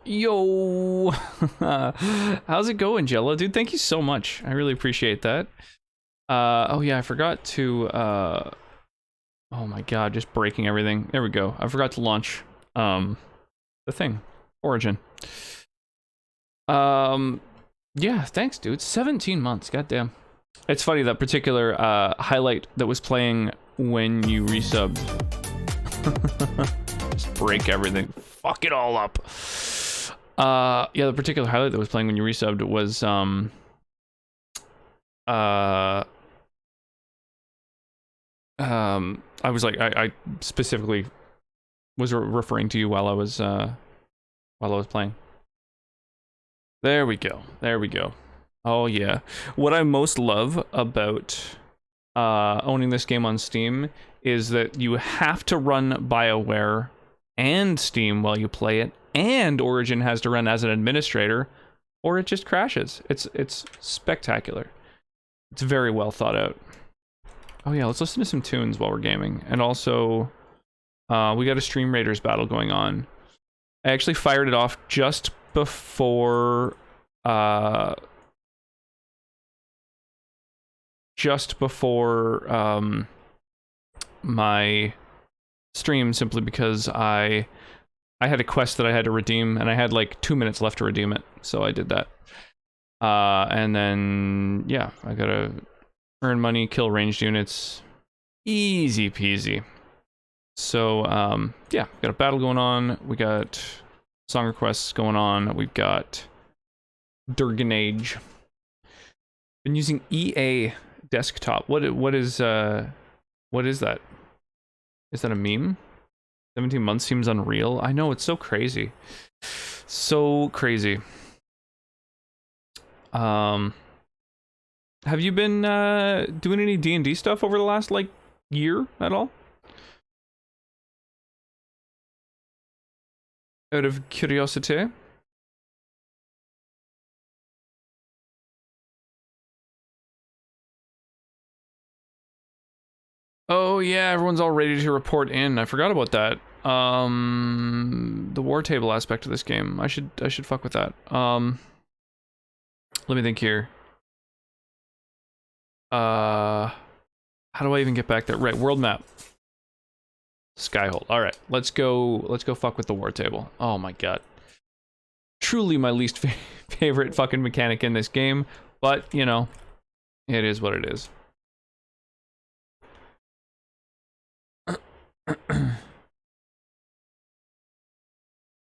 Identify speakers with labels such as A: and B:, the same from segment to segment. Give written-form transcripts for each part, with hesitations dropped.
A: Yo! How's it going, Jello? Dude, thank you so much. I really appreciate that. Oh yeah, I forgot to, oh my god, just breaking everything. There we go. I forgot to launch, the thing. Origin. Yeah, thanks, dude. 17 months, goddamn. It's funny, that particular, highlight that was playing when you resubbed. Just break everything. Fuck it all up. Yeah, the particular highlight that was playing when you resubbed was, I was like, I specifically was referring to you while I was playing. There we go. There we go. Oh yeah. What I most love about owning this game on Steam is that you have to run BioWare and Steam while you play it, and Origin has to run as an administrator, or it just crashes. It's spectacular. It's very well thought out. Oh yeah, let's listen to some tunes while we're gaming. And also, we got a Stream Raiders battle going on. I actually fired it off just before, my stream, simply because I had a quest that I had to redeem, and I had like 2 minutes left to redeem it, so I did that. And then, yeah, I gotta earn money, kill ranged units. Easy peasy. So, yeah, got a battle going on. We got song requests going on. We've got Durganage. Been using EA desktop. What is that? Is that a meme? 17 months seems unreal. I know, it's so crazy. So crazy. Have you been doing any D&D stuff over the last like year at all? Out of curiosity. Oh yeah, everyone's all ready to report in. I forgot about that. The war table aspect of this game. I should fuck with that. Let me think here. How do I even get back there? Right, world map. Skyhold. All right, let's go fuck with the war table. Oh my god. Truly my least favorite fucking mechanic in this game, but you know, it is what it is.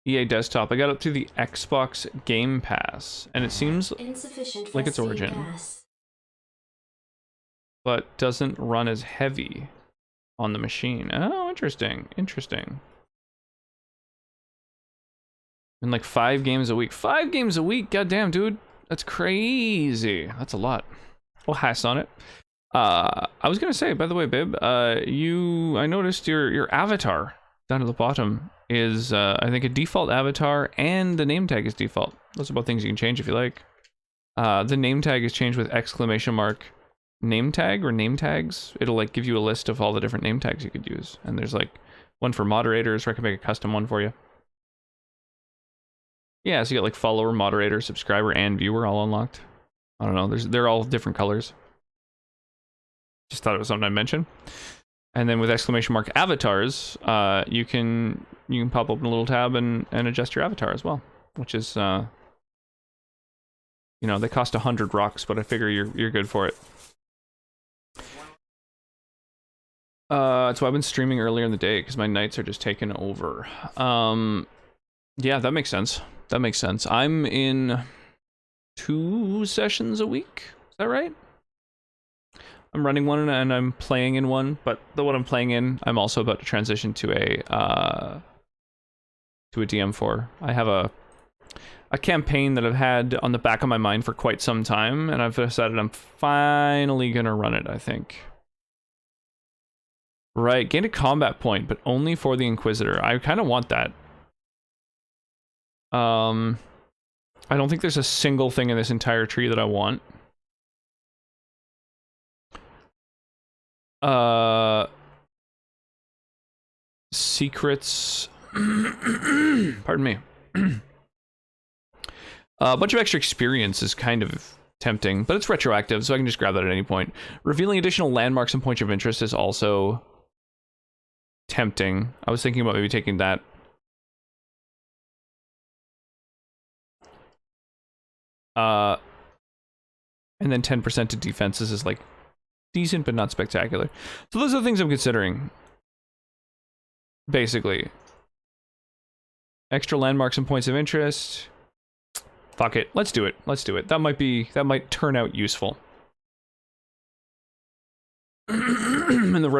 A: EA desktop. I got up to the Xbox Game Pass, and it seems like it's Origin, but doesn't run as heavy on the machine. Oh, interesting. Interesting. And like 5 games a week. 5 games a week? Goddamn, dude. That's crazy. That's a lot. We'll hass on it. I was gonna say, by the way, babe, I noticed your avatar down at the bottom is, I think, a default avatar, and the name tag is default. Those are both things you can change if you like. The name tag is changed with exclamation mark name tag or name tags. It'll like give you a list of all the different name tags you could use, and there's like one for moderators, or I can make a custom one for you. Yeah, so you got like follower, moderator, subscriber, and viewer all unlocked. I don't know, they're all different colors. Just thought it was something I'd mention. And then with exclamation mark avatars, you can pop open a little tab and adjust your avatar as well, which is, you know, they cost 100 rocks, but I figure you're good for it. That's why I've been streaming earlier in the day, because my nights are just taken over. Yeah, that makes sense. That makes sense. I'm in 2 sessions a week. Is that right? I'm running one and I'm playing in one, but the one I'm playing in, I'm also about to transition to a DM for. I have a campaign that I've had on the back of my mind for quite some time, and I've decided I'm finally gonna run it, I think. Right, gain a combat point, but only for the Inquisitor. I kind of want that. I don't think there's a single thing in this entire tree that I want. Secrets. Pardon me. A bunch of extra experience is kind of tempting, but it's retroactive, so I can just grab that at any point. Revealing additional landmarks and points of interest is also tempting. I was thinking about maybe taking that. And then 10% to defenses is like decent, but not spectacular. So those are the things I'm considering. Basically. Extra landmarks and points of interest. Fuck it. Let's do it. Let's do it. That might turn out useful. In the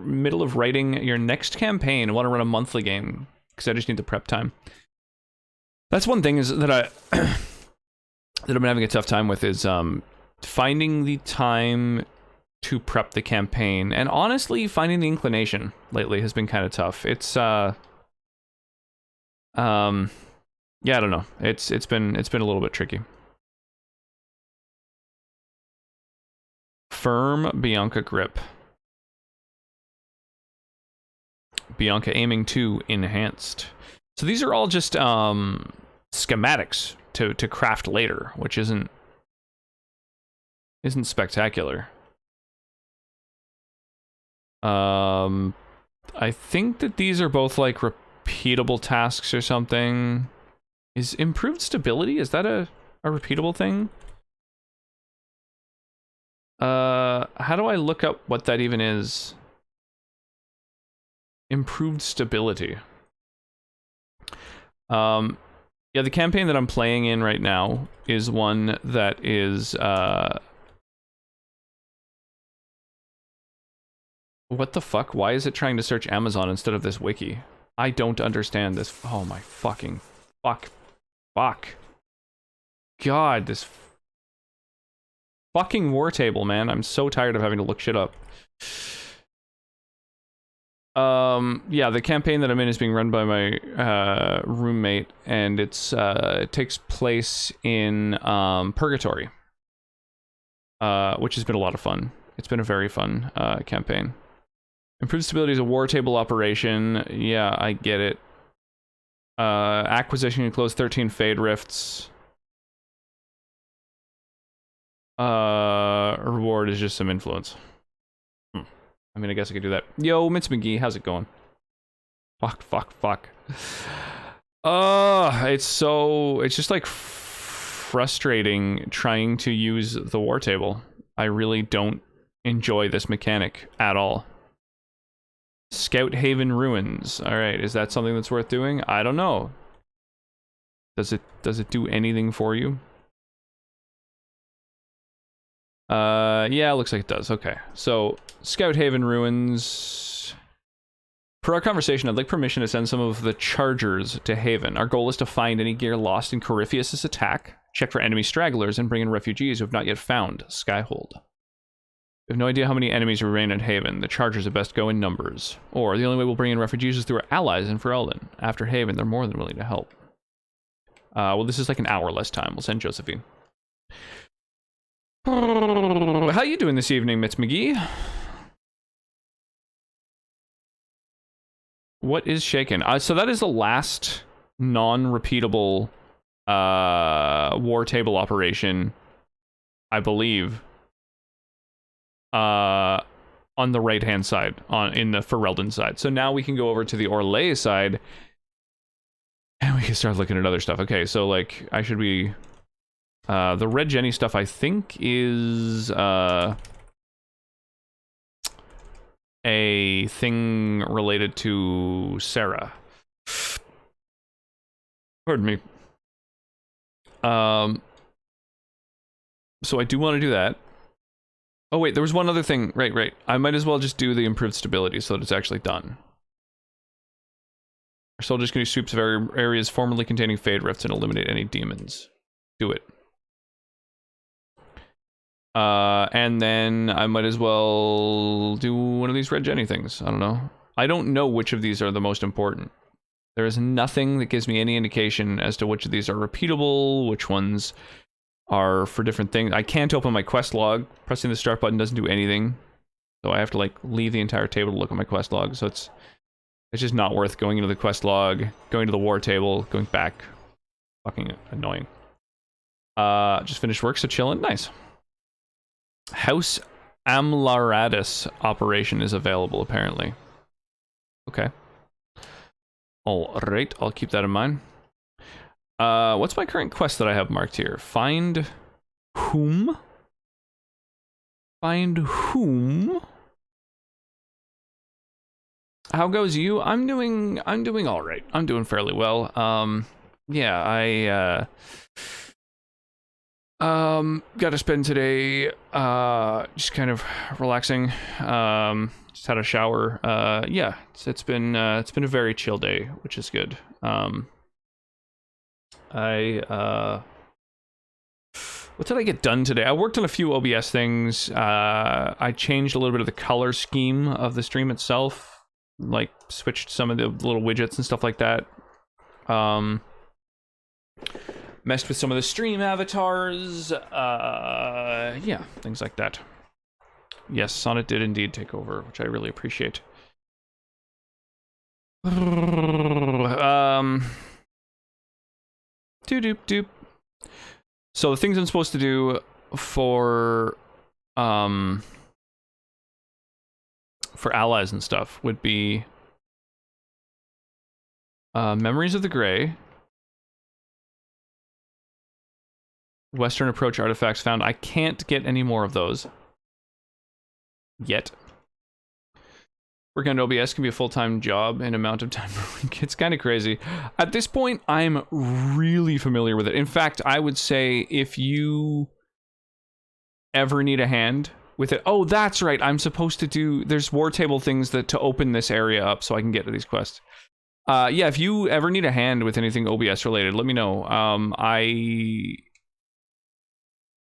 A: middle of writing your next campaign, I want to run a monthly game because I just need the prep time. That's one thing is that that I've been having a tough time with is finding the time to prep the campaign, and honestly, finding the inclination lately has been kind of tough. It's yeah, I don't know. It's been a little bit tricky. Firm Bianca grip. Bianca aiming 2 enhanced. So these are all just schematics to craft later, which isn't spectacular. I think that these are both like repeatable tasks or something. Is improved stability, is that a repeatable thing? How do I look up what that even is? Improved stability. Yeah, the campaign that I'm playing in right now is one that is, what the fuck? Why is it trying to search Amazon instead of this wiki? I don't understand this. Oh my fucking fuck. God, this fucking war table, man. I'm so tired of having to look shit up. Yeah, the campaign that I'm in is being run by my roommate, and it takes place in Purgatory, which has been a lot of fun. It's been a very fun campaign. Improved stability is a war table operation. Yeah, I get it. Acquisition can close 13 Fade Rifts. Reward is just some influence. I mean, I guess I could do that. Yo, Mitz McGee, how's it going? Fuck. It's just like frustrating trying to use the war table. I really don't enjoy this mechanic at all. Scout Haven Ruins. Alright, is that something that's worth doing? I don't know. Does it do anything for you? Yeah, it looks like it does. Okay, so Scout Haven Ruins. Per our conversation, I'd like permission to send some of the Chargers to Haven. Our goal is to find any gear lost in Corypheus' attack, check for enemy stragglers, and bring in refugees who have not yet found Skyhold. We have no idea how many enemies remain at Haven. The Chargers at best go in numbers. Or the only way we'll bring in refugees is through our allies in Ferelden. After Haven, they're more than willing to help. Well, this is like an hour less time. We'll send Josephine. How you doing this evening, Mitz McGee? What is shaken? So that is the last non-repeatable war table operation, I believe. On the right-hand side, in the Ferelden side. So now we can go over to the Orlais side, and we can start looking at other stuff. Okay, so like I should be. The Red Jenny stuff, I think, is a thing related to Sarah. Pardon me. So I do want to do that. Oh wait, there was one other thing. Right. I might as well just do the improved stability so that it's actually done. Our soldiers can do sweeps of areas formerly containing Fade Rifts and eliminate any demons. Do it. And then I might as well do one of these Red Jenny things. I don't know. I don't know which of these are the most important. There is nothing that gives me any indication as to which of these are repeatable, which ones are for different things. I can't open my quest log. Pressing the start button doesn't do anything. So I have to like leave the entire table to look at my quest log. So it's just not worth going into the quest log, going to the war table, going back. Fucking annoying. Just finished work, so chilling. Nice. House Amlaratus operation is available, apparently. Okay. Alright, I'll keep that in mind. What's my current quest that I have marked here? Find whom? Find whom? How goes you? I'm doing alright. I'm doing fairly well. Yeah, I got to spend today just kind of relaxing. Just had a shower. Yeah, it's been a very chill day, which is good. What did I get done today? I worked on a few OBS things. I changed a little bit of the color scheme of the stream itself, like switched some of the little widgets and stuff like that. Messed with some of the stream avatars. Yeah, things like that. Yes, Sonnet did indeed take over, which I really appreciate. Doop doop. So the things I'm supposed to do for allies and stuff would be Memories of the Grey, Western Approach artifacts found. I can't get any more of those yet. Working on OBS can be a full-time job and amount of time per week. It's kind of crazy. At this point, I'm really familiar with it. In fact, I would say if you ever need a hand with it... Oh, that's right. I'm supposed to do... There's war table things that to open this area up so I can get to these quests. Yeah, if you ever need a hand with anything OBS related, let me know.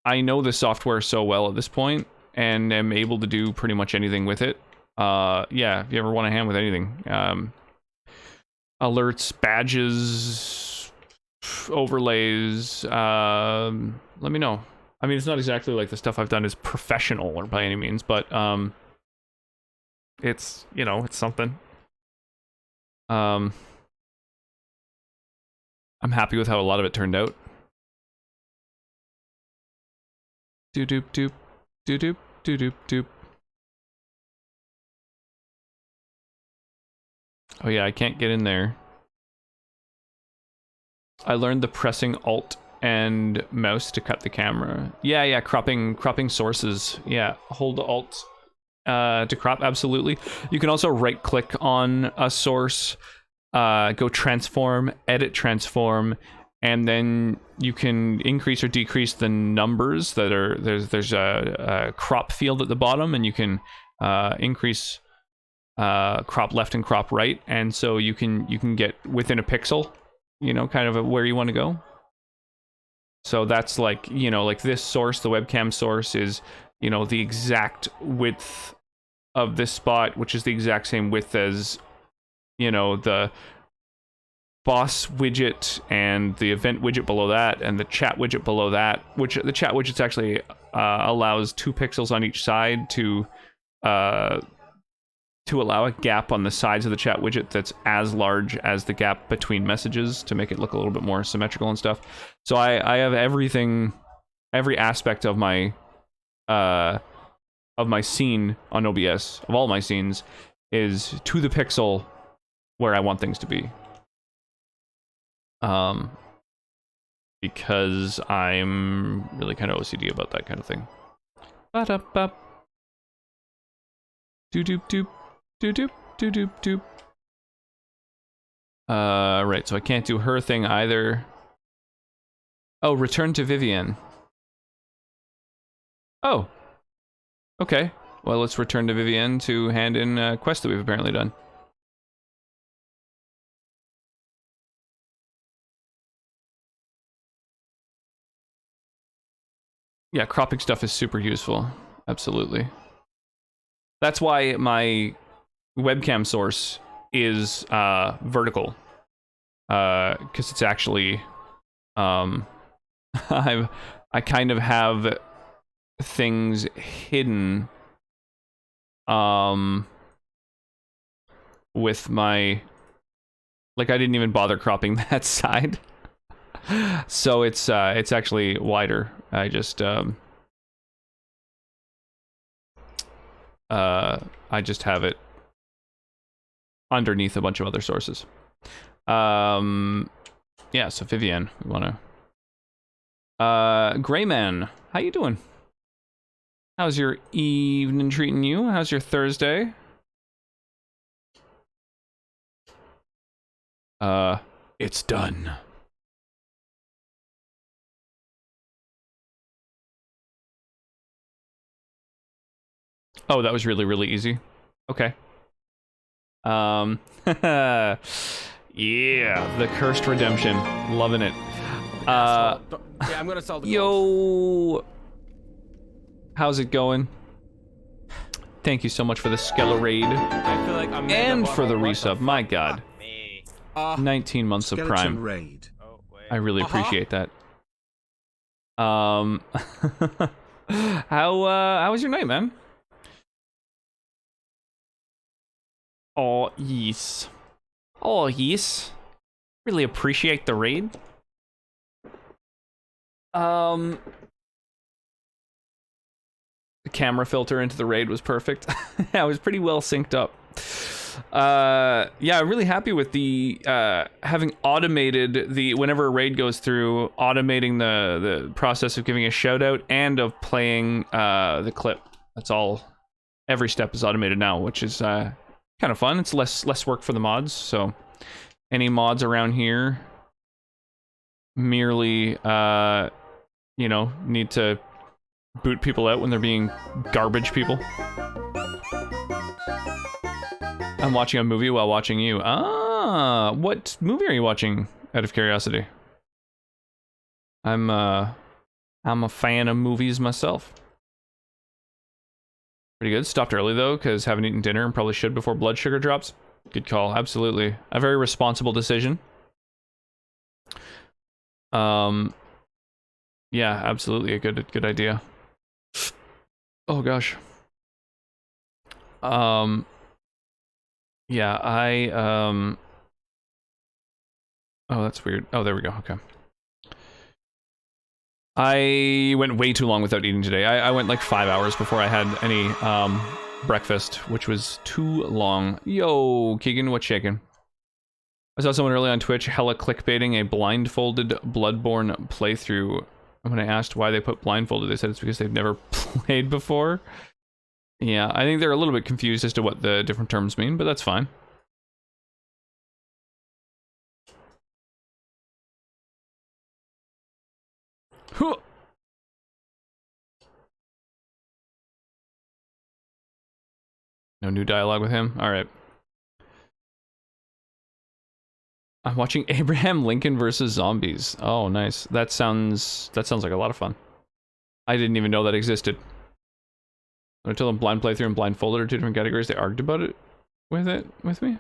A: I know the software so well at this point and am able to do pretty much anything with it. Yeah, if you ever want a hand with anything, alerts, badges, overlays, let me know. I mean, it's not exactly like the stuff I've done is professional or by any means, but it's, you know, it's something. I'm happy with how a lot of it turned out. Doop doop doop doop doop doop doop doop. Oh yeah, I can't get in there. I learned the pressing Alt and mouse to cut the camera. Yeah, cropping sources. Yeah, hold Alt to crop, absolutely. You can also right click on a source, go transform, edit transform, and then you can increase or decrease the numbers that are, there's a crop field at the bottom, and you can increase crop left and crop right, and so you can get within a pixel, you know, kind of where you want to go. So that's like, you know, like this source, the webcam source is, you know, the exact width of this spot, which is the exact same width as, you know, the boss widget and the event widget below that and the chat widget below that, which the chat widget actually allows 2 pixels on each side to allow a gap on the sides of the chat widget that's as large as the gap between messages to make it look a little bit more symmetrical and stuff. So I have everything, every aspect of my scene on OBS, of all my scenes, is to the pixel where I want things to be. Because I'm really kind of OCD about that kind of thing. Ba-da-ba. Doo-doop-doop. Doo-doop, doo-doop, doop. Right, so I can't do her thing either. Oh, return to Vivienne. Oh. Okay. Well, let's return to Vivienne to hand in a quest that we've apparently done. Yeah, cropping stuff is super useful. Absolutely. That's why my webcam source is vertical, because it's actually I kind of have things hidden with my, like, I didn't even bother cropping that side. So it's actually wider. I just have it underneath a bunch of other sources. Yeah, so Vivienne, we wanna Greyman, how you doing? How's your evening treating you? How's your Thursday? It's done. Oh, that was really, really easy. Okay. Yeah, the Cursed Redemption. Loving it.
B: Yeah, I'm gonna solve the
A: yo, how's it going? Thank you so much for the Skeller raid.
B: I feel like I'm
A: and for the resub. My God. 19 months of Prime.
C: Raid.
D: Oh, wait.
A: I really appreciate that. How was your night, man? Oh, yes. Oh, yes. Really appreciate the raid. The camera filter into the raid was perfect. Yeah, it was pretty well synced up. Yeah, I'm really happy with the having automated the whenever a raid goes through, automating the process of giving a shout out and of playing the clip. That's all. Every step is automated now, which is kind of fun. It's less work for the mods. So any mods around here merely you know, need to boot people out when they're being garbage people. I'm watching a movie while watching you. Ah, what movie are you watching, out of curiosity? I'm a fan of movies myself. Pretty good. Stopped early though, because haven't eaten dinner and probably should before blood sugar drops. Good call, absolutely. A very responsible decision. Yeah, absolutely a good idea. Oh gosh. Yeah, oh, that's weird. Oh, there we go. Okay. I went way too long without eating today. I went like 5 hours before I had any breakfast, which was too long. Yo, Keegan, what's shaking? I saw someone early on Twitch hella clickbaiting a blindfolded Bloodborne playthrough. When I asked why they put blindfolded, they said it's because they've never played before. Yeah, I think they're a little bit confused as to what the different terms mean, but that's fine. Huh. No new dialogue with him? Alright. I'm watching Abraham Lincoln versus Zombies. Oh, nice. That sounds like a lot of fun. I didn't even know that existed. I told them blind playthrough and blindfolded are two different categories. They argued about it with me.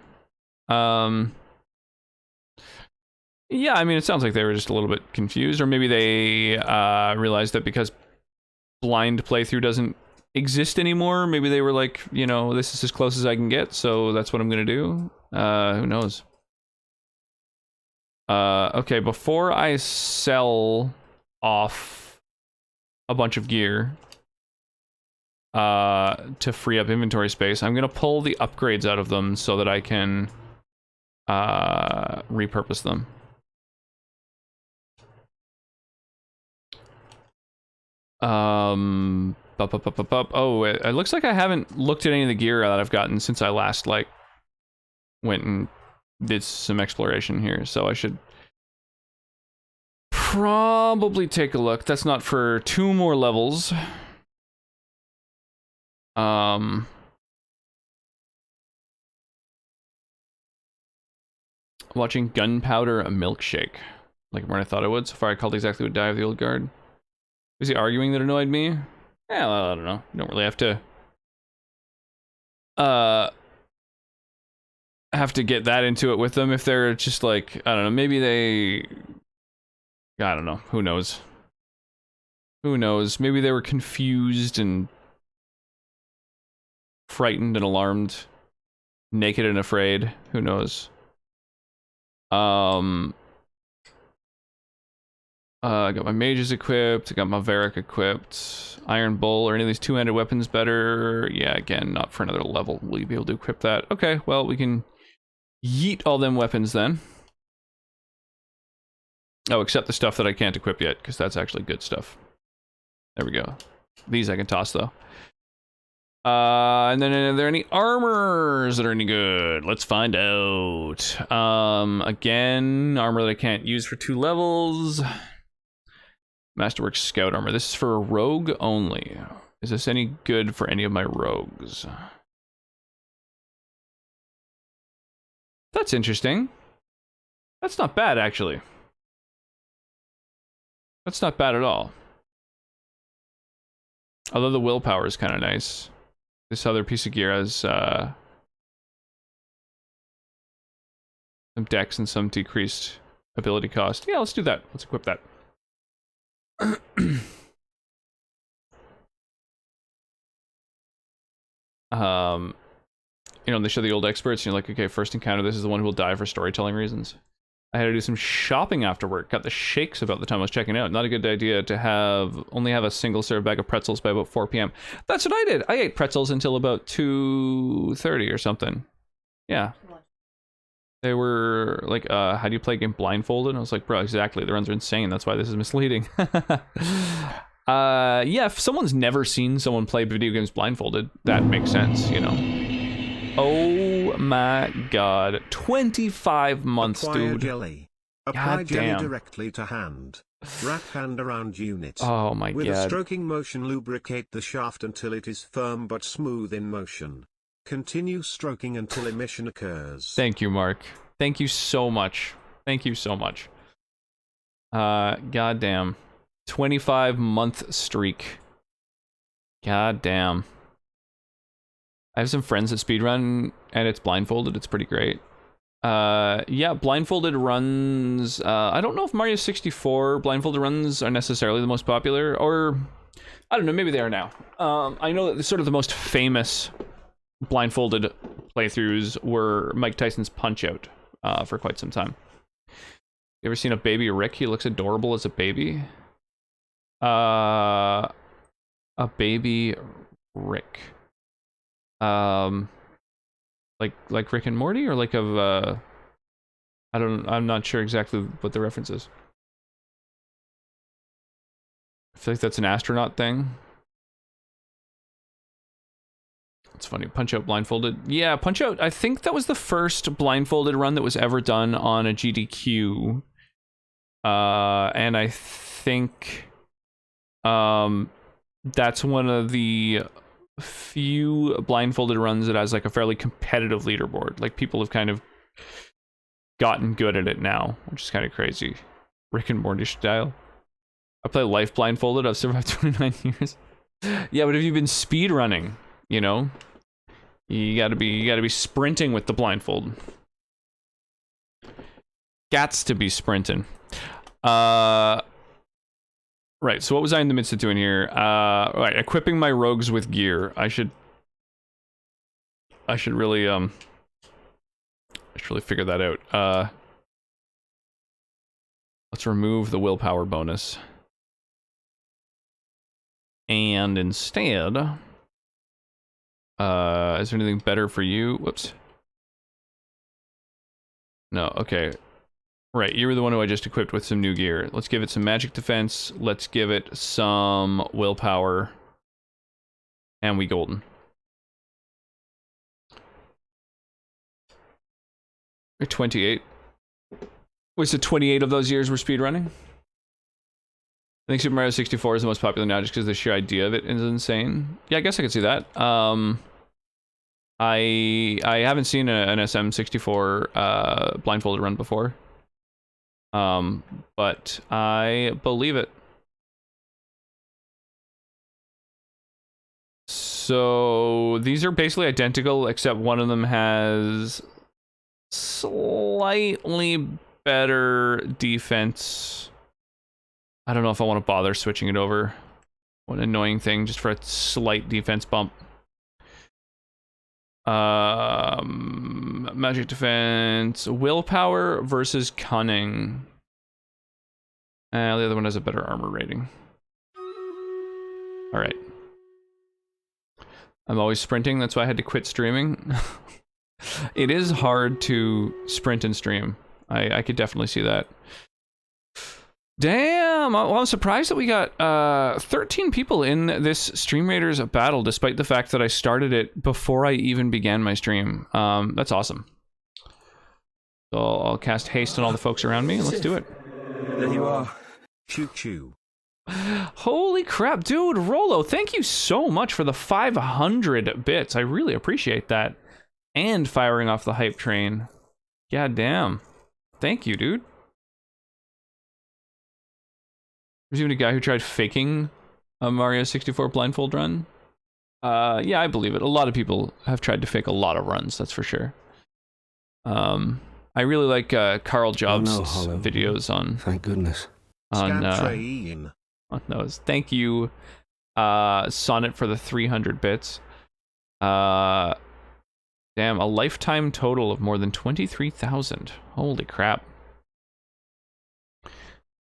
A: Yeah, I mean, it sounds like they were just a little bit confused, or maybe they realized that because blind playthrough doesn't exist anymore, maybe they were like, you know, this is as close as I can get, so that's what I'm gonna do. Who knows? Okay, before I sell off a bunch of gear to free up inventory space, I'm gonna pull the upgrades out of them so that I can repurpose them. Oh, it looks like I haven't looked at any of the gear that I've gotten since I last, like, went and did some exploration here, so I should probably take a look. That's not for 2 more levels. Watching Gunpowder Milkshake. Like when I thought I would. So far I called exactly what Die of the Old Guard. Was he arguing that annoyed me? Yeah, well, I don't know. You don't really have to get that into it with them if they're just like, I don't know, maybe they, I don't know, who knows? Who knows? Maybe they were confused and frightened and alarmed, naked and afraid, who knows? I got my mages equipped, I got my Varric equipped. Iron Bull, or any of these two-handed weapons better? Yeah, again, not for another level will you be able to equip that. Okay, well, we can yeet all them weapons then. Oh, except the stuff that I can't equip yet, because that's actually good stuff. There we go. These I can toss, though. And then are there any armors that are any good? Let's find out. Again, armor that I can't use for 2 levels. Masterwork Scout armor. This is for a rogue only. Is this any good for any of my rogues? That's interesting. That's not bad, actually. That's not bad at all. Although the willpower is kind of nice. This other piece of gear has some dex and some decreased ability cost. Yeah, let's do that. Let's equip that. You know, they show the old experts, and you're like, okay, first encounter, this is the one who will die for storytelling reasons. I had to do some shopping after work. Got the shakes about the time I was checking out. Not a good idea to only have a single serve bag of pretzels by about 4 p.m. That's what I did. I ate pretzels until about 2:30 or something. Yeah. They were like, how do you play a game blindfolded? And I was like, bro, exactly. The runs are insane. That's why this is misleading. Yeah, if someone's never seen someone play video games blindfolded, that makes sense, you know. Oh my god. 25 months,
C: Apply
A: dude.
C: Jelly. Apply
A: God
C: jelly
A: damn.
C: directly to hand. Wrap hand around unit.
A: Oh my
C: With a
A: god.
C: stroking motion, lubricate the shaft until it is firm but smooth in motion. Continue stroking until emission occurs.
A: Thank you, Mark. Thank you so much. Thank you so much. Goddamn. 25-month streak. Goddamn. I have some friends that speedrun, and it's blindfolded. It's pretty great. Yeah, blindfolded runs... I don't know if Mario 64 blindfolded runs are necessarily the most popular, or... I don't know, maybe they are now. I know that sort of the most famous blindfolded playthroughs were Mike Tyson's Punch-Out for quite some time. You ever seen a baby Rick? He looks adorable as a baby. A baby Rick. Like Rick and Morty, or like of I'm not sure exactly what the reference is. I feel like that's an astronaut thing. It's funny. Punch-Out blindfolded. Yeah, Punch-Out, I think that was the first blindfolded run that was ever done on a GDQ. And I think that's one of the few blindfolded runs that has like a fairly competitive leaderboard. Like, people have kind of gotten good at it now, which is kind of crazy. Rick and Morty style. I play Life blindfolded. I've survived 29 years. Yeah, but if you've been speed running, you know, you gotta be sprinting with the blindfold. Gats to be sprinting. Right, so what was I in the midst of doing here? Right, equipping my rogues with gear. I should really figure that out. Let's remove the willpower bonus. And instead, is there anything better for you? Whoops. No, okay. Right, you were the one who I just equipped with some new gear. Let's give it some magic defense. Let's give it some willpower. And we golden. We're 28. Wait, so 28 of those years were speedrunning? I think Super Mario 64 is the most popular now just because the sheer idea of it is insane. Yeah, I guess I could see that. I haven't seen an SM64 blindfolded run before. But I believe it. So these are basically identical, except one of them has slightly better defense. I don't know if I want to bother switching it over. What an annoying thing, just for a slight defense bump. Magic defense, willpower versus cunning. The other one has a better armor rating. All right. I'm always sprinting, that's why I had to quit streaming. It is hard to sprint and stream. I could definitely see that. Damn! Well, I'm surprised that we got 13 people in this Stream Raiders battle, despite the fact that I started it before I even began my stream. That's awesome. So I'll cast haste on all the folks around me. Let's do it.
C: There you are. Choo choo.
A: Holy crap, dude, Rolo, thank you so much for the 500 bits. I really appreciate that. And firing off the hype train. God damn. Thank you, dude. There's even a guy who tried faking a Mario 64 blindfold run. Yeah, I believe it. A lot of people have tried to fake a lot of runs, that's for sure. I really like Carl Jobs' videos on...
C: Thank goodness.
A: On those. Thank you, Sonnet, for the 300 bits. Damn, a lifetime total of more than 23,000. Holy crap.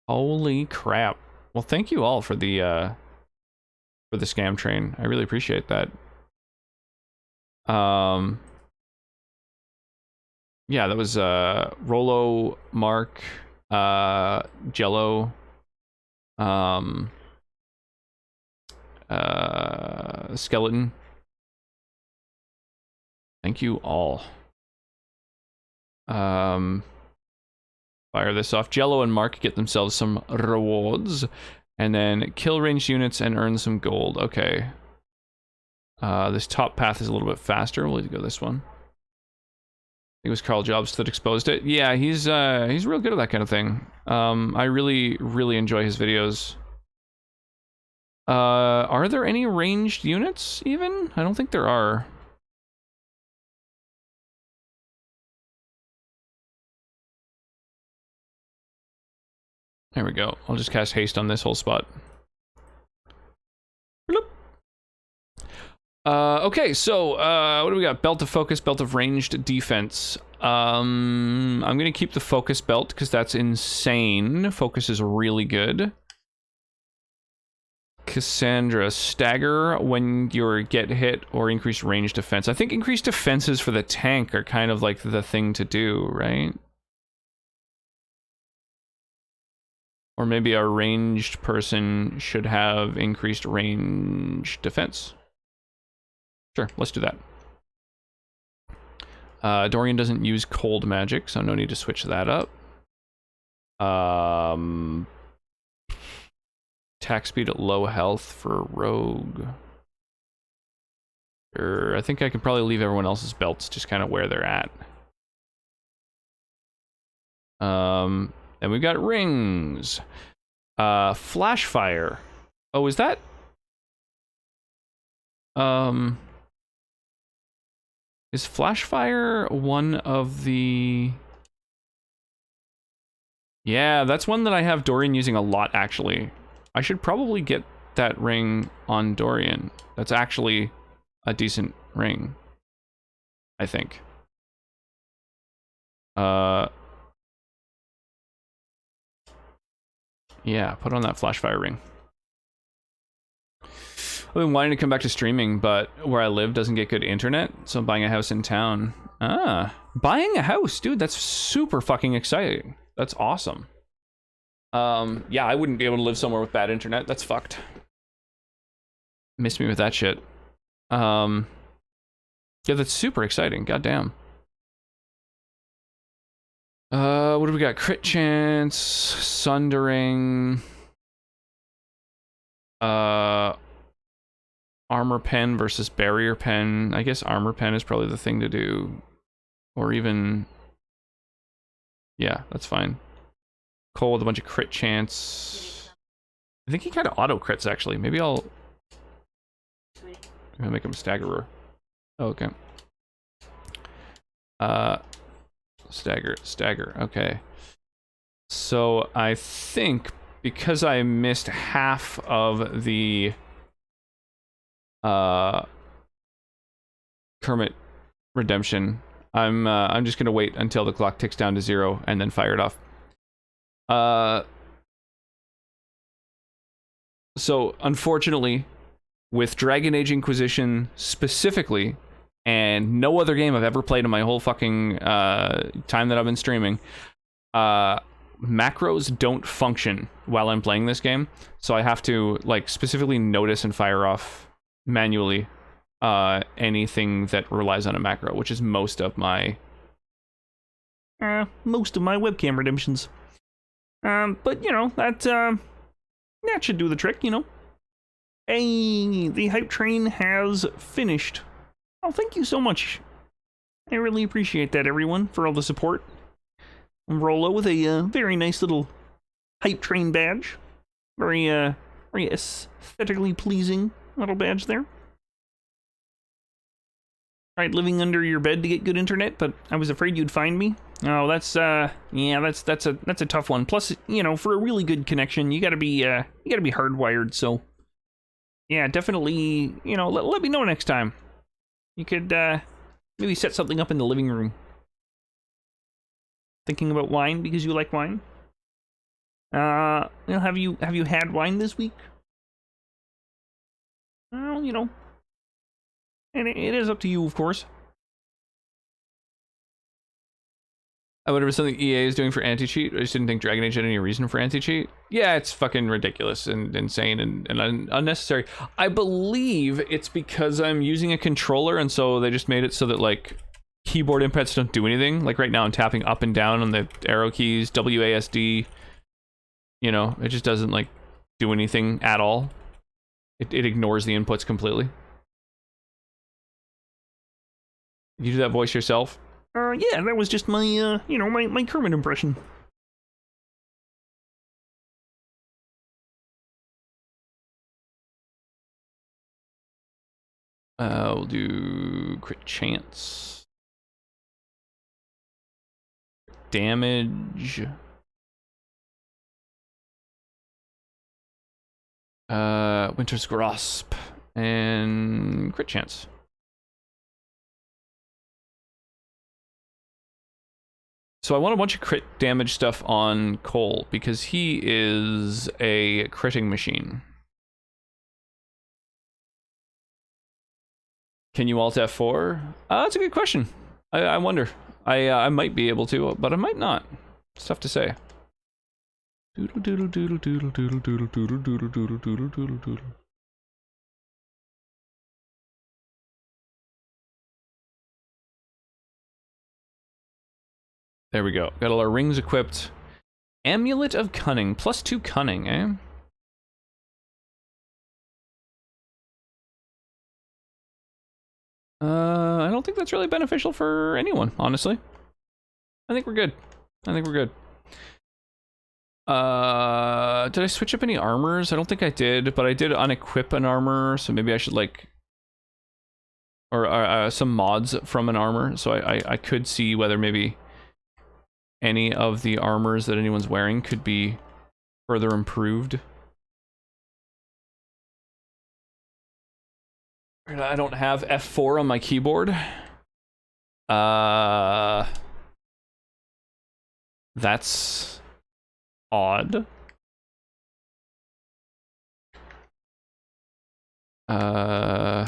A: Holy crap. Well, thank you all for the scam train. I really appreciate that. Yeah, that was Rolo, Mark, Jello, Skeleton. Thank you all. Fire this off. Jello and Mark get themselves some rewards, and then kill ranged units and earn some gold. Okay. This top path is a little bit faster. We'll go this one. It was Carl Jobs that exposed it. Yeah, he's real good at that kind of thing. I really enjoy his videos. Are there any ranged units even? I don't think there are. There we go. I'll just cast haste on this whole spot. Bloop. Okay, so what do we got? Belt of focus, belt of ranged defense. I'm gonna keep the focus belt because that's insane. Focus is really good. Cassandra, stagger when you get hit or increased range defense. I think increased defenses for the tank are kind of like the thing to do, right? Or maybe a ranged person should have increased range defense. Sure, let's do that. Dorian doesn't use cold magic, so no need to switch that up. Attack speed at low health for rogue. Sure, I think I could probably leave everyone else's belts just kind of where they're at. Then we've got rings. Flash fire. Oh, is that? Is flash fire one of the... Yeah, that's one that I have Dorian using a lot, actually. I should probably get that ring on Dorian. That's actually a decent ring, I think. Yeah, put on that flash fire ring. I've been wanting to come back to streaming, but where I live doesn't get good internet, so I'm buying a house in town. Ah, buying a house, dude, that's super fucking exciting. That's awesome. Yeah, I wouldn't be able to live somewhere with bad internet. That's fucked. Miss me with that shit. Yeah, that's super exciting. Goddamn. What do we got? Crit chance, sundering, armor pen versus barrier pen. I guess armor pen is probably the thing to do, or even, yeah, that's fine. Cole with a bunch of crit chance. I think he kind of auto crits actually. Maybe I'll make him staggerer. Oh, okay. Stagger, okay. So I think because I missed half of the Kermit redemption, I'm just gonna wait until the clock ticks down to 0 and then fire it off. So, unfortunately, with Dragon Age Inquisition specifically, and no other game I've ever played in my whole fucking time that I've been streaming, macros don't function while I'm playing this game. So I have to, like, specifically notice and fire off manually anything that relies on a macro, which is most of my webcam redemptions. But, you know, that should do the trick, you know. Hey, the hype train has finished. Oh, thank you so much. I really appreciate that, everyone, for all the support. And Rolo with a very nice little hype train badge. Very aesthetically pleasing little badge there. Tried living under your bed to get good internet, but I was afraid you'd find me. Oh, that's yeah, that's a tough one. Plus, you know, for a really good connection, you gotta be hardwired. So, yeah, definitely, you know, let me know next time. You could maybe set something up in the living room. Thinking about wine because you like wine? You know, have you had wine this week? Well, you know, and it is up to you, of course. I wonder if it's something EA is doing for anti-cheat. I just didn't think Dragon Age had any reason for anti-cheat. Yeah, it's fucking ridiculous and insane and unnecessary. I believe it's because I'm using a controller, and so they just made it so that, like, keyboard inputs don't do anything. Like right now I'm tapping up and down on the arrow keys, WASD. You know, it just doesn't, like, do anything at all. It ignores the inputs completely. You do that voice yourself? Yeah, that was just my, you know, my Kermit impression. We'll do crit chance. Damage. Winter's Grasp. And crit chance. So I want a bunch of crit damage stuff on Cole, because he is a critting machine. Can you alt F4? That's a good question. I wonder. I might be able to, but I might not. It's tough to say. Doodle doodle doodle doodle doodle doodle doodle doodle doodle doodle doodle doodle. There we go. Got all our rings equipped. Amulet of Cunning. +2 cunning, eh? I don't think that's really beneficial for anyone, honestly. I think we're good. I think we're good. Did I switch up any armors? I don't think I did, but I did unequip an armor, so maybe I should, like... Or some mods from an armor, so I could see whether maybe any of the armors that anyone's wearing could be further improved. I don't have F4 on my keyboard. That's odd. Oh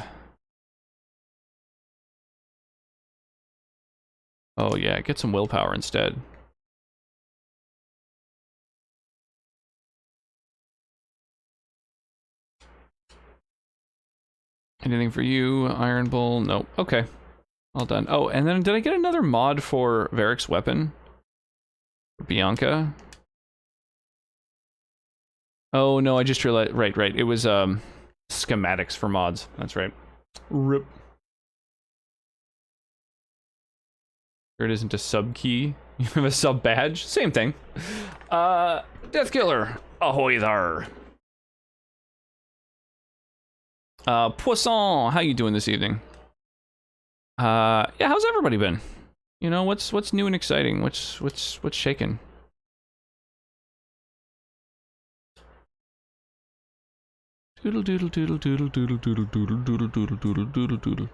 A: yeah, get some willpower instead. Anything for you? Iron Bull? Nope. Okay. All done. Oh, and then did I get another mod for Varric's weapon? Bianca? Oh, no, I just realized... Right. It was, schematics for mods. That's right. RIP. Sure it isn't a sub key. You have a sub badge? Same thing. Deathkiller. Ahoy there. Poisson, how you doing this evening? Yeah, how's everybody been? You know, what's new and exciting? What's shaking? Doodle doodle doodle doodle doodle doodle doodle doodle doodle doodle doodle doodle.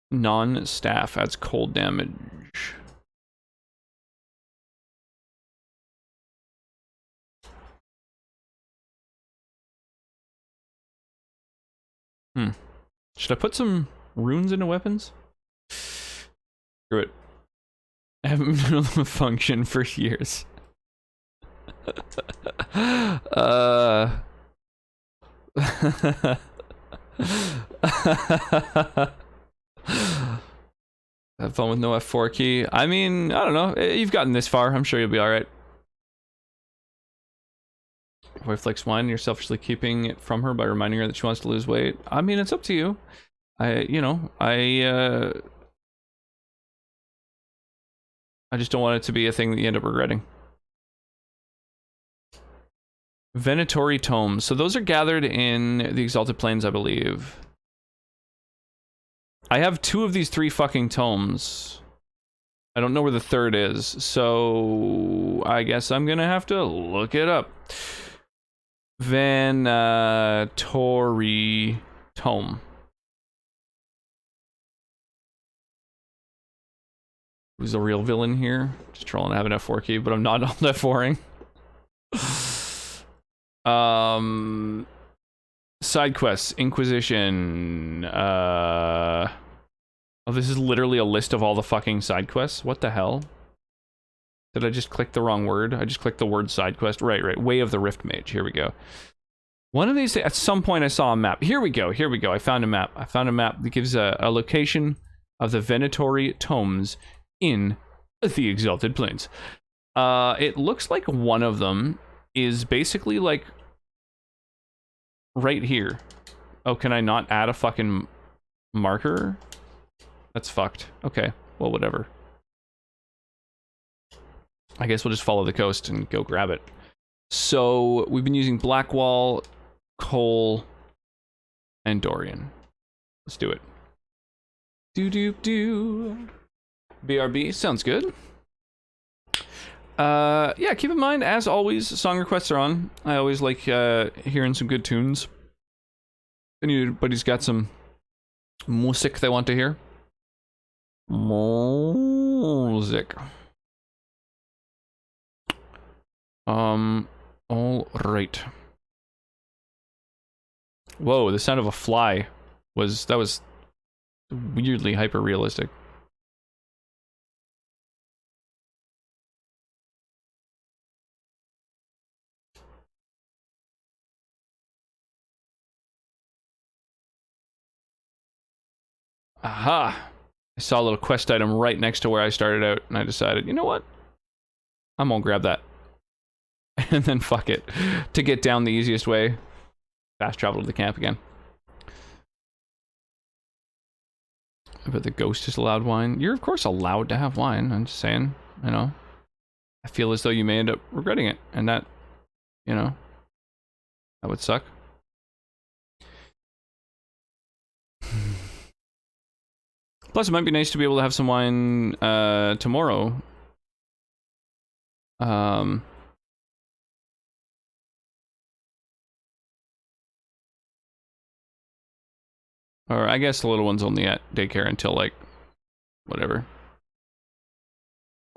A: Non-staff adds cold damage. Should I put some runes into weapons? Screw it. I haven't been able to function for years. Have fun with no F4 key. I mean, I don't know. You've gotten this far. I'm sure you'll be alright. Wife flicks wine and you're selfishly keeping it from her by reminding her that she wants to lose weight. I mean, it's up to you. I just don't want it to be a thing that you end up regretting. Venatori Tomes. So those are gathered in the Exalted Plains, I believe. I have 2 of these 3 fucking tomes. I don't know where the third is, so I guess I'm gonna have to look it up. Venatori Tome. Who's the real villain here? Just trolling to have an F4 key, but I'm not on F4ing. Side quests, Inquisition. Oh, this is literally a list of all the fucking side quests. What the hell? Did I just click the wrong word? I just clicked the word side quest. Right. Way of the Rift Mage. Here we go. One of these, at some point I saw a map. Here we go. I found a map. That gives a location of the Venatori Tomes in the Exalted Plains. It looks like one of them is basically like right here. Oh, can I not add a fucking marker? That's fucked. Okay, well, whatever. I guess we'll just follow the coast and go grab it. So we've been using Blackwall, Coal, and Dorian. Let's do it. Do. BRB, sounds good. Yeah, keep in mind, as always, song requests are on. I always like hearing some good tunes. If anybody's got some music they want to hear. Music. All right. Whoa, the sound of a fly was weirdly hyper realistic. Aha! I saw a little quest item right next to where I started out, and I decided, you know what? I'm gonna grab that. And then fuck it. To get down the easiest way, fast travel to the camp again. I bet the ghost is allowed wine. You're of course allowed to have wine, I'm just saying, you know. I feel as though you may end up regretting it, and that, you know, that would suck. Plus, it might be nice to be able to have some wine tomorrow. Or I guess the little one's only at daycare until like, whatever,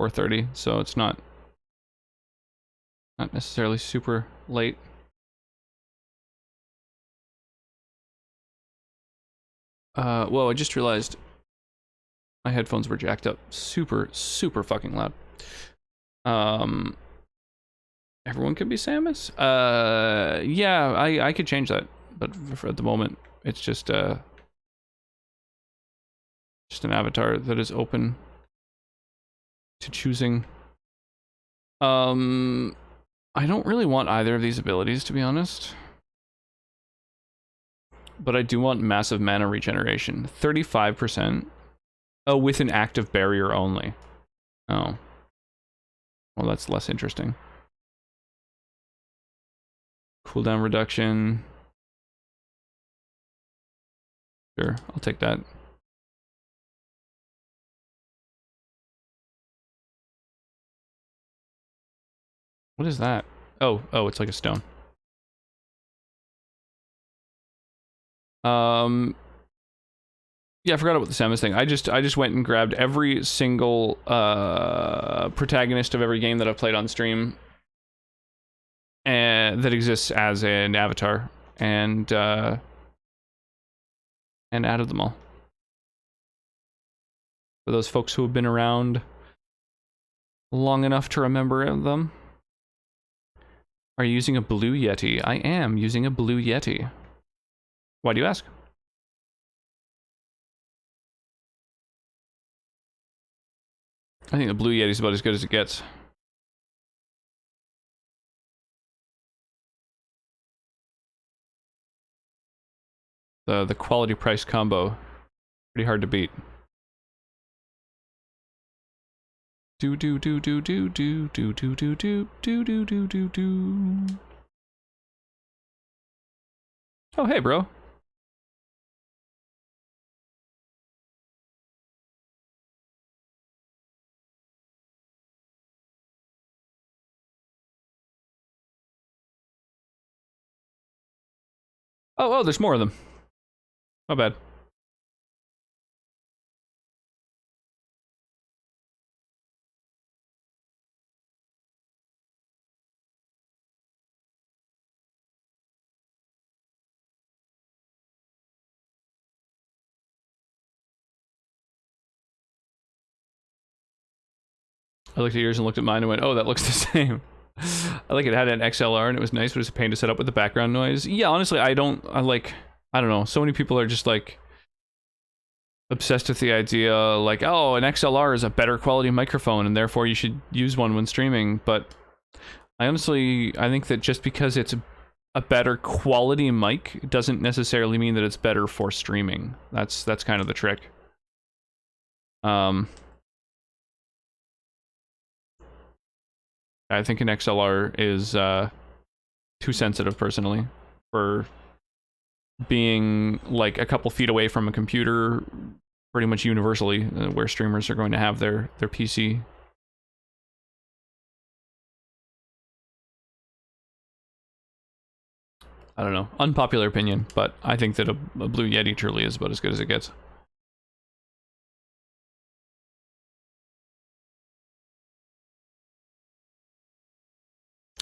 A: 4:30, so it's not necessarily super late. Whoa, I just realized my headphones were jacked up super fucking loud. Everyone can be Samus? Yeah, I could change that, but for at the moment, it's just an avatar that is open to choosing. I don't really want either of these abilities, to be honest. But I do want massive mana regeneration. 35%. Oh, with an active barrier only. Oh. Well, that's less interesting. Cooldown reduction. Sure, I'll take that. What is that? Oh, it's like a stone. Yeah, I forgot about the Samus thing. I just went and grabbed every single protagonist of every game that I've played on stream and that exists as an avatar, and and added them all. For those folks who have been around long enough to remember them. Are you using a blue Yeti? I am using a blue Yeti. Why do you ask? I think the blue Yeti is about as good as it gets. The quality price combo, pretty hard to beat. Do do do do do do do do do do do do do do do. Oh hey bro. Oh, there's more of them. My bad. I looked at yours and looked at mine and went, oh, that looks the same. I like it had an XLR and it was nice, but it was a pain to set up with the background noise. Yeah, honestly, I don't know. So many people are just like obsessed with the idea like, oh, an XLR is a better quality microphone and therefore you should use one when streaming. But I think that just because it's a better quality mic doesn't necessarily mean that it's better for streaming. That's kind of the trick. I think an XLR is too sensitive personally for being like a couple feet away from a computer pretty much universally where streamers are going to have their PC. I don't know. Unpopular opinion, but I think that a Blue Yeti truly is about as good as it gets.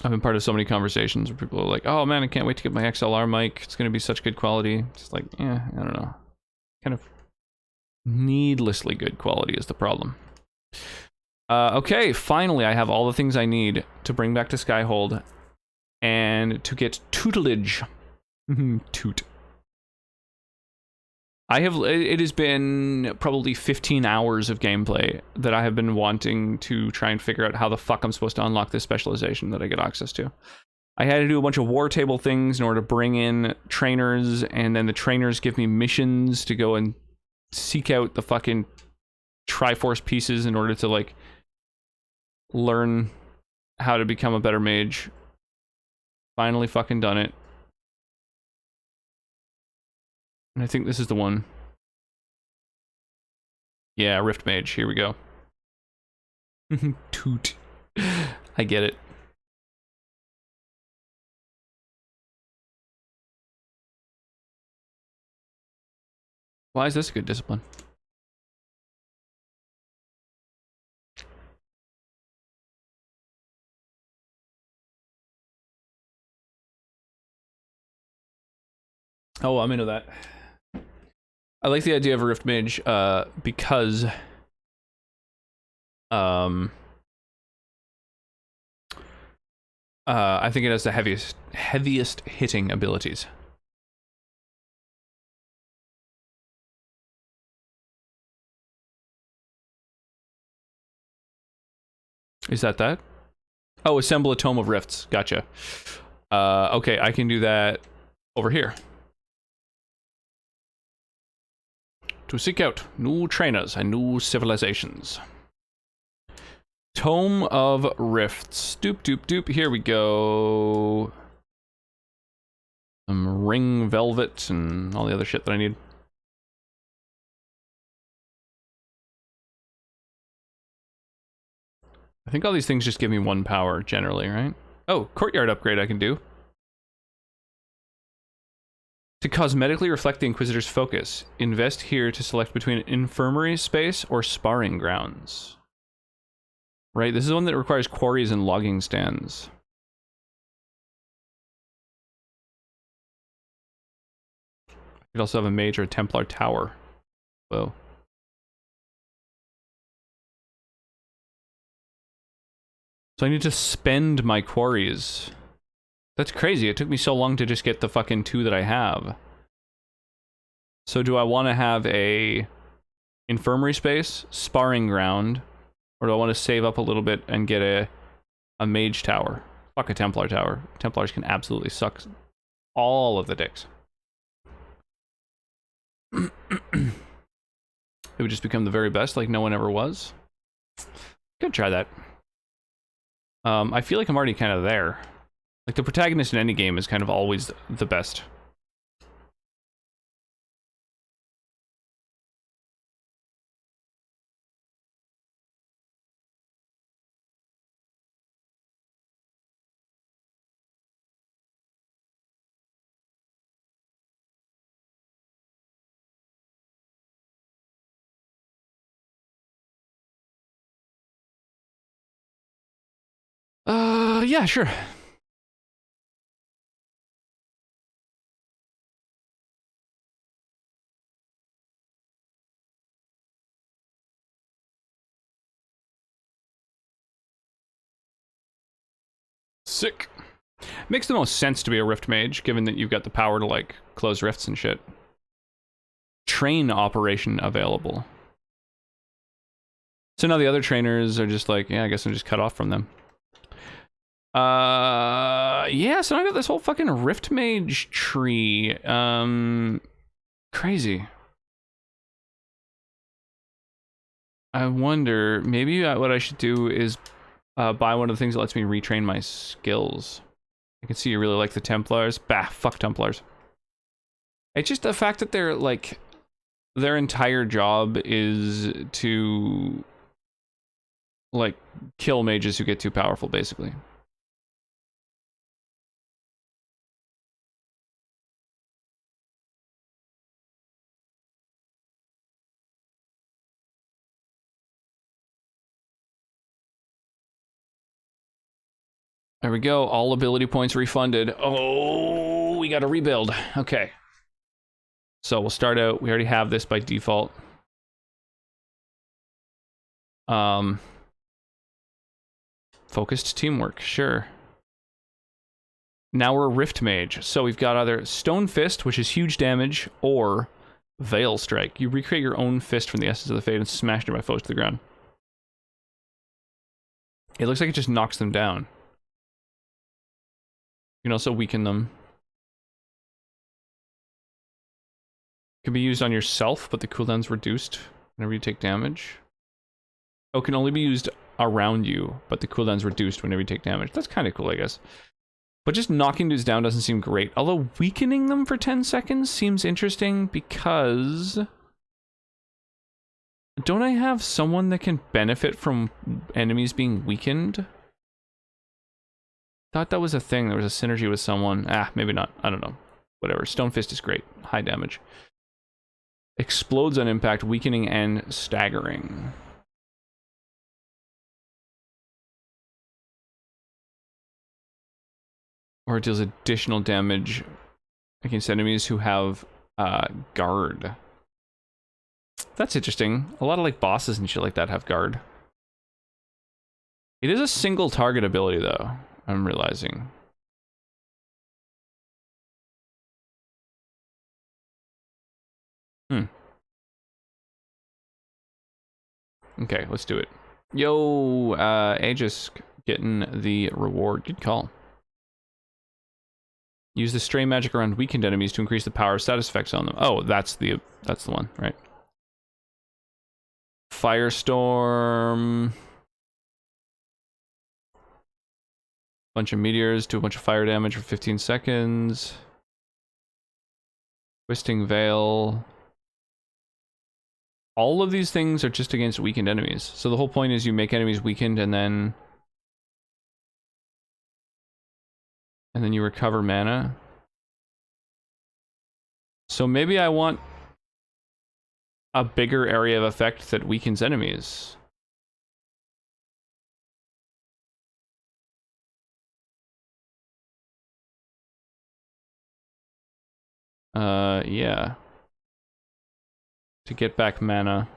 A: I've been part of so many conversations where people are like, oh man, I can't wait to get my XLR mic. It's going to be such good quality. It's like, I don't know. Kind of needlessly good quality is the problem. Okay, finally I have all the things I need to bring back to Skyhold and to get tutelage. Toot. It has been probably 15 hours of gameplay that I have been wanting to try and figure out how the fuck I'm supposed to unlock this specialization that I get access to. I had to do a bunch of war table things in order to bring in trainers, and then the trainers give me missions to go and seek out the fucking Triforce pieces in order to, like, learn how to become a better mage. Finally fucking done it. And I think this is the one. Yeah, Rift Mage. Here we go. Toot. I get it. Why is this a good discipline? Oh, I'm into that. I like the idea of a Rift Mage, because I think it has the heaviest hitting abilities. Is that? Oh, assemble a Tome of Rifts. Gotcha. Okay, I can do that over here. To seek out new trainers and new civilizations. Tome of Rifts. Doop, doop, doop. Here we go. Some ring velvet and all the other shit that I need. I think all these things just give me 1 power, generally, right? Oh, courtyard upgrade I can do. To cosmetically reflect the Inquisitor's focus, invest here to select between infirmary space or sparring grounds. Right, this is one that requires quarries and logging stands. I Could also have a Mage or a Templar Tower. Whoa. So I need to spend my quarries. That's crazy. It took me so long to just get the fucking 2 that I have. So do I want to have a infirmary space, sparring ground, or do I want to save up a little bit and get a mage tower? Fuck a Templar tower. Templars can absolutely suck all of the dicks. It would just become the very best, like no one ever was. Could try that. I feel like I'm already kind of there. Like, the protagonist in any game is kind of always the best. Yeah, sure. Sick. Makes the most sense to be a Rift Mage, given that you've got the power to, like, close rifts and shit. Train operation available. So now the other trainers are just like, yeah, I guess I'm just cut off from them. Yeah, so I got this whole fucking Rift Mage tree. Crazy. I wonder, maybe what I should do is buy one of the things that lets me retrain my skills. I can see you really like the Templars. Bah, fuck Templars. It's just the fact that they're, like, their entire job is to, like, kill mages who get too powerful, basically. There we go, all ability points refunded. Oh, we gotta rebuild. Okay. So we'll start out, we already have this by default. Focused teamwork, sure. Now we're Rift Mage. So we've got either Stone Fist, which is huge damage, or Veil Strike. You recreate your own fist from the Essence of the Fade and smash nearby foes to the ground. It looks like it just knocks them down. You can also weaken them. Can be used on yourself, but the cooldown's reduced whenever you take damage. Oh, can only be used around you, but the cooldown's reduced whenever you take damage. That's kind of cool, I guess. But just knocking dudes down doesn't seem great. Although weakening them for 10 seconds seems interesting because... Don't I have someone that can benefit from enemies being weakened? Thought that was a thing. There was a synergy with someone. Ah, maybe not. I don't know. Whatever. Stone Fist is great. High damage. Explodes on impact, weakening and staggering. Or it deals additional damage against enemies who have guard. That's interesting. A lot of like bosses and shit like that have guard. It is a single target ability though, I'm realizing. Okay, let's do it. Yo, Aegis getting the reward. Good call. Use the stray magic around weakened enemies to increase the power of status effects on them. Oh, that's the one, right? Firestorm. Bunch of meteors, do a bunch of fire damage for 15 seconds. Twisting Veil. All of these things are just against weakened enemies. So the whole point is you make enemies weakened and then you recover mana. So maybe I want a bigger area of effect that weakens enemies. Yeah. to get back mana.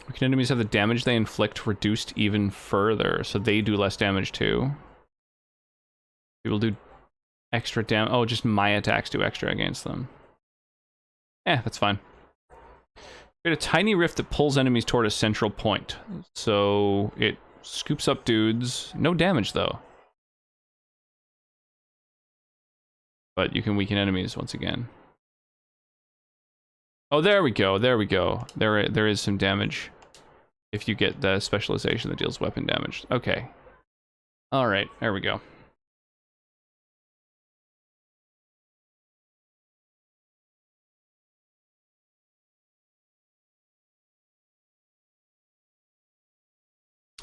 A: Weakened enemies have the damage they inflict reduced even further, so they do less damage too. People do extra damage. Oh, just my attacks do extra against them. That's fine. Create a tiny rift that pulls enemies toward a central point. So it scoops up dudes. No damage though. But you can weaken enemies once again. Oh, there we go. There we go. There is some damage if you get the specialization that deals weapon damage. Okay. All right. There we go.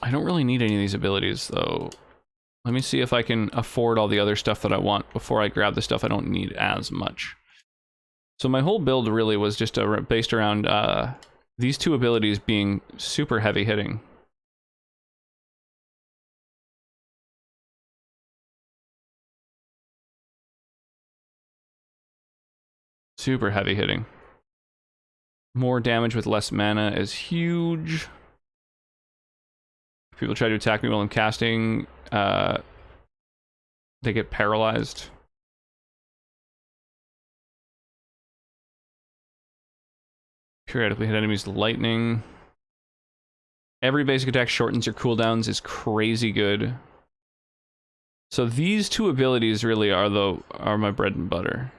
A: I don't really need any of these abilities, though. Let me see if I can afford all the other stuff that I want before I grab the stuff I don't need as much. So my whole build really was just based around these two abilities being super heavy hitting. Super heavy hitting. More damage with less mana is huge. If people try to attack me while I'm casting, they get paralyzed. Periodically hit enemies with lightning. Every basic attack shortens your cooldowns is crazy good. So these two abilities really are my bread and butter.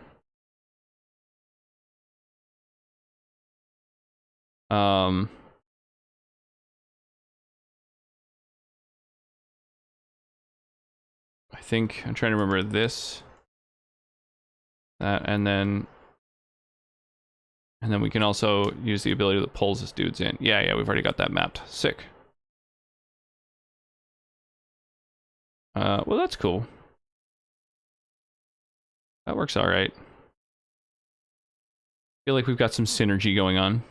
A: I think I'm trying to remember this, that, and then we can also use the ability that pulls this dudes in. Yeah, we've already got that mapped. Sick. Well, that's cool. That works all right. Feel like we've got some synergy going on.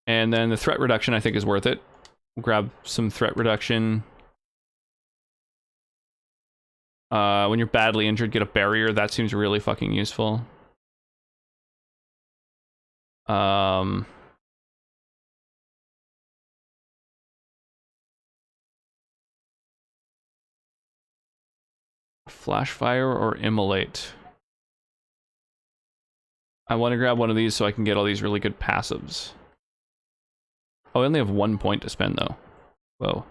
A: And then the threat reduction I think is worth it. We'll grab some threat reduction. When you're badly injured, get a barrier. That seems really fucking useful. Flash fire or immolate. I want to grab one of these so I can get all these really good passives. Oh, I only have 1 point to spend though. Whoa.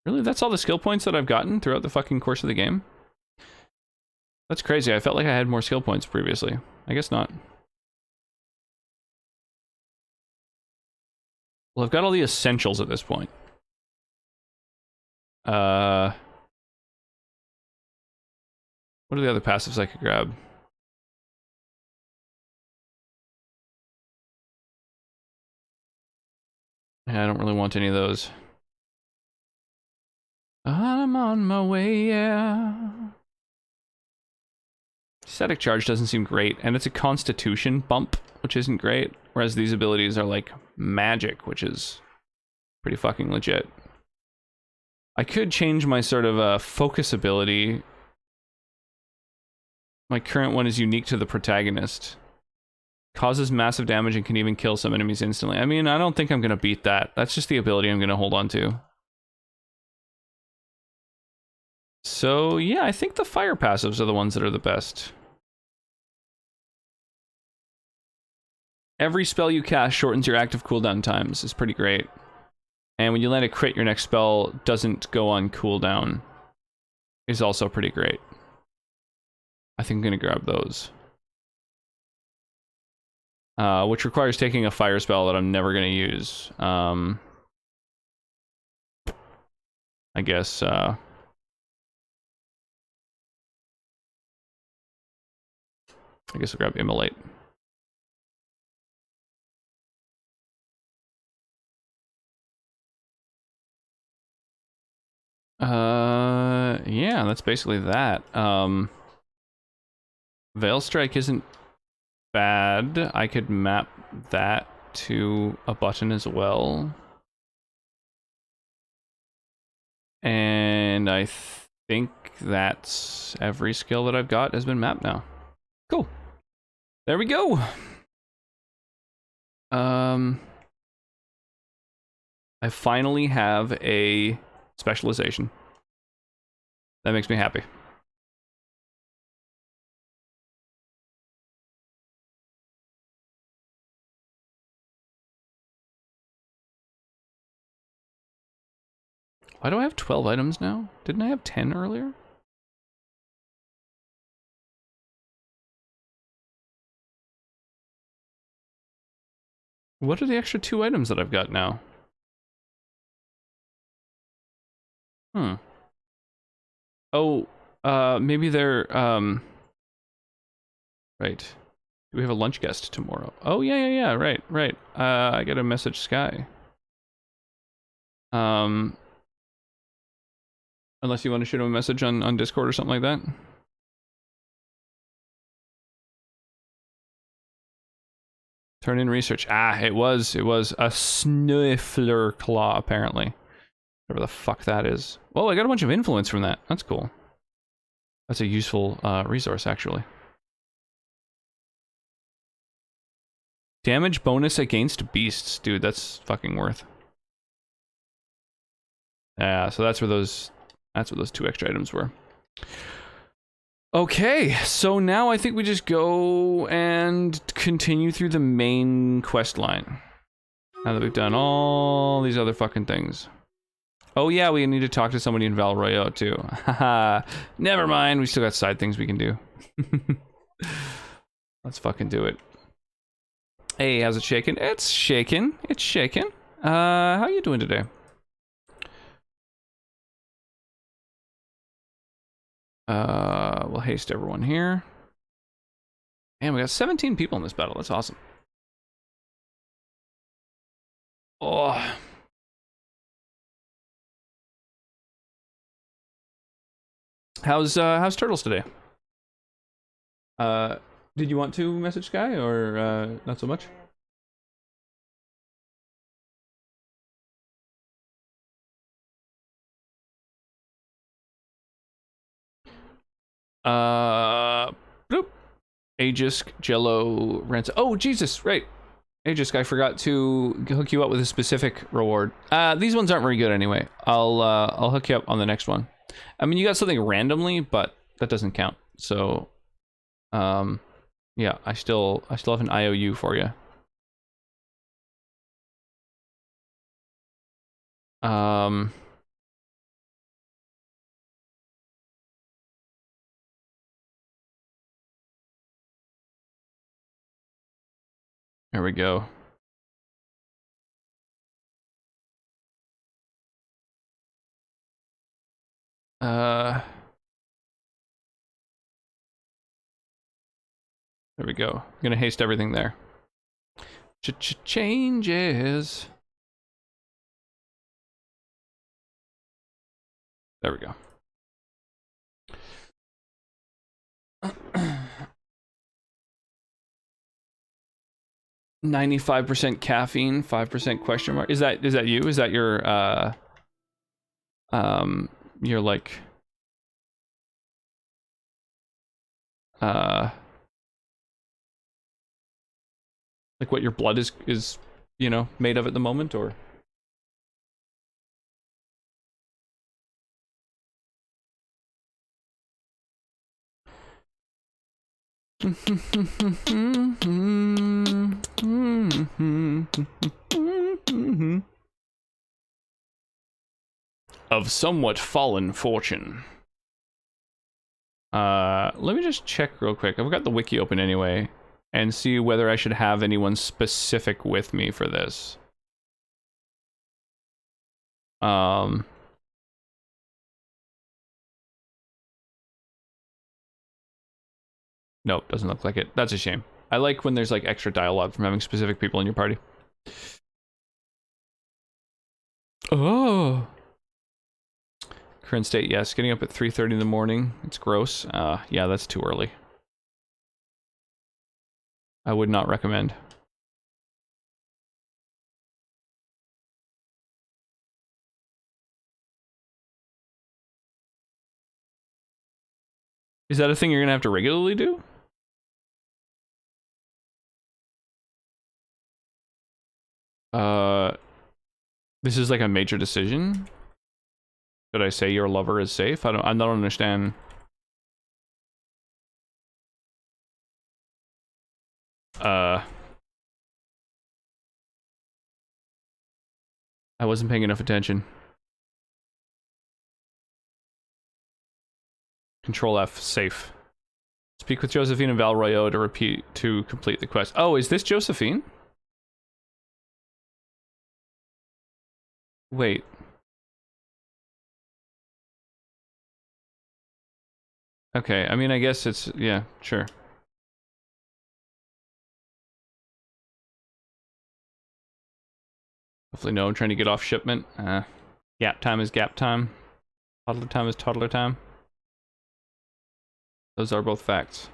A: Really? That's all the skill points that I've gotten throughout the fucking course of the game? That's crazy. I felt like I had more skill points previously. I guess not. Well, I've got all the essentials at this point. What are the other passives I could grab? Yeah, I don't really want any of those. I'm on my way, yeah. Static charge doesn't seem great, and it's a constitution bump, which isn't great. Whereas these abilities are like magic, which is pretty fucking legit. I could change my sort of focus ability. My current one is unique to the protagonist. Causes massive damage and can even kill some enemies instantly. I mean, I don't think I'm going to beat that. That's just the ability I'm going to hold on to. So, yeah, I think the fire passives are the ones that are the best. Every spell you cast shortens your active cooldown times. Is pretty great. And when you land a crit, your next spell doesn't go on cooldown. Is also pretty great. I think I'm going to grab those. Which requires taking a fire spell that I'm never going to use. I guess, I'll grab Immolate. Yeah, that's basically that. Veil Strike isn't bad. I could map that to a button as well. And I think that's every skill that I've got has been mapped now. Cool. There we go. I finally have a specialization. That makes me happy. Why do I have 12 items now? Didn't I have 10 earlier? What are the extra 2 items that I've got now? Oh, maybe they're, right. Do we have a lunch guest tomorrow? Oh, yeah, right. I got a message Sky. Unless you want to shoot him a message on Discord or something like that. Turn in research. Ah, it was a Sniffler Claw, apparently. Whatever the fuck that is. Well, I got a bunch of influence from that. That's cool. That's a useful resource, actually. Damage bonus against beasts. Dude, that's fucking worth. Yeah, so that's where those 2 extra items were. Okay, so now I think we just go and continue through the main quest line. Now that we've done all these other fucking things. Oh yeah, we need to talk to somebody in Val Royeaux too. Haha, never mind, we still got side things we can do. Let's fucking do it. Hey, how's it shaking? It's shaking. It's shaking. How you doing today? We'll haste everyone here. And we got 17 people in this battle. That's awesome. Oh. How's Turtles today? Did you want to message Sky or not so much? Bloop. Aegis, Jello, Ransom. Oh, Jesus, right. Aegis, I forgot to hook you up with a specific reward. These ones aren't very good anyway. I'll hook you up on the next one. I mean, you got something randomly, but that doesn't count. So, yeah, I still have an IOU for you. There we go. There we go. I'm gonna haste everything there. Changes. There we go. %95 caffeine, 5% question mark. Is that you? Is that your like like what your blood is, you know, made of at the moment, or? Of somewhat fallen fortune. Let me just check real quick. I've got the wiki open anyway, and see whether I should have anyone specific with me for this. Nope, doesn't look like it. That's a shame. I like when there's like extra dialogue from having specific people in your party. Oh. Current state, yes. Getting up at 3:30 in the morning. It's gross. Yeah, that's too early. I would not recommend. Is that a thing you're gonna have to regularly do? This is like a major decision. Should I say your lover is safe? I don't understand. I wasn't paying enough attention. Control F, safe. Speak with Josephine and Valroyo to complete the quest. Oh, is this Josephine? Wait. Okay, I mean, I guess it's, yeah, sure. Hopefully no, I'm trying to get off shipment. Gap time is gap time. Toddler time is toddler time. Those are both facts.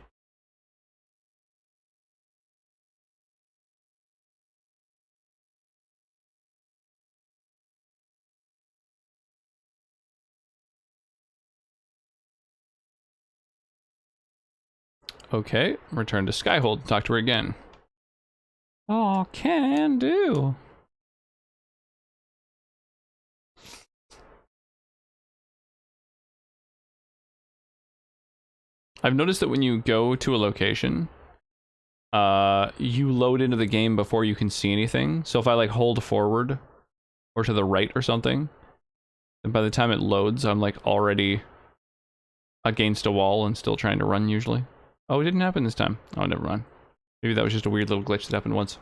A: Okay, return to Skyhold. Talk to her again. Oh, can do. I've noticed that when you go to a location, you load into the game before you can see anything. So if I like hold forward or to the right or something, then by the time it loads, I'm like already against a wall and still trying to run usually. Oh, it didn't happen this time. Oh, never mind. Maybe that was just a weird little glitch that happened once.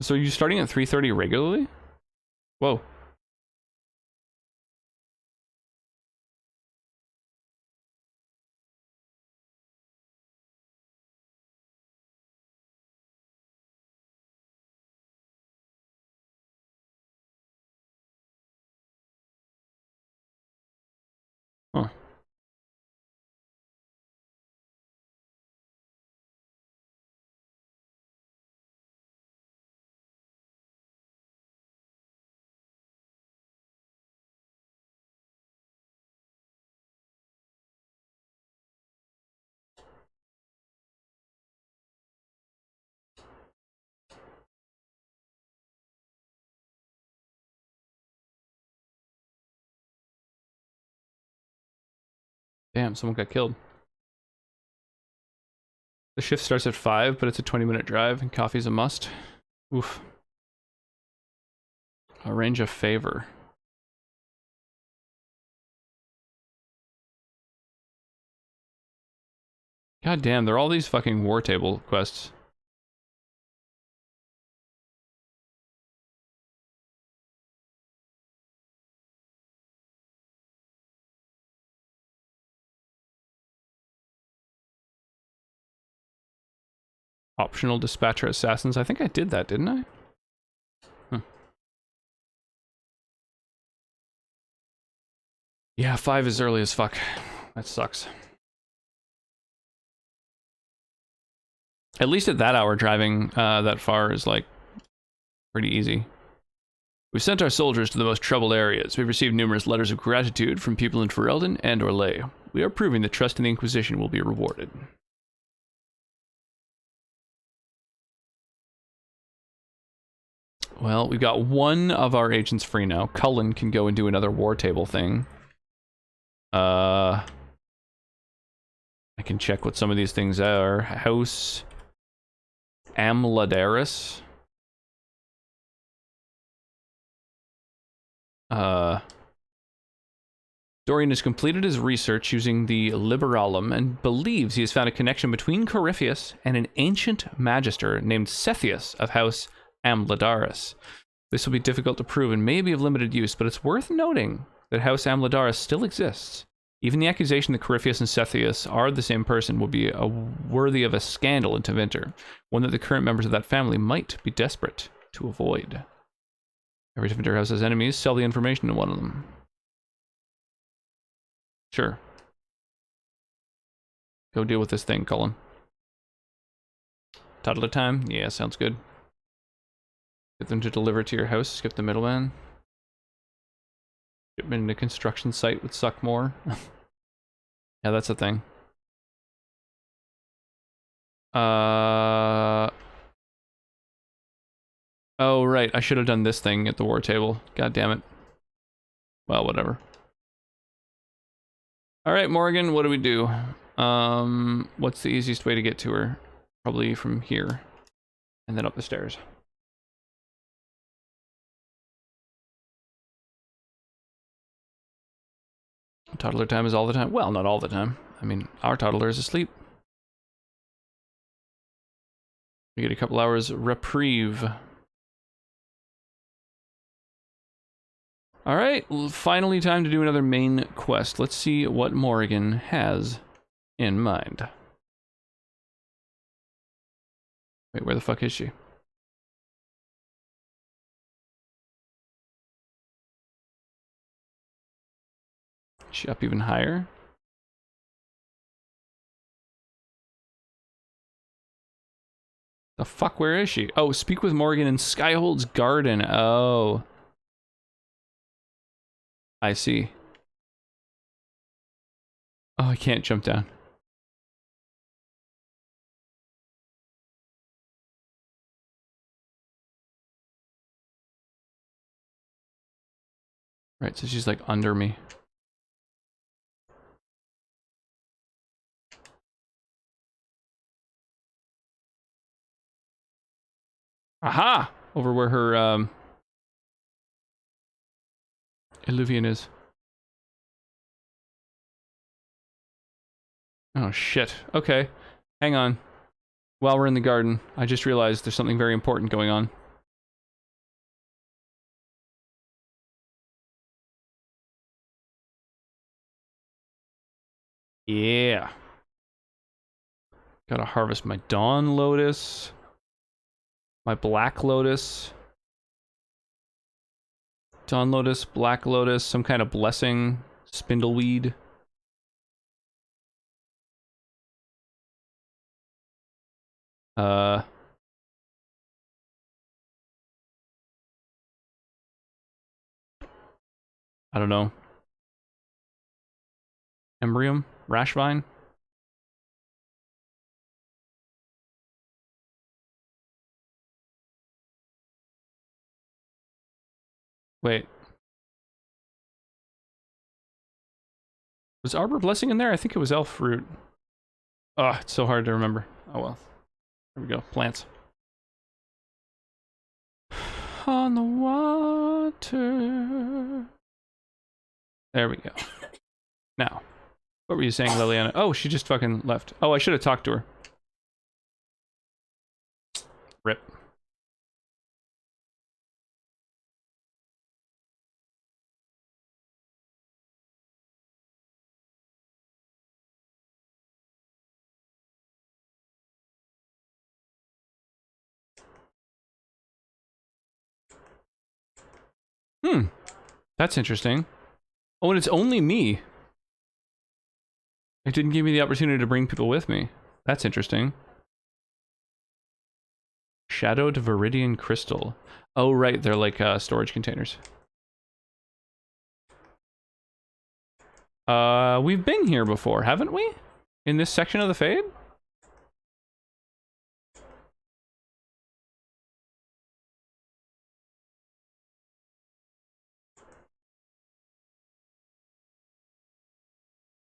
A: So are you starting at 3:30 regularly? Whoa. Huh. Damn, someone got killed. The shift starts at 5, but it's a 20-minute drive, and coffee's a must. Oof. Arrange a favor. God damn, they're all these fucking war table quests. Optional dispatcher assassins. I think I did that, didn't I? Huh. Yeah, 5 is early as fuck. That sucks. At least at that hour, driving that far is like pretty easy. We've sent our soldiers to the most troubled areas. We've received numerous letters of gratitude from people in Ferelden and Orlais. We are proving that trust in the Inquisition will be rewarded. Well, we've got one of our agents free now. Cullen can go and do another war table thing. I can check what some of these things are. House Amladaris. Dorian has completed his research using the Liberalum and believes he has found a connection between Corypheus and an ancient magister named Sethius of House Amladaris. This will be difficult to prove and may be of limited use, but it's worth noting that House Amladaris still exists. Even the accusation that Corypheus and Sethius are the same person will be worthy of a scandal in Tevinter, one that the current members of that family might be desperate to avoid. Every Tevinter house has enemies. Sell the information to one of them. Sure. Go deal with this thing, Cullen. Toddler time? Yeah, sounds good. Get them to deliver to your house, skip the middleman. Shipment in a construction site would suck more. Yeah, that's a thing. Oh, right. I should have done this thing at the war table. God damn it. Well, whatever. Alright, Morgan, what do we do? What's the easiest way to get to her? Probably from here. And then up the stairs. Toddler time is all the time. Well, not all the time. I mean, our toddler is asleep. We get a couple hours reprieve. Alright, finally time to do another main quest. Let's see what Morgan has in mind. Wait, where the fuck is she? Is she up even higher? The fuck, where is she? Oh, speak with Morgan in Skyhold's garden. Oh. I see. Oh, I can't jump down. Right, so she's like under me. Aha! Over where her, Illuvian is. Oh, shit. Okay. Hang on. While we're in the garden, I just realized there's something very important going on. Yeah. Gotta harvest my Dawn Lotus. My Black Lotus. Dawn Lotus, Black Lotus, some kind of blessing. Spindleweed. I don't know. Embrium? Rashvine? Wait. Was Arbor Blessing in there? I think it was Elf Fruit. Oh, it's so hard to remember. Oh well. There we go. Plants. On the water. There we go. Now, what were you saying, Liliana? Oh, she just fucking left. Oh, I should have talked to her. Rip. Hmm. That's interesting. Oh, and it's only me. It didn't give me the opportunity to bring people with me. That's interesting. Shadowed Viridian Crystal. Oh, right. They're like storage containers. We've been here before, haven't we? In this section of the Fade?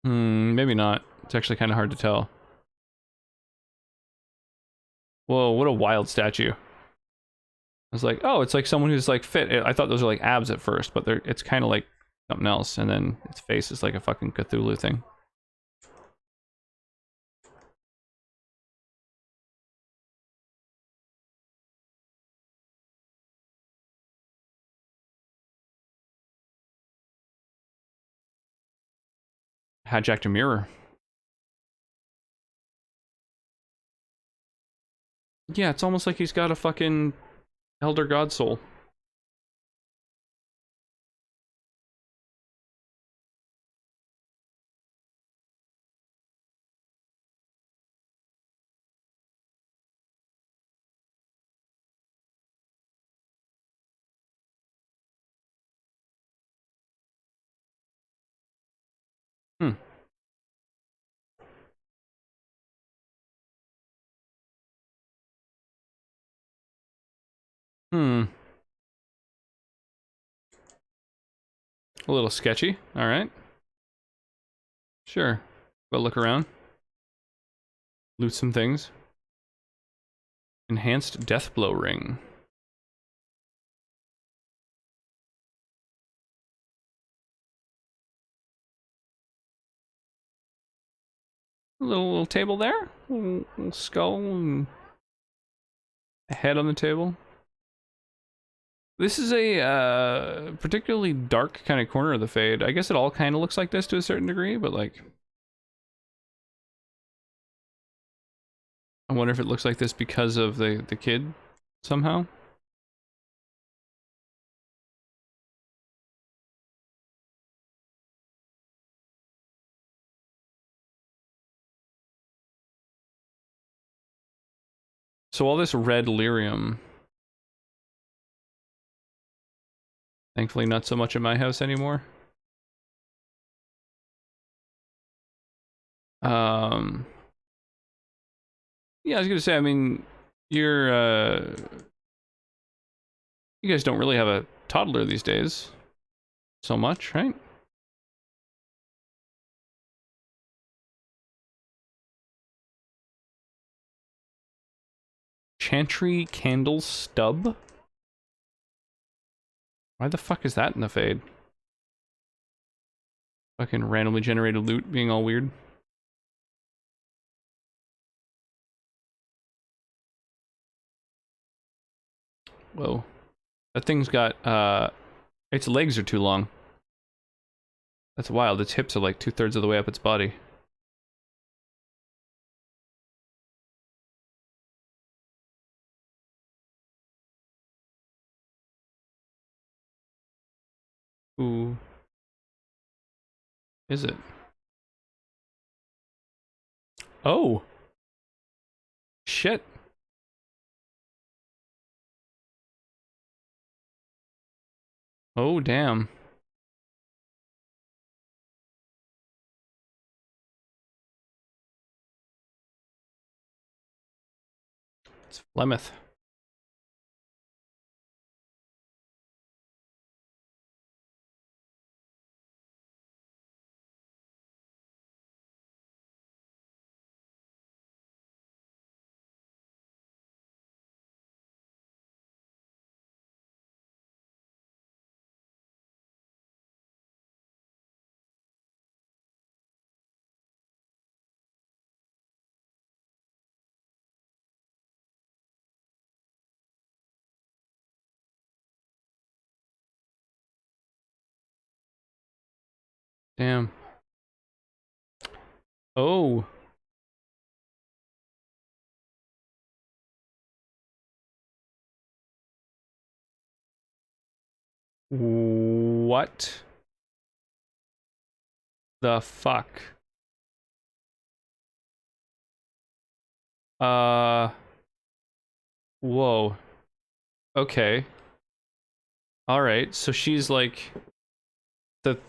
A: Maybe not. It's actually kind of hard to tell. Whoa, what a wild statue. I was like, oh, it's like someone who's like fit. I thought those were like abs at first, but it's kind of like something else, and then its face is like a fucking Cthulhu thing. Hijacked a mirror. Yeah, it's almost like he's got a fucking Elder God soul. Hmm. A little sketchy. All right. Sure. Go look around. Loot some things. Enhanced Deathblow Ring. A little table there. Little skull and a head on the table. This is a particularly dark kind of corner of the Fade. I guess it all kind of looks like this to a certain degree, but like... I wonder if it looks like this because of the kid, somehow. So all this red lyrium... Thankfully not so much in my house anymore. Yeah, I was gonna say, I mean, you guys don't really have a toddler these days. So much, right? Chantry Candle Stub? Why the fuck is that in the Fade? Fucking randomly generated loot being all weird. Whoa. That thing's got, its legs are too long. That's wild. Its hips are like 2/3 of the way up its body. Who is it? Oh! Shit. Oh, damn. It's Flemeth. Damn. Oh. What the fuck? Whoa. Okay. Alright, so she's like the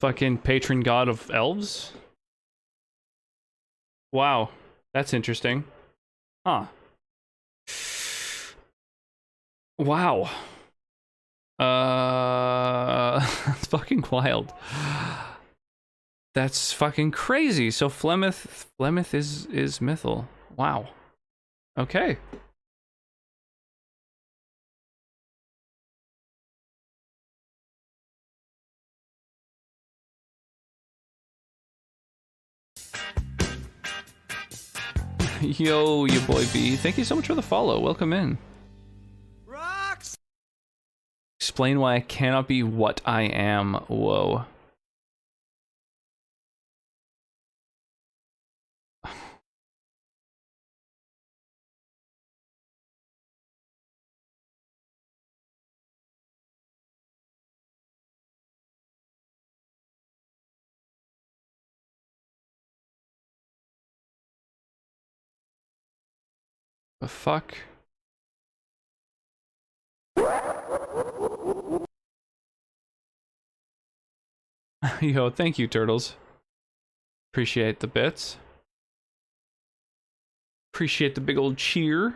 A: fucking patron god of elves? Wow. That's interesting. Huh. Wow. That's fucking wild. That's fucking crazy. So Flemeth is Mythal. Wow. Okay. Yo, you boy B. Thank you so much for the follow. Welcome in.
B: Rocks!
A: Explain why I cannot be what I am. Whoa. The fuck? Yo, thank you, Turtles. Appreciate the bits. Appreciate the big old cheer.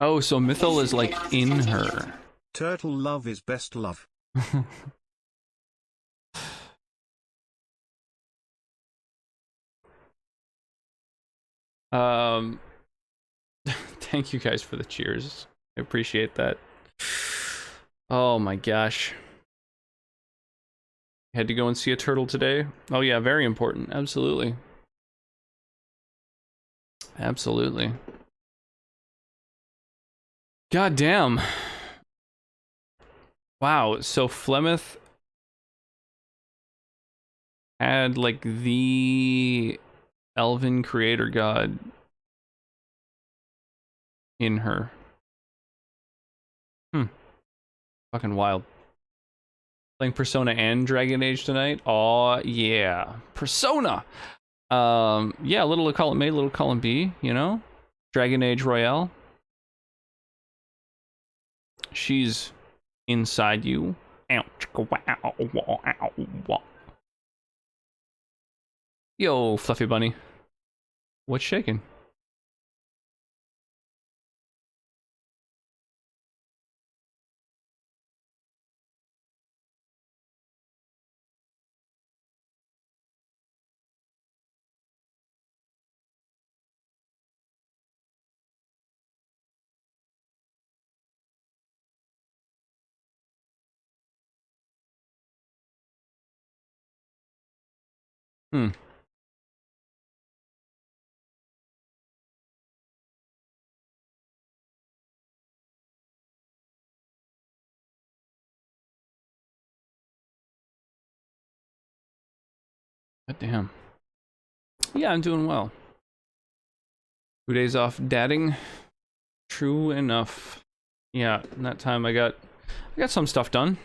A: Oh, so Mythal is like in her.
C: Turtle love is best love.
A: Um, thank you guys for the cheers. I appreciate that. Oh my gosh. Had to go and see a turtle today. Oh yeah, very important. Absolutely. Absolutely. God damn. Wow, so Flemeth had like the elven creator god in her. Fucking wild. Playing Persona and Dragon Age tonight. Oh yeah. Persona! Yeah, a little column A, little column B, you know? Dragon Age Royale. She's inside you. Yo, Fluffy Bunny. What's shaking? Hmm. God damn. Yeah, I'm doing well. 2 days off dadding. True enough. Yeah, in that time I got some stuff done.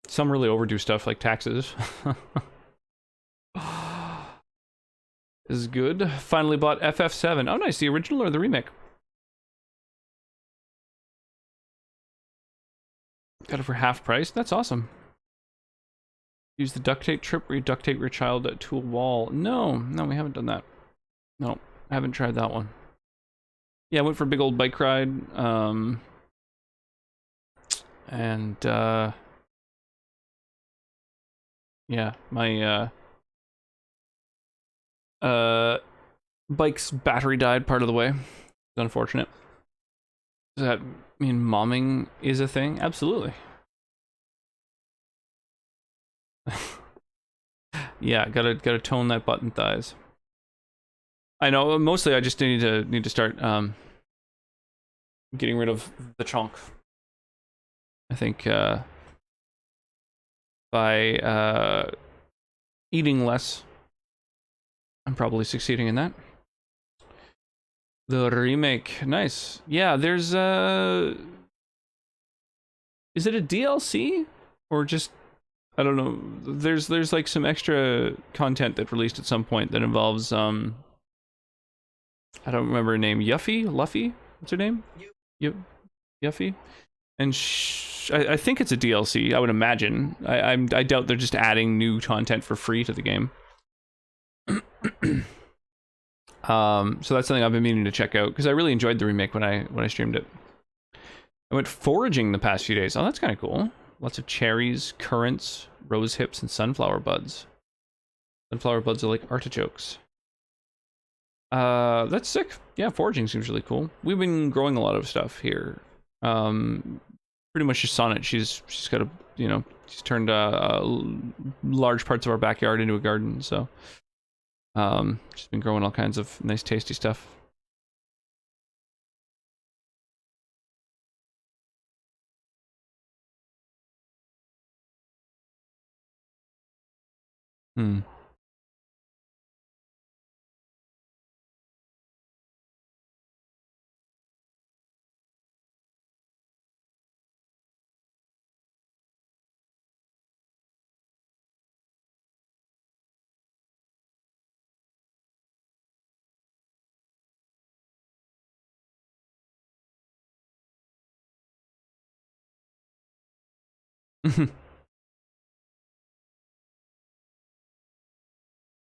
A: Some really overdue stuff like taxes. Is good. Finally bought FF7. Oh nice, the original or the remake? Got it for half price. That's awesome. Use the duct tape trip where you duct tape your child to a wall. No, we haven't done that. No, I haven't tried that one. Yeah, I went for a big old bike ride. And yeah, my bike's battery died part of the way. It's unfortunate. Does that mean momming is a thing? Absolutely. Yeah, gotta tone that butt and thighs. I know. Mostly, I just need to start getting rid of the chunk. I think by eating less, I'm probably succeeding in that. The remake, nice. Yeah, there's is it a DLC or just I don't know. There's like some extra content that released at some point that involves I don't remember her name. Luffy? What's her name? Yuffie? And I think it's a DLC, I would imagine. I doubt they're just adding new content for free to the game. So that's something I've been meaning to check out because I really enjoyed the remake when I streamed it. I went foraging the past few days. Oh, that's kind of cool. Lots of cherries, currants, rose hips, and sunflower buds. Sunflower buds are like artichokes. That's sick. Yeah, foraging seems really cool. We've been growing a lot of stuff here. Pretty much just Sonnet. She's got a, you know, she's turned large parts of our backyard into a garden. So, she's been growing all kinds of nice, tasty stuff. Hmm.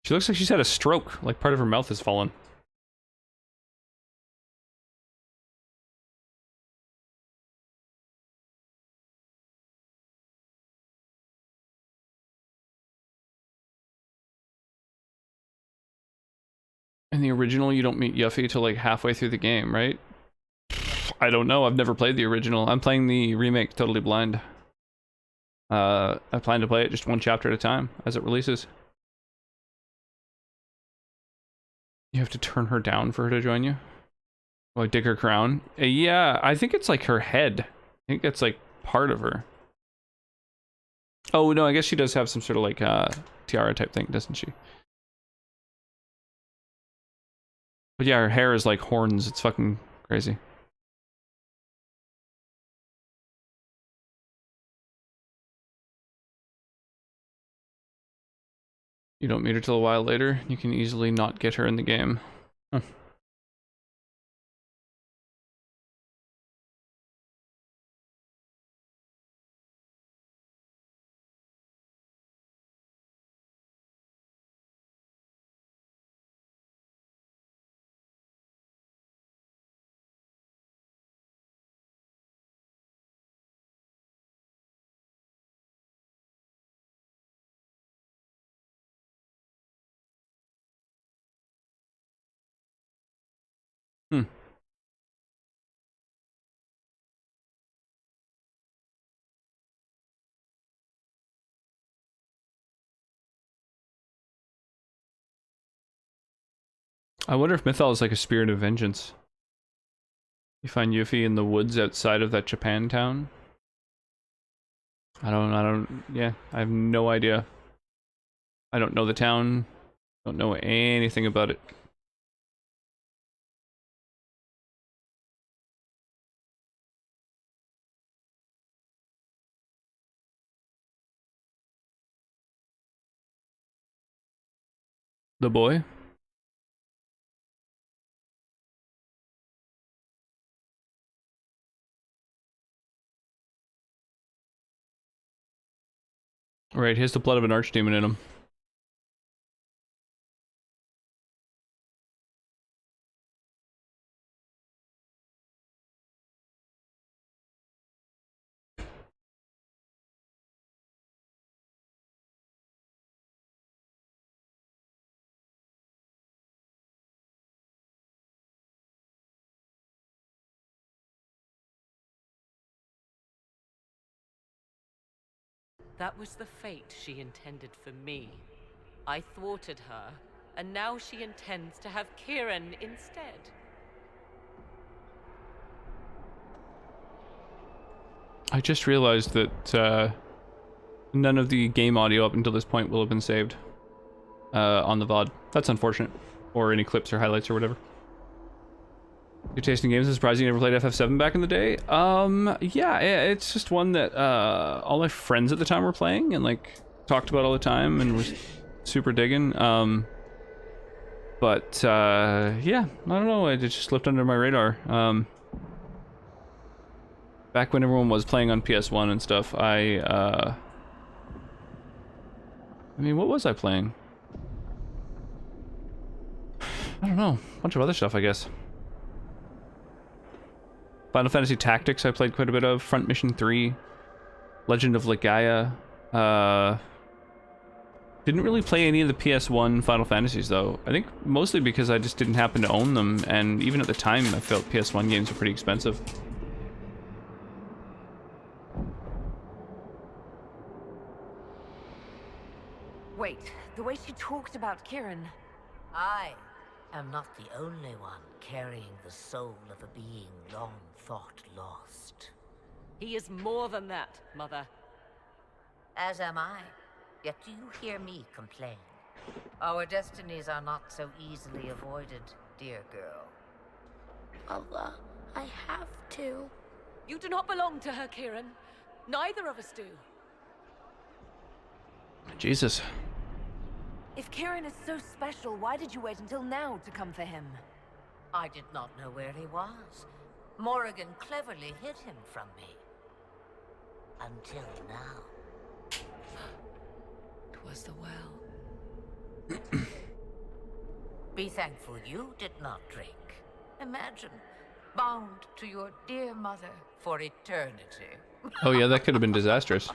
A: She looks like she's had a stroke. Like part of her mouth has fallen. In the original, you don't meet Yuffie till like halfway through the game, right? I don't know. I've never played the original. I'm playing the remake totally blind. I plan to play it just one chapter at a time as it releases. You have to turn her down for her to join you? Oh, dig her crown? Yeah, I think it's like her head. I think that's like part of her. Oh, no, I guess she does have some sort of like tiara type thing, doesn't she? But yeah, her hair is like horns. It's fucking crazy. You don't meet her till a while later. You can easily not get her in the game. Huh. Hmm. I wonder if Mythal is like a spirit of vengeance. You find Yuffie in the woods outside of that Japan town. Yeah, I have no idea. I don't know the town. Don't know anything about it. The boy? Right, he has the blood of an archdemon in him.
D: That was the fate she intended for me. I thwarted her, and now she intends to have Kieran instead.
A: I just realized that none of the game audio up until this point will have been saved on the VOD. That's unfortunate. Or any clips or highlights or whatever. Your taste in games is surprising you never played FF7 back in the day? Yeah, it's just one that all my friends at the time were playing and like talked about all the time and was super digging. Yeah, I don't know, it just slipped under my radar. Back when everyone was playing on PS1 and stuff, I mean, what was I playing? I don't know, a bunch of other stuff, I guess. Final Fantasy Tactics I played quite a bit of, Front Mission 3, Legend of Legaia. Didn't really play any of the PS1 Final Fantasies though. I think mostly because I just didn't happen to own them, and even at the time I felt PS1 games were pretty expensive.
E: Wait, the way she talked about Kieran.
F: I am not the only one carrying the soul of a being long thought lost.
D: He is more than that, Mother.
F: As am I. Yet do you hear me complain? Our destinies are not so easily avoided, dear girl.
G: Mother, I have to.
D: You do not belong to her, Kieran. Neither of us do.
A: Jesus.
E: If Kieran is so special, why did you wait until now to come for him?
F: I did not know where he was. Morrigan cleverly hid him from me. Until now.
D: It was the well.
F: Be thankful you did not drink. Imagine, bound to your dear mother for eternity.
A: Oh yeah, that could have been disastrous.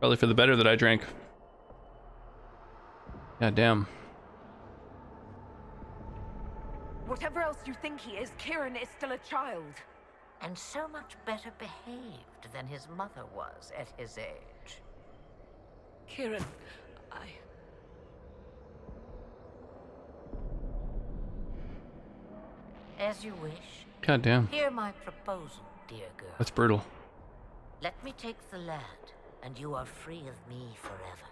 A: Probably for the better that I drank. God damn.
E: Whatever else you think he is, Kieran is still a child.
F: And so much better behaved than his mother was at his age.
D: Kieran,
F: As you wish.
A: God damn.
F: Hear my proposal, dear girl.
A: That's brutal.
F: Let me take the lad, and you are free of me forever.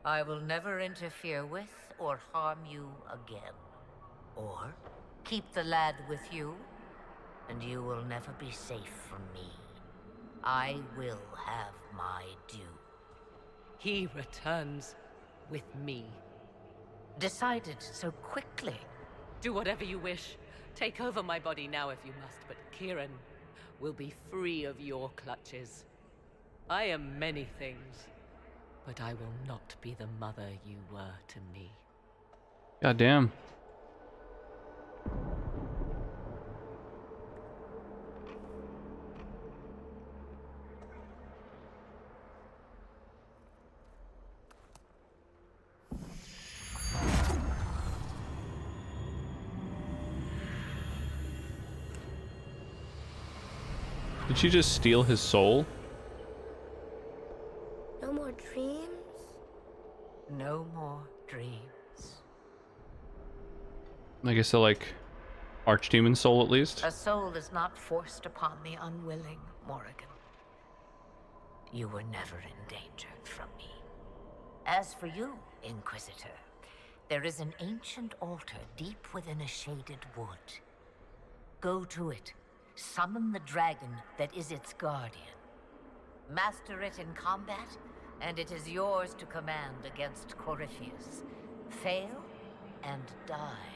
F: I will never interfere with or harm you again. Or keep the lad with you, and you will never be safe from me. I will have my due.
D: he returns with me.
F: Decided so quickly.
D: Do whatever you wish. Take over my body now if you must, but Kieran will be free of your clutches. I am many things, but I will not be the mother you were to me.
A: God damn. Did she just steal his soul?
G: No more dreams?
F: No more dreams.
A: I guess a, like, archdemon soul at least?
F: A soul is not forced upon the unwilling, Morrigan. You were never endangered from me. As for you, Inquisitor, there is an ancient altar deep within a shaded wood. Go to it. Summon the dragon that is its guardian. Master it in combat, and it is yours to command against Corypheus. Fail and die.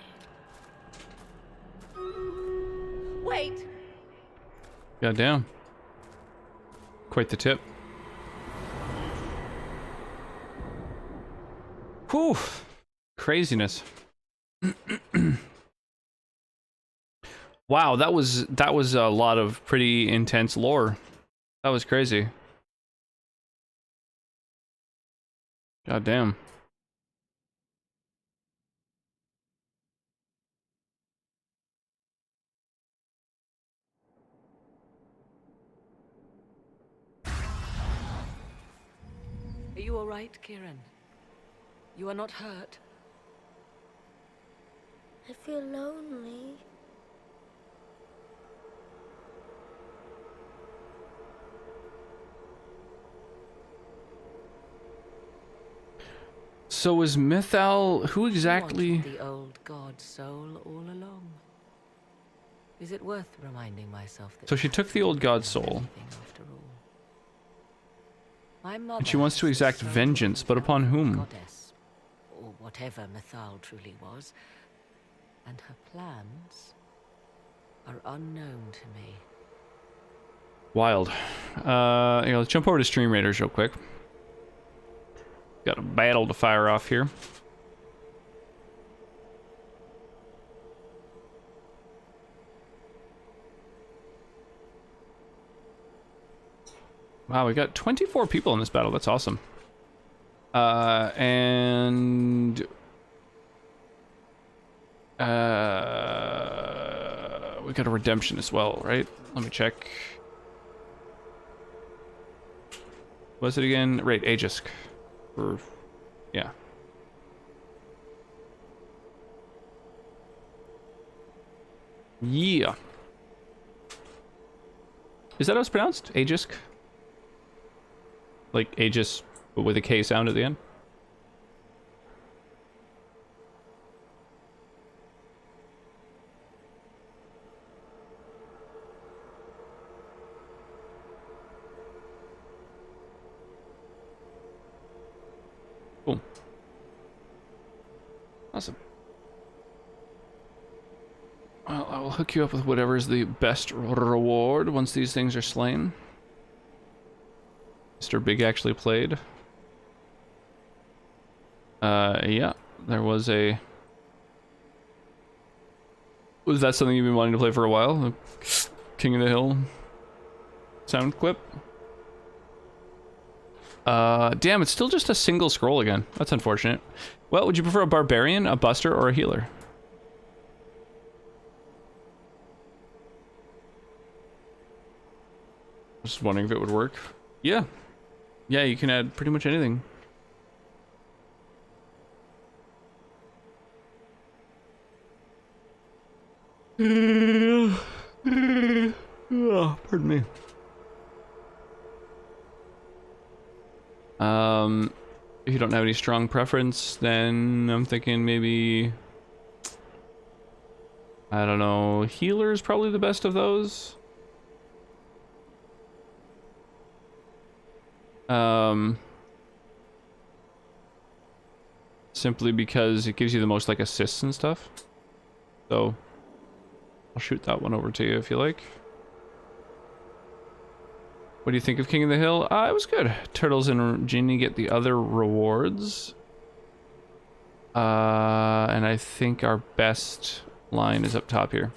D: Wait!
A: God damn. Quite the tip. Whew. Craziness. Wow, that was a lot of pretty intense lore. That was crazy. God damn.
D: Are you all right, Kieran? You are not hurt?
G: I feel lonely.
A: So was Mythal, who
D: You
A: exactly?
D: wanted the old god soul all along. Is it worth reminding myself that
A: So she took the old god soul,
D: after all? My mother
A: and she wants to
D: is
A: exact
D: so
A: vengeance, but upon whom?
D: goddess, or whatever Mythal truly was, and her plans are unknown to me.
A: Wild. Yeah, let's jump over to Stream Raiders real quick. Got a battle to fire off here. Wow, we got 24 people in this battle. That's awesome. And we got a redemption as well, right? Let me check. What's it again? Right, Aegis. Or, yeah. Yeah. Is that how it's pronounced? Aegis? Like Aegis, but with a K sound at the end? Cool. Awesome. Well, I will hook you up with whatever is the best reward once these things are slain. Mr. Big actually played. Yeah, there was a... Was that something you've been wanting to play for a while? The King of the Hill sound clip? Damn, it's still just a single scroll again. That's unfortunate. Well, would you prefer a barbarian, a buster, or a healer? Just wondering if it would work. Yeah. Yeah, you can add pretty much anything. Oh, pardon me. If you don't have any strong preference, then I'm thinking maybe, I don't know, healer is probably the best of those. Simply because it gives you the most like assists and stuff. So I'll shoot that one over to you if you like. What do you think of King of the Hill? It was good. Turtles and Ginny get the other rewards. And I think our best line is up top here.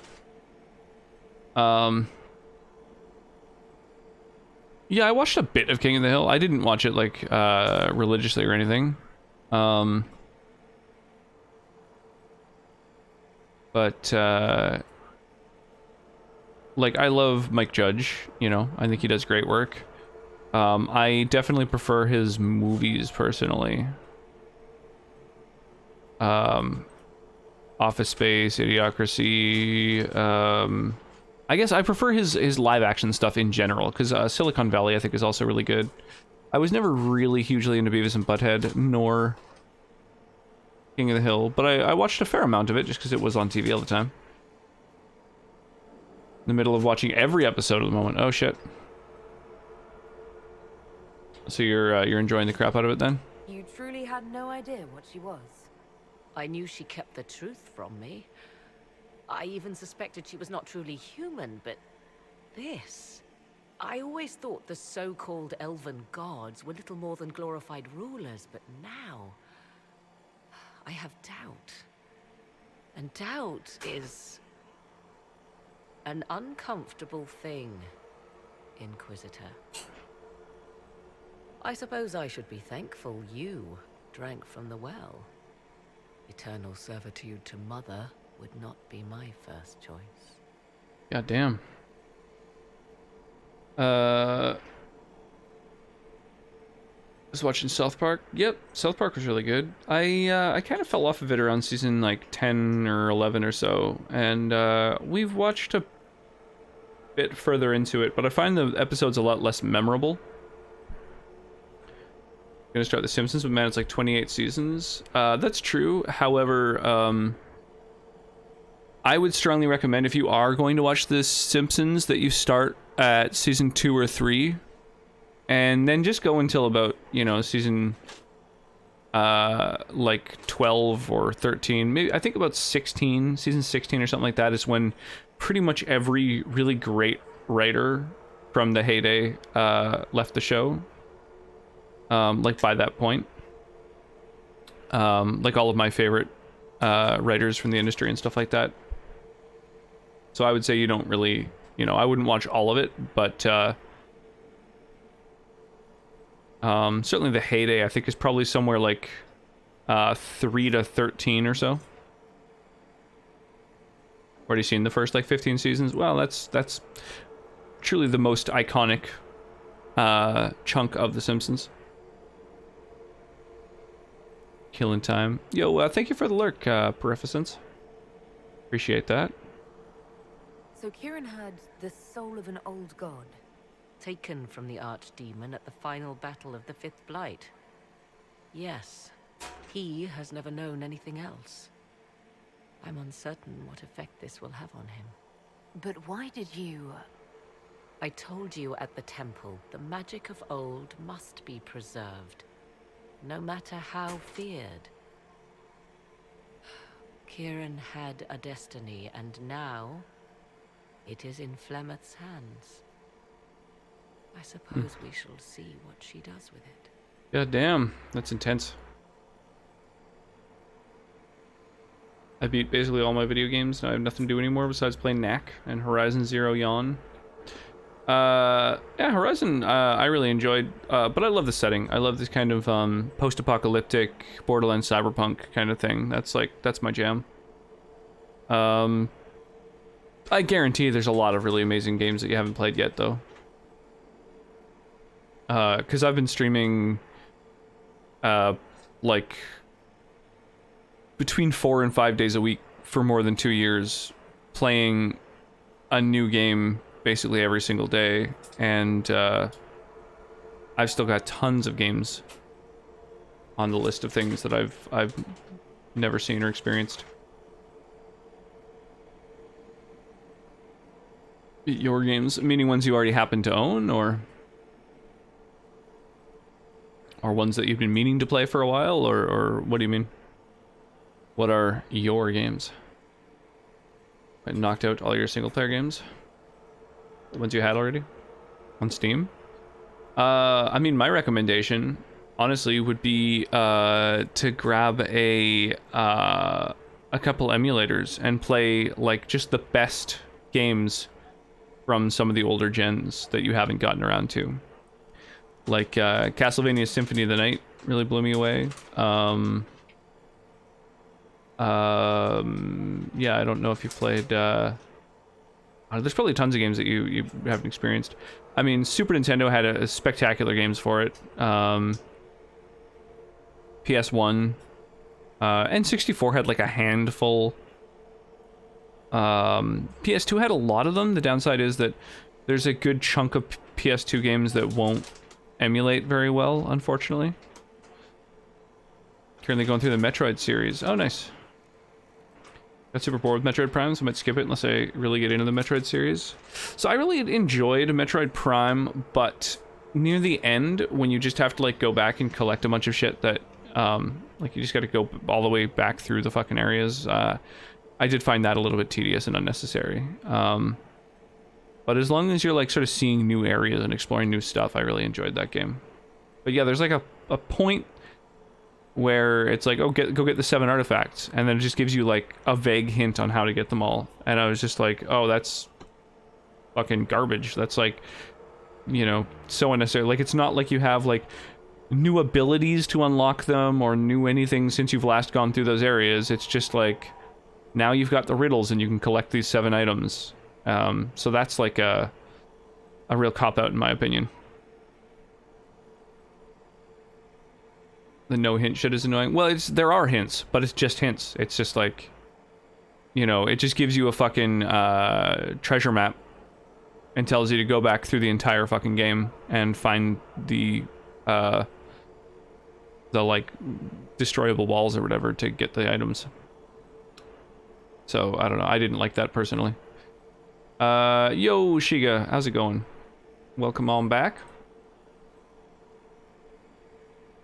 A: Yeah, I watched a bit of King of the Hill. I didn't watch it like religiously or anything. But like, I love Mike Judge, you know, I think he does great work. I definitely prefer his movies personally. Office Space, Idiocracy, I guess I prefer his live action stuff in general, because Silicon Valley I think is also really good. I was never really hugely into Beavis and Butthead, nor King of the Hill, but I watched a fair amount of it just because it was on TV all the time. In the middle of watching every episode at the moment. Oh shit. So you're enjoying the crap out of it then?
E: You truly had no idea what she was.
D: I knew she kept the truth from me. I even suspected she was not truly human, but this... I always thought the so-called elven gods were little more than glorified rulers, but now... I have doubt. And doubt is... an uncomfortable thing, Inquisitor. I suppose I should be thankful you drank from the well. Eternal servitude to Mother would not be my first choice.
A: God damn. Was watching South Park. Yep, South Park was really good. I kind of fell off of it around season like 10 or 11 or so, and we've watched a bit further into it, but I find the episodes a lot less memorable. Gonna start The Simpsons, but man, it's like 28 seasons. That's true. However, I would strongly recommend, if you are going to watch The Simpsons, that you start at season 2 or 3, and then just go until about, you know, season like 12 or 13. Maybe I think about 16, season 16 or something like that is when pretty much every really great writer from the heyday left the show. Like by that point, like all of my favorite writers from the industry and stuff like that. So I would say you don't really, you know, I wouldn't watch all of it, but certainly the heyday I think is probably somewhere like 3 to 13 or so. Already seen the first like 15 seasons. Well, that's truly the most iconic chunk of The Simpsons. Killing time. Yo, thank you for the lurk, Perificence. Appreciate that.
E: So Kieran had the soul of an old god.
D: Taken from the Archdemon at the final battle of the Fifth Blight. Yes, he has never known anything else. I'm uncertain what effect this will have on him.
E: But why did you...
D: I told you at the temple, the magic of old must be preserved, no matter how feared. Kieran had a destiny, and now it is in Flemeth's hands. I suppose we shall see what she does with it.
A: God damn, that's intense. I beat basically all my video games, and I have nothing to do anymore besides play Knack and Horizon Zero Dawn. Yeah, Horizon, I really enjoyed, but I love the setting. I love this kind of post-apocalyptic, Borderlands cyberpunk kind of thing. That's my jam. I guarantee there's a lot of really amazing games that you haven't played yet, though. because I've been streaming like between 4 and 5 days a week for more than 2 years, playing a new game basically every single day, and I've still got tons of games on the list of things that I've never seen or experienced. Your games, meaning ones you already happen to own, or ones that you've been meaning to play for a while, or what do you mean? What are your games? I knocked out all your single player games? The ones you had already? On Steam? I mean, my recommendation, honestly, would be to grab a couple emulators and play, like, just the best games from some of the older gens that you haven't gotten around to. Like, Castlevania Symphony of the Night really blew me away. Yeah, I don't know if you've played, there's probably tons of games that you haven't experienced. I mean, Super Nintendo had a spectacular games for it. PS1, N64 had like a handful. PS2 had a lot of them. The downside is that there's a good chunk of PS2 games that won't emulate very well, unfortunately. Currently going through the Metroid series. Oh, nice. Got super bored with Metroid Prime, so I might skip it unless I really get into the Metroid series. So I really enjoyed Metroid Prime, but near the end, when you just have to like go back and collect a bunch of shit that, like you just got to go all the way back through the fucking areas, I did find that a little bit tedious and unnecessary. But as long as you're like sort of seeing new areas and exploring new stuff, I really enjoyed that game. But yeah, there's like a point where it's like, oh, go get the 7 artifacts, and then it just gives you like a vague hint on how to get them all, and I was just like, oh, that's fucking garbage. That's like, you know, so unnecessary. Like, it's not like you have like new abilities to unlock them or new anything since you've last gone through those areas. It's just like, now you've got the riddles and you can collect these 7 items. So that's like a real cop-out in my opinion. The no hint shit is annoying. Well, there are hints, but it's just hints. It's just like, you know, it just gives you a fucking treasure map and tells you to go back through the entire fucking game and find the like destroyable walls or whatever to get the items. So I don't know. I didn't like that personally. Yo, Shiga, how's it going? Welcome on back.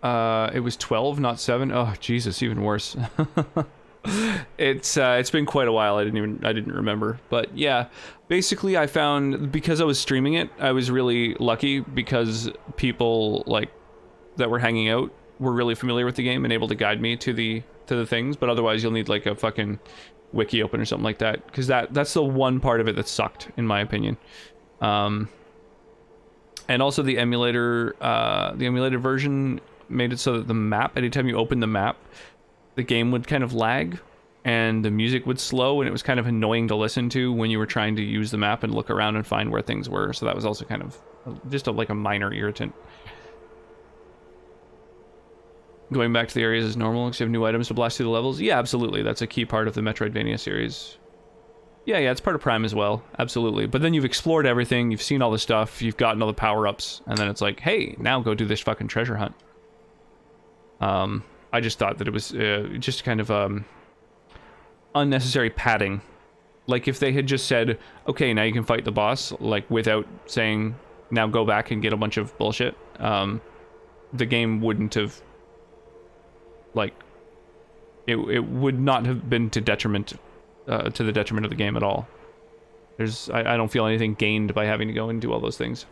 A: It was 12, not 7. Oh, Jesus, even worse. It's been quite a while. I didn't remember. But yeah, basically I found, because I was streaming it, I was really lucky because people like that were hanging out were really familiar with the game and able to guide me to the things. But otherwise you'll need like a fucking wiki open or something like that, because that's the one part of it that sucked in my opinion. And also the emulator version made it so that the map, anytime you open the map, the game would kind of lag and the music would slow, and it was kind of annoying to listen to when you were trying to use the map and look around and find where things were. So that was also kind of just like a minor irritant. Going back to the areas is normal, because you have new items to blast through the levels. Yeah, absolutely. That's a key part of the Metroidvania series. Yeah, it's part of Prime as well. Absolutely. But then you've explored everything, you've seen all the stuff, you've gotten all the power-ups, and then it's like, hey, now go do this fucking treasure hunt. I just thought that it was just kind of unnecessary padding. Like, if they had just said, okay, now you can fight the boss, like, without saying, now go back and get a bunch of bullshit, the game wouldn't have, like, it would not have been to the detriment of the game at all. I don't feel anything gained by having to go and do all those things.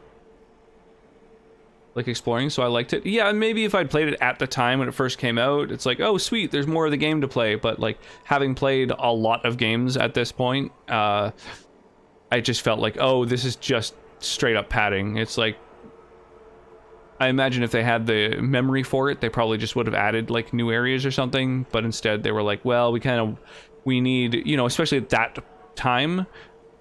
A: Like exploring, so I liked it. Yeah, maybe if I'd played it at the time when it first came out, it's like, oh sweet, there's more of the game to play. But like, having played a lot of games at this point, I just felt like, oh, this is just straight up padding. It's like, I imagine if they had the memory for it, they probably just would have added like new areas or something, but instead they were like, well, we need, you know, especially at that time,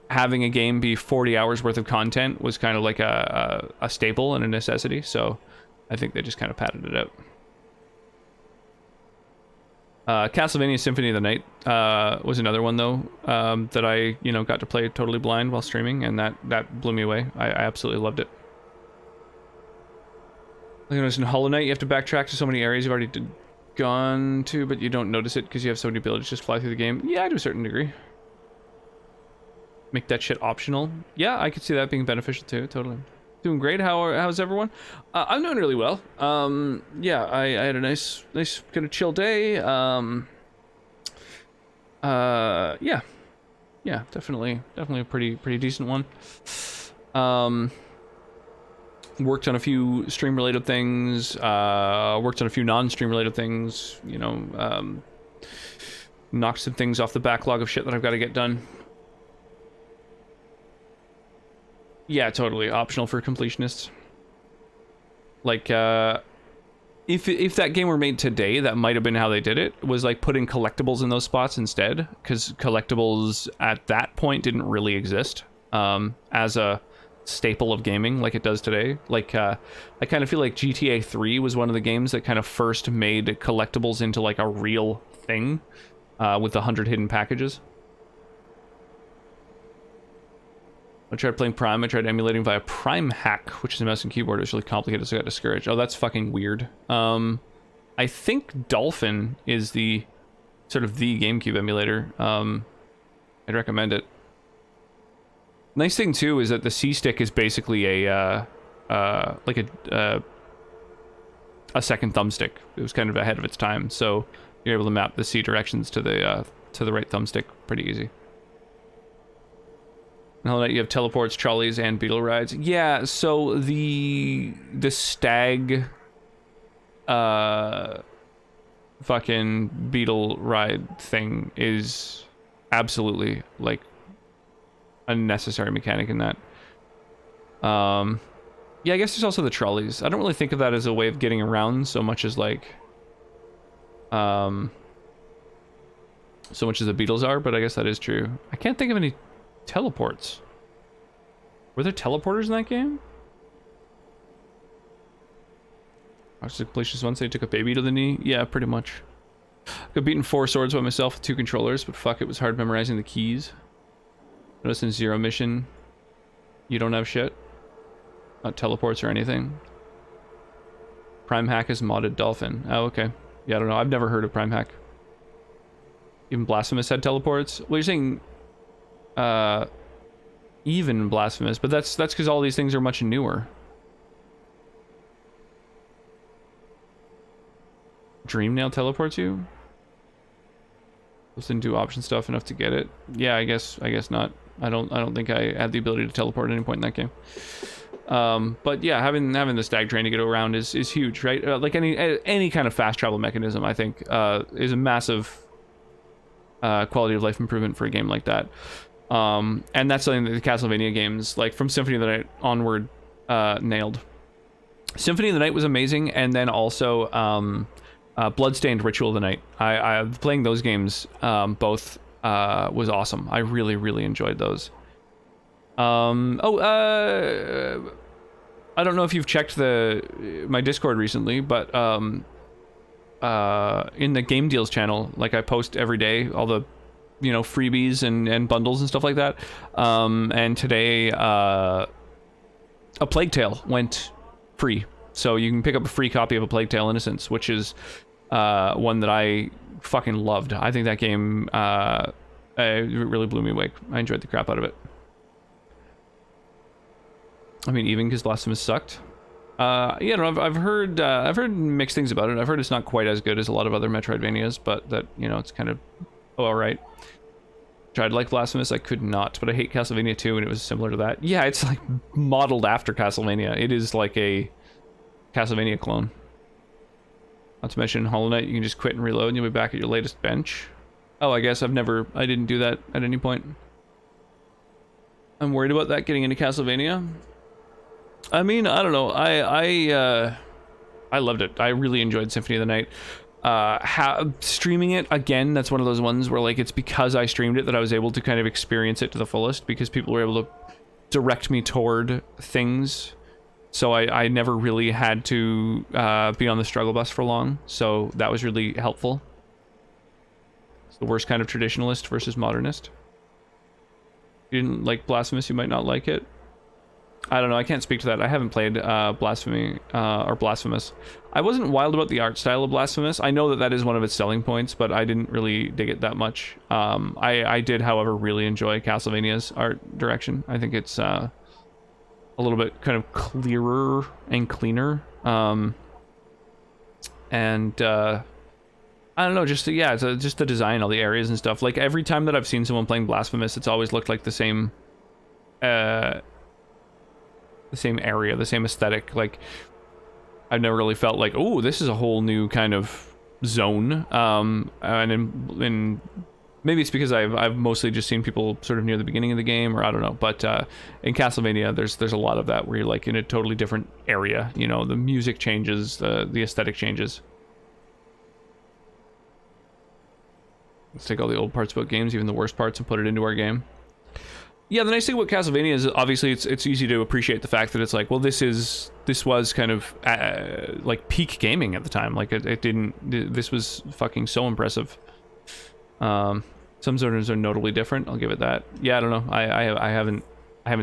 A: having a game be 40 hours worth of content was kind of like a staple and a necessity. So I think they just kind of padded it out. Castlevania Symphony of the Night was another one though that I got to play totally blind while streaming, and that blew me away. I absolutely loved it. Like I noticed in Hollow Knight, you have to backtrack to so many areas you've already gone to, but you don't notice it because you have so many abilities to just fly through the game. Yeah, to a certain degree. Make that shit optional. Yeah, I could see that being beneficial too. Totally. Doing great. How's everyone? I'm doing really well. Yeah, I had a nice kind of chill day. Yeah, definitely a pretty decent one. Worked on a few stream related things. Worked on a few non-stream related things. Knocked some things off the backlog of shit that I've got to get done. Yeah, totally. Optional for completionists. Like, if that game were made today, that might have been how they did it. Was like putting collectibles in those spots instead, because collectibles at that point didn't really exist as a staple of gaming like it does today. Like, I kind of feel like GTA 3 was one of the games that kind of first made collectibles into like a real thing with 100 hidden packages. I tried playing Prime. I tried emulating via Prime Hack, which is a mouse and keyboard. It was really complicated, so I got discouraged. Oh, that's fucking weird. I think Dolphin is the sort of the GameCube emulator. I'd recommend it. Nice thing too is that the C-stick is basically a second thumbstick. It was kind of ahead of its time, so you're able to map the C directions to the right thumbstick pretty easy. Now that you have teleports, trolleys, and beetle rides. Yeah, so the stag fucking beetle ride thing is absolutely like a necessary mechanic in that. Yeah, I guess there's also the trolleys. I don't really think of that as a way of getting around so much as like so much as the beetles are, but I guess that is true. I can't think of any teleports. Were there teleporters in that game? Watched the completionist once, they took a baby to the knee. Yeah, pretty much. Got beaten 4 swords by myself with 2 controllers, but fuck, it was hard memorizing the keys. Notice in Zero Mission, you don't have shit. Not teleports or anything. Prime Hack is modded Dolphin. Oh, okay. Yeah, I don't know. I've never heard of Prime Hack. Even Blasphemous had teleports. Well, you're saying even Blasphemous, but that's because all these things are much newer. Dreamnail teleports you? Just didn't do option stuff enough to get it. Yeah, I guess not. I don't think I had the ability to teleport at any point in that game. But yeah, having the stag train to get around is huge, right? Like any kind of fast travel mechanism, I think, is a massive quality of life improvement for a game like that. And that's something that the Castlevania games, like from Symphony of the Night onward, nailed. Symphony of the Night was amazing, and then also Bloodstained Ritual of the Night. I playing those games both was awesome. I really enjoyed those. I don't know if you've checked my Discord recently, but in the Game Deals channel, like I post every day all the freebies and bundles and stuff like that. And today A Plague Tale went free, so you can pick up a free copy of A Plague Tale: Innocence, which is one that I fucking loved. I think that game it really blew me away. I enjoyed the crap out of it. I mean, even because Blasphemous sucked. Yeah, no, I've heard mixed things about it. I've heard it's not quite as good as a lot of other Metroidvanias, but that it's kind of all right. Tried to like Blasphemous, I could not, but I hate Castlevania 2, and it was similar to that. Yeah, it's like modeled after Castlevania. It is like a Castlevania clone. Not to mention Hollow Knight, you can just quit and reload, and you'll be back at your latest bench. Oh, I guess I didn't do that at any point. I'm worried about that getting into Castlevania. I mean, I don't know. I loved it. I really enjoyed Symphony of the Night. Streaming it, again, that's one of those ones where, like, it's because I streamed it that I was able to kind of experience it to the fullest, because people were able to direct me toward things. So I never really had to be on the struggle bus for long, so that was really helpful. It's the worst kind of traditionalist versus modernist. If you didn't like Blasphemous, you might not like it. I don't know, I can't speak to that. I haven't played Blasphemy or Blasphemous. I wasn't wild about the art style of Blasphemous. I know that that is one of its selling points, but I didn't really dig it that much. I did, however, really enjoy Castlevania's art direction. I think it's a little bit kind of clearer and cleaner. I don't know, just, yeah, it's just the design, all the areas and stuff. Like, every time that I've seen someone playing Blasphemous, it's always looked like the same area, the same aesthetic. Like, I've never really felt like, oh, this is a whole new kind of zone. And in maybe it's because I've mostly just seen people sort of near the beginning of the game, or I don't know. But in Castlevania, there's a lot of that where you're like in a totally different area. You know, the music changes, the aesthetic changes. Let's take all the old parts about games, even the worst parts, and put it into our game. Yeah, the nice thing about Castlevania is obviously it's easy to appreciate the fact that it's like, well, this was kind of like peak gaming at the time. Like this was fucking so impressive. Some zones are notably different. I'll give it that. Yeah, I don't know. I haven't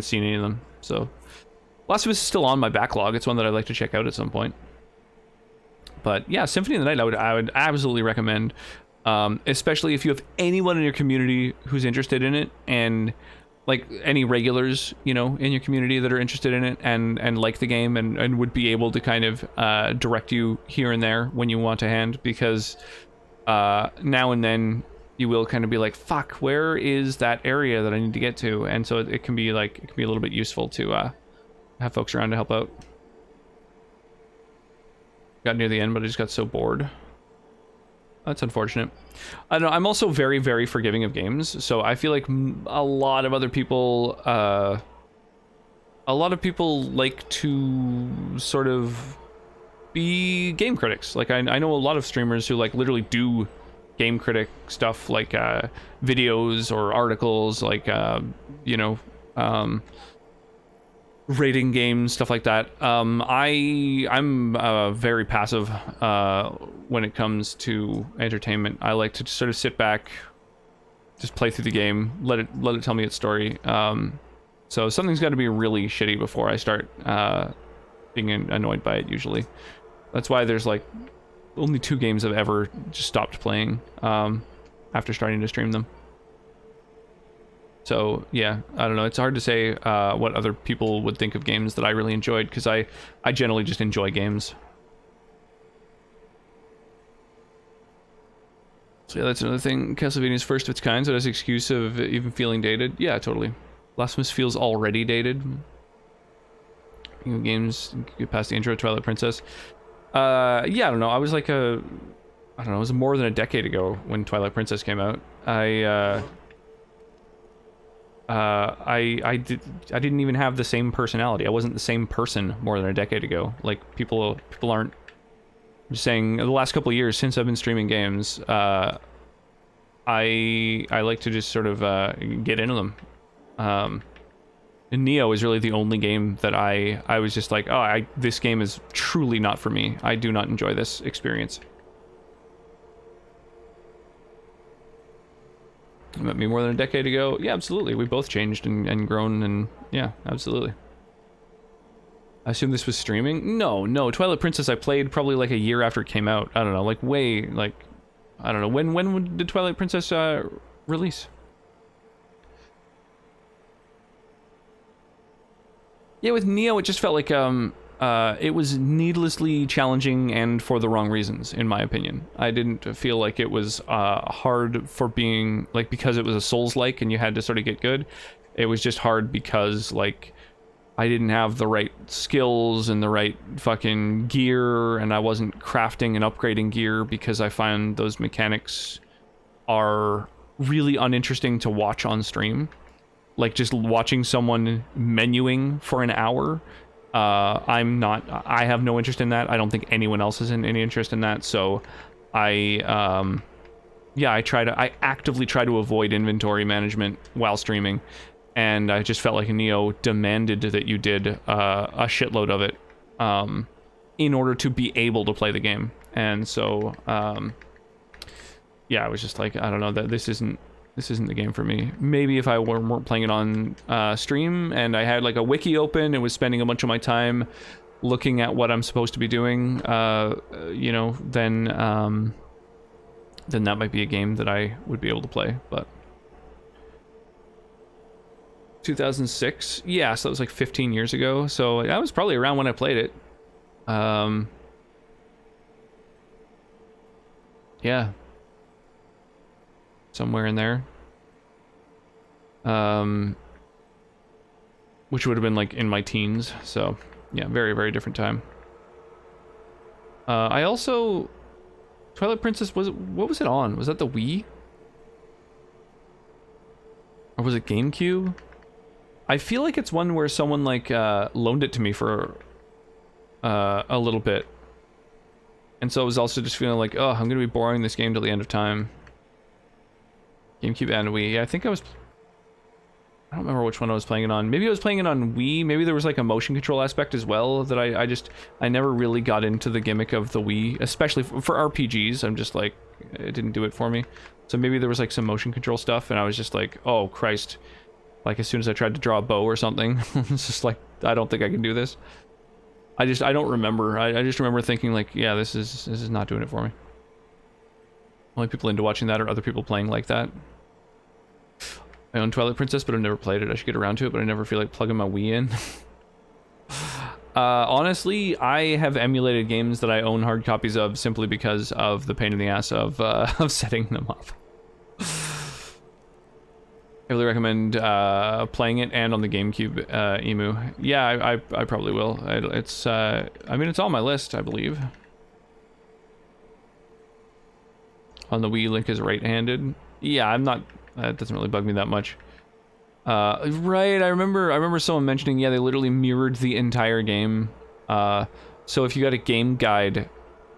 A: seen any of them. So Blasphemous is still on my backlog. It's one that I'd like to check out at some point. But yeah, Symphony of the Night I would absolutely recommend. Especially if you have anyone in your community who's interested in it, and like any regulars, you know, in your community that are interested in it and like the game and would be able to kind of direct you here and there when you want a hand, because now and then you will kind of be like, fuck, where is that area that I need to get to? And so it can be a little bit useful to have folks around to help out. Got near the end, but I just got so bored. That's unfortunate. I don't know, I'm also very, very forgiving of games, so I feel like a lot of other people, like to sort of be game critics. Like, I know a lot of streamers who, like, literally do game critic stuff, like, videos or articles, like, you know, rating games, stuff like that. I'm very passive when it comes to entertainment. I like to sort of sit back, just play through the game, let it tell me its story. So something's got to be really shitty before I start being annoyed by it, usually. That's why there's like only 2 games I've ever just stopped playing after starting to stream them. So yeah, I don't know, it's hard to say what other people would think of games that I really enjoyed, because I generally just enjoy games. So yeah, that's another thing. Castlevania is first of its kind, so it has the excuse of even feeling dated. Yeah, totally. Blasphemous feels already dated. You know, games get past the intro, Twilight Princess. Yeah, I don't know, I was like I don't know, it was more than a decade ago when Twilight Princess came out. I didn't even have the same personality. I wasn't the same person more than a decade ago. Like, people aren't. I'm just saying, the last couple of years since I've been streaming games, I like to just sort of get into them. And Neo is really the only game that I was just like, oh, this game is truly not for me. I do not enjoy this experience. You met me more than a decade ago. Yeah, absolutely. We both changed and grown, and yeah, absolutely. I assume this was streaming? No. Twilight Princess I played probably like a year after it came out. I don't know, like way, like, I don't know. When did Twilight Princess release? Yeah, with Neo, it just felt like it was needlessly challenging and for the wrong reasons, in my opinion. I didn't feel like it was hard for being, like, because it was a Souls-like and you had to sort of get good. It was just hard because, like, I didn't have the right skills and the right fucking gear, and I wasn't crafting and upgrading gear because I find those mechanics are really uninteresting to watch on stream. Like, just watching someone menuing for an hour, I have no interest in that. I don't think anyone else has any interest in that, so I actively try to avoid inventory management while streaming, and I just felt like Neo demanded that you did a shitload of it in order to be able to play the game. And so yeah, I was just like, I don't know, that this isn't the game for me. Maybe if I weren't playing it on stream and I had like a wiki open and was spending a bunch of my time looking at what I'm supposed to be doing, you know, then that might be a game that I would be able to play. But 2006, yeah, so that was like 15 years ago. So that was probably around when I played it. Yeah, somewhere in there. Which would have been like in my teens. So yeah, very, very different time. I also, Twilight Princess, what was it on? Was that the Wii? Or was it GameCube? I feel like it's one where someone like loaned it to me for a little bit. And so I was also just feeling like, oh, I'm gonna be borrowing this game till the end of time. GameCube and Wii. Yeah, I think I don't remember which one I was playing it on. Maybe I was playing it on Wii. Maybe there was like a motion control aspect as well that I never really got into the gimmick of the Wii, especially for RPGs. I'm just like, it didn't do it for me. So maybe there was like some motion control stuff and I was just like, oh Christ. Like as soon as I tried to draw a bow or something, it's just like, I don't think I can do this. I don't remember. I just remember thinking like, yeah, this is not doing it for me. Only people into watching that are other people playing like that. I own Twilight Princess, but I've never played it. I should get around to it, but I never feel like plugging my Wii in. Honestly, I have emulated games that I own hard copies of simply because of the pain in the ass of setting them up. I really recommend playing it and on the GameCube Emu. Yeah, I probably will. I mean, it's on my list, I believe. On the Wii, Link is right-handed. Yeah, I'm not. That doesn't really bug me that much. Right, I remember someone mentioning, yeah, they literally mirrored the entire game. So if you got a game guide,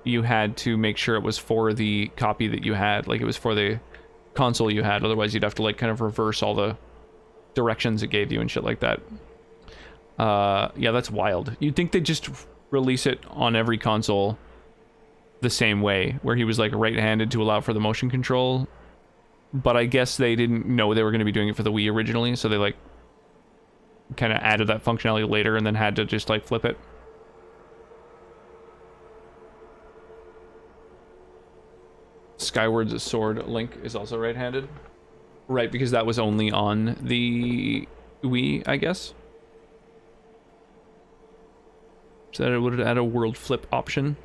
A: you had to make sure it was for the copy that you had, like it was for the console you had. Otherwise, you'd have to like kind of reverse all the directions it gave you and shit like that. Yeah, that's wild. You'd think they'd just release it on every console the same way, where he was like right-handed to allow for the motion control. But I guess they didn't know they were going to be doing it for the Wii originally, so they like kind of added that functionality later and then had to just like flip it. Skyward Sword Link is also right-handed. Right, because that was only on the Wii, I guess. So that it would add a world flip option.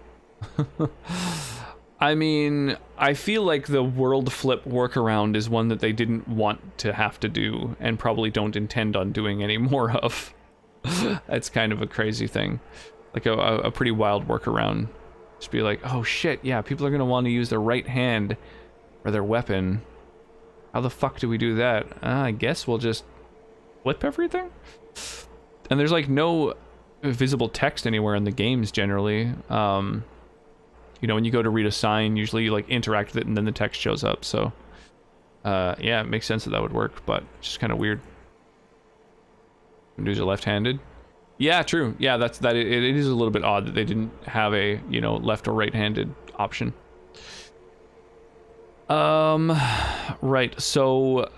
A: I mean, I feel like the world flip workaround is one that they didn't want to have to do and probably don't intend on doing any more of. That's kind of a crazy thing. Like a pretty wild workaround. Just be like, oh shit, yeah, people are going to want to use their right hand for their weapon. How the fuck do we do that? I guess we'll just flip everything? And there's like no visible text anywhere in the games generally. You know, when you go to read a sign, usually you like interact with it and then the text shows up. So, yeah, it makes sense that would work, but it's just kind of weird. Dudes are left-handed. Yeah, true. Yeah, it is a little bit odd that they didn't have a, you know, left or right-handed option. Right. So,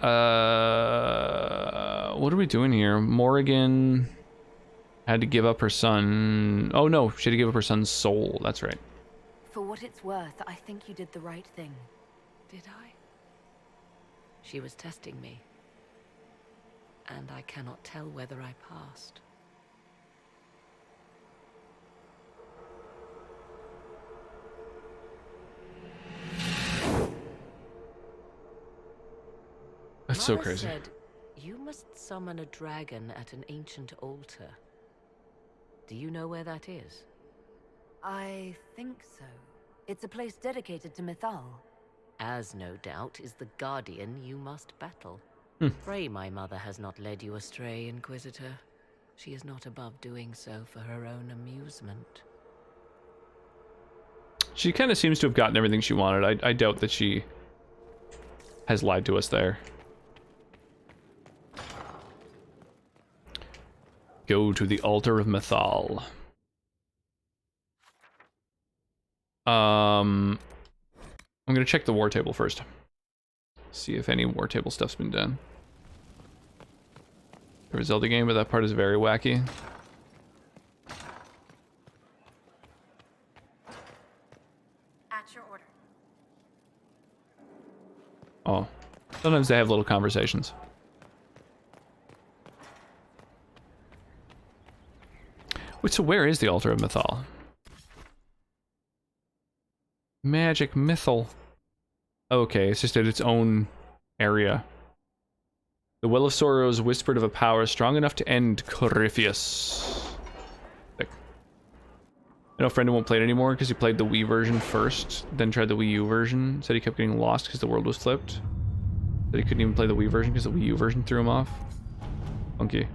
A: what are we doing here? Morrigan had to give up her son. Oh no, she had to give up her son's soul. That's right.
E: For what it's worth, I think you did the right thing.
D: Did I? She was testing me. And I cannot tell whether I passed.
A: That's so
D: Mother
A: crazy.
D: said, you must summon a dragon at an ancient altar. Do you know where that is?
E: I think so. It's a place dedicated to Mythal.
D: As no doubt is the guardian you must battle. Pray my mother has not led you astray, Inquisitor. She is not above doing so for her own amusement.
A: She kind of seems to have gotten everything she wanted. I doubt that she has lied to us there. Go to the Altar of Mythal. I'm gonna check the war table first. See if any war table stuff's been done. A Zelda game, but that part is very wacky.
E: At your order.
A: Oh. Sometimes they have little conversations. Wait, so where is the Altar of Mythal? Magic Mythal. Okay, it's just at its own area. The Well of Sorrows whispered of a power strong enough to end Corypheus. I know a friend who won't play it anymore because he played the Wii version first, then tried the Wii U version. Said he kept getting lost because the world was flipped. Said he couldn't even play the Wii version because the Wii U version threw him off. Funky.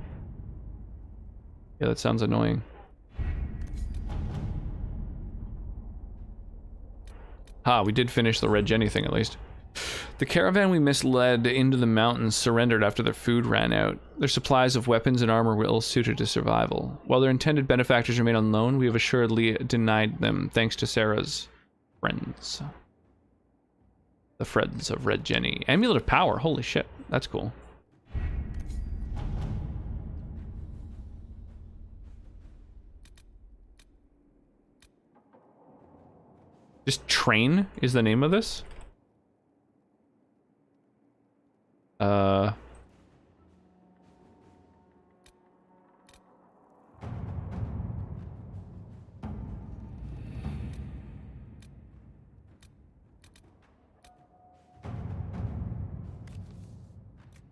A: Yeah, that sounds annoying. Ha, we did finish the Red Jenny thing at least. The caravan we misled into the mountains surrendered after their food ran out. Their supplies of weapons and armor were ill-suited to survival. While their intended benefactors remain unknown, we have assuredly denied them, thanks to Sarah's friends. The friends of Red Jenny. Amulet of Power, holy shit, that's cool. Just Train is the name of this?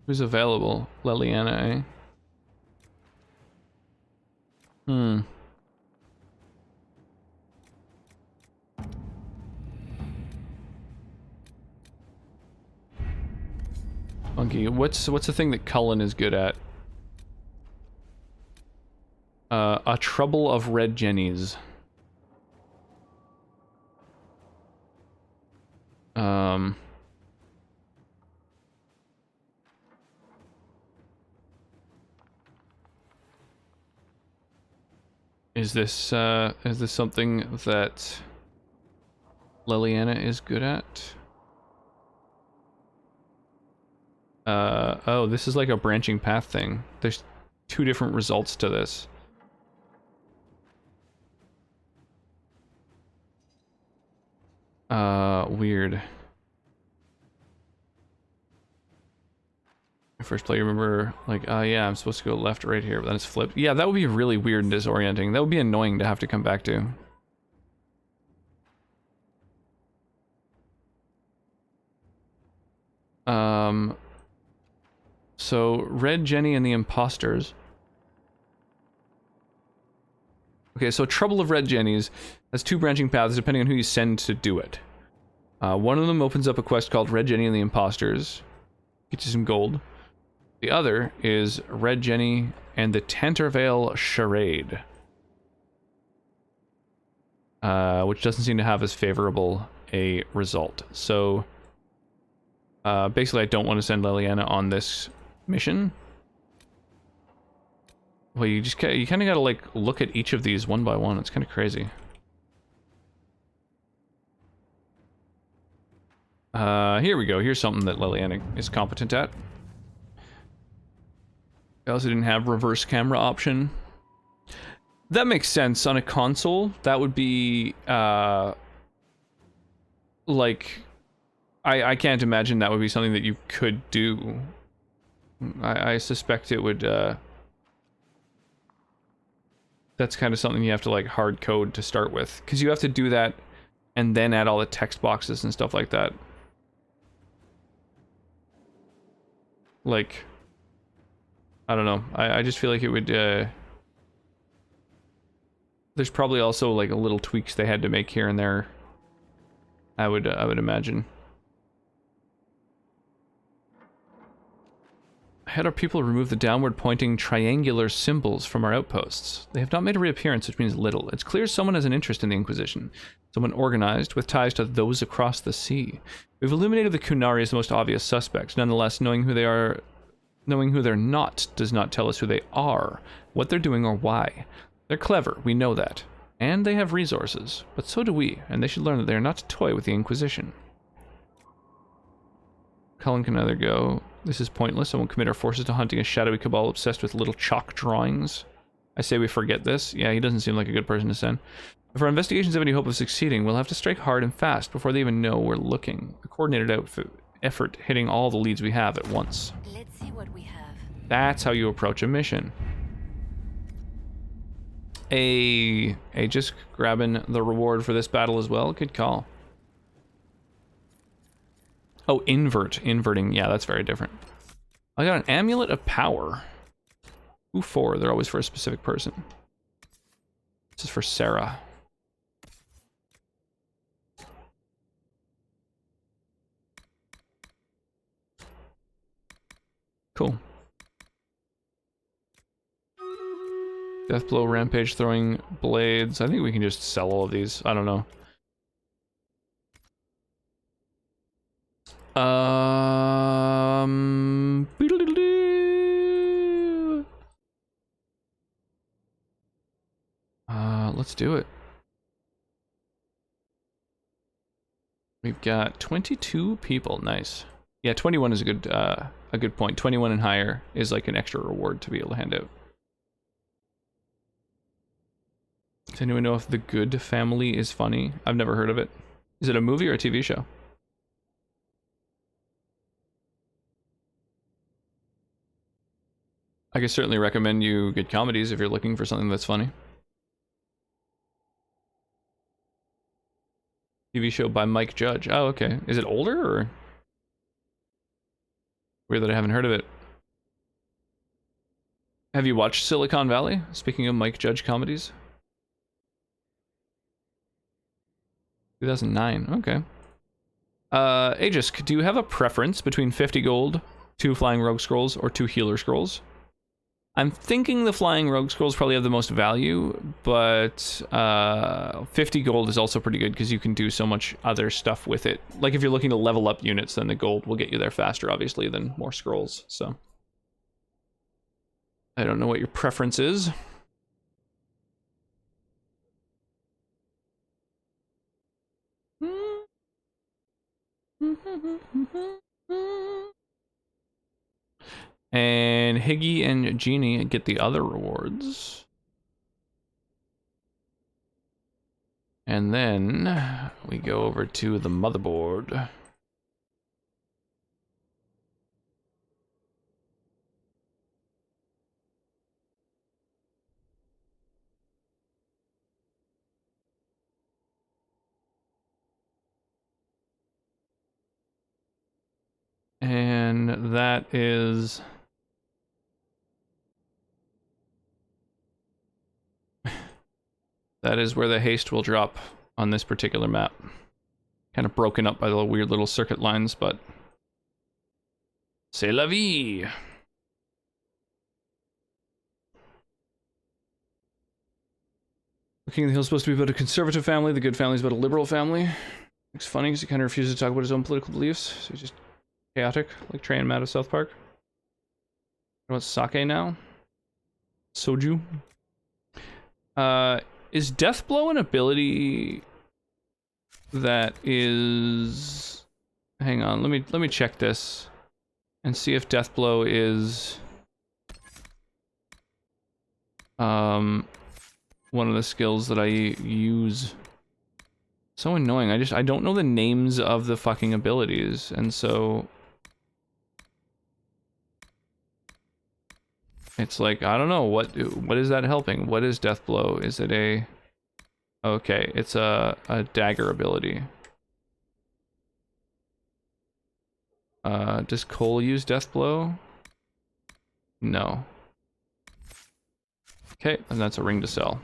A: Who's available? Leliana, eh? Hmm. Funky. What's the thing that Cullen is good at? A Trouble of Red Jennies. Is this something that Leliana is good at? Oh, this is like a branching path thing. There's two different results to this. Weird. First play, remember, like, yeah, I'm supposed to go left right here, but then it's flipped. Yeah, that would be really weird and disorienting. That would be annoying to have to come back to. So, Red Jenny and the Imposters. Okay, so Trouble of Red Jennies has two branching paths depending on who you send to do it. One of them opens up a quest called Red Jenny and the Imposters. Gets you some gold. The other is Red Jenny and the Tantervale Charade. Which doesn't seem to have as favorable a result. So, basically I don't want to send Leliana on this mission. Well, you kind of gotta like look at each of these one by one. It's kind of crazy. Here we go. Here's something that Leliana is competent at. I also didn't have reverse camera option. That makes sense. On a console, that would be, like, I can't imagine that would be something that you could do. I suspect it would, that's kind of something you have to, like, hard code to start with. Because you have to do that and then add all the text boxes and stuff like that. Like, I don't know. I just feel like it would, there's probably also, like, a little tweaks they had to make here and there. I would imagine. Had our people remove the downward pointing triangular symbols from our outposts. They have not made a reappearance, which means little. It's clear someone has an interest in the Inquisition. Someone organized, with ties to those across the sea. We've illuminated the Kunari as the most obvious suspects. Nonetheless, knowing who they're not does not tell us who they are, what they're doing, or why. They're clever, we know that. And they have resources. But so do we, and they should learn that they are not to toy with the Inquisition. Cullen can either go, this is pointless, I won't commit our forces to hunting a shadowy cabal obsessed with little chalk drawings. I say we forget this. Yeah, he doesn't seem like a good person to send. If our investigations have any hope of succeeding, we'll have to strike hard and fast before they even know we're looking. A coordinated effort hitting all the leads we have at once.
E: Let's see what we have.
A: That's how you approach a mission. Just grabbing the reward for this battle as well. Good call. Oh, inverting. Yeah, that's very different. I got an Amulet of Power. Who for? They're always for a specific person. This is for Sarah. Cool. Deathblow, Rampage, Throwing Blades. I think we can just sell all of these. I don't know. Let's do it. We've got 22 people. Nice. Yeah, 21 is a good point. 21 and higher is like an extra reward to be able to hand out. Does anyone know if The Good Family is funny? I've never heard of it. Is it a movie or a TV show? I can certainly recommend you good comedies if you're looking for something that's funny. TV show by Mike Judge. Oh, okay. Is it older or? Weird that I haven't heard of it. Have you watched Silicon Valley? Speaking of Mike Judge comedies. 2009. Okay. Aegis, do you have a preference between 50 gold, 2 flying rogue scrolls, or 2 healer scrolls? I'm thinking the flying rogue scrolls probably have the most value, but 50 gold is also pretty good because you can do so much other stuff with it. Like if you're looking to level up units, then the gold will get you there faster, obviously, than more scrolls. So I don't know what your preference is. And Higgy and Genie get the other rewards. And then we go over to the motherboard. And that is... that is where the haste will drop on this particular map. Kind of broken up by the weird little circuit lines, but... c'est la vie! The King of the Hill is supposed to be about a conservative family, the Good Family is about a liberal family. It's funny because he kind of refuses to talk about his own political beliefs, so he's just chaotic, like Trey and Matt of South Park. What about sake now? Soju? Is Deathblow an ability that is... hang on, let me check this and see if Deathblow is one of the skills that I use. So annoying. I don't know the names of the fucking abilities, and so it's like, I don't know, what is that helping? What is Deathblow? Is it a... okay, it's a dagger ability. Does Cole use Deathblow? No. Okay, and that's a ring to sell.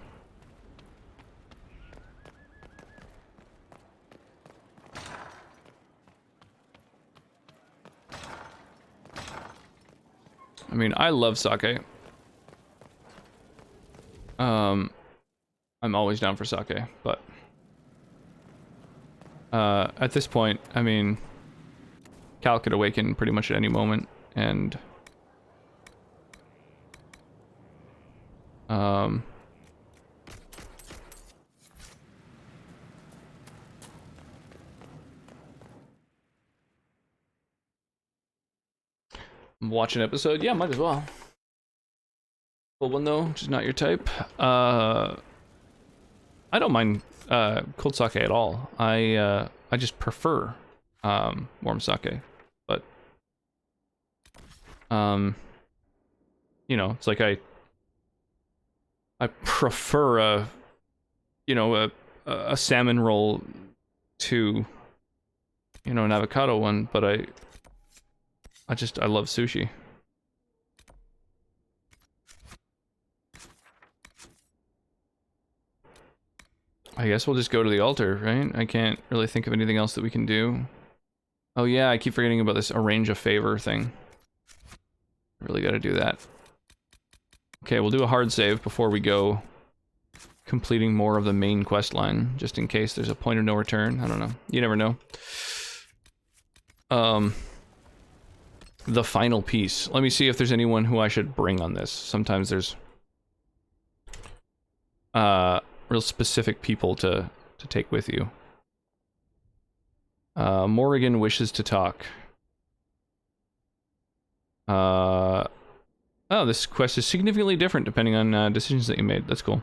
A: I mean, I love sake. I'm always down for sake, but at this point, I mean, Cal could awaken pretty much at any moment, and I'm watch an episode? Yeah, might as well. Cold one though, which is not your type. I don't mind cold sake at all. I just prefer warm sake, but you know, it's like I prefer a salmon roll to, you know, an avocado one, but I love sushi. I guess we'll just go to the altar, right? I can't really think of anything else that we can do. Oh yeah, I keep forgetting about this arrange a favor thing. I really gotta do that. Okay, we'll do a hard save before we go completing more of the main quest line, just in case there's a point of no return. I don't know. You never know. The final piece. Let me see if there's anyone who I should bring on this. Sometimes there's real specific people to take with you. Morrigan wishes to talk. Oh, this quest is significantly different depending on decisions that you made. That's cool.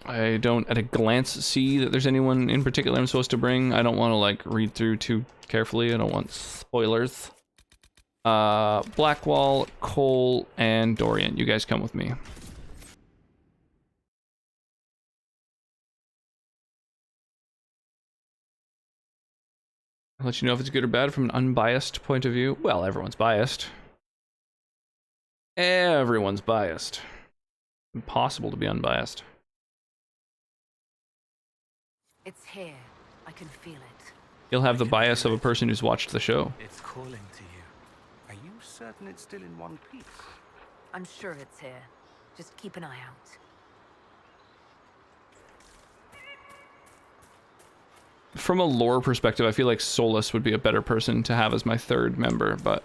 A: I don't at a glance see that there's anyone in particular I'm supposed to bring. I don't want to like read through too carefully. I don't want spoilers. Blackwall, Cole, and Dorian. You guys come with me. I'll let you know if it's good or bad from an unbiased point of view. Well, everyone's biased. Everyone's biased. Impossible to be unbiased.
E: It's here. I can feel it.
A: You'll have the bias of a person who's watched the show.
B: It's calling to you. Are you certain it's still in one piece?
E: I'm sure it's here. Just keep an eye out.
A: From a lore perspective, I feel like Solus would be a better person to have as my third member, but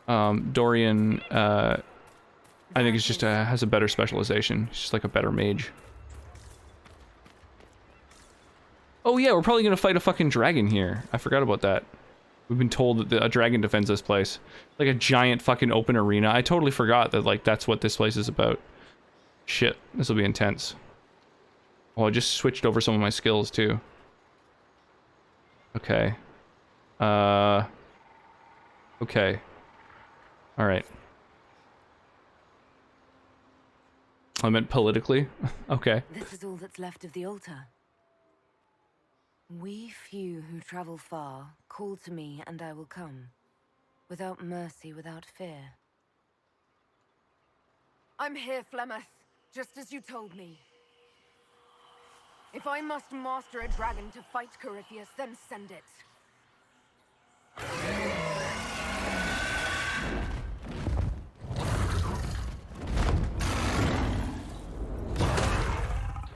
A: Dorian, I think it's just has a better specialization. He's just like a better mage. Oh yeah, we're probably gonna fight a fucking dragon here. I forgot about that. We've been told that a dragon defends this place. Like a giant fucking open arena. I totally forgot that like that's what this place is about. Shit, this will be intense. Oh, I just switched over some of my skills too. Okay. Okay. Alright. I meant politically. Okay.
E: This is all that's left of the altar. We few who travel far, call to me and I will come. Without mercy, without fear. I'm here, Flemeth, just as you told me. If I must master a dragon to fight Corypheus, then send it.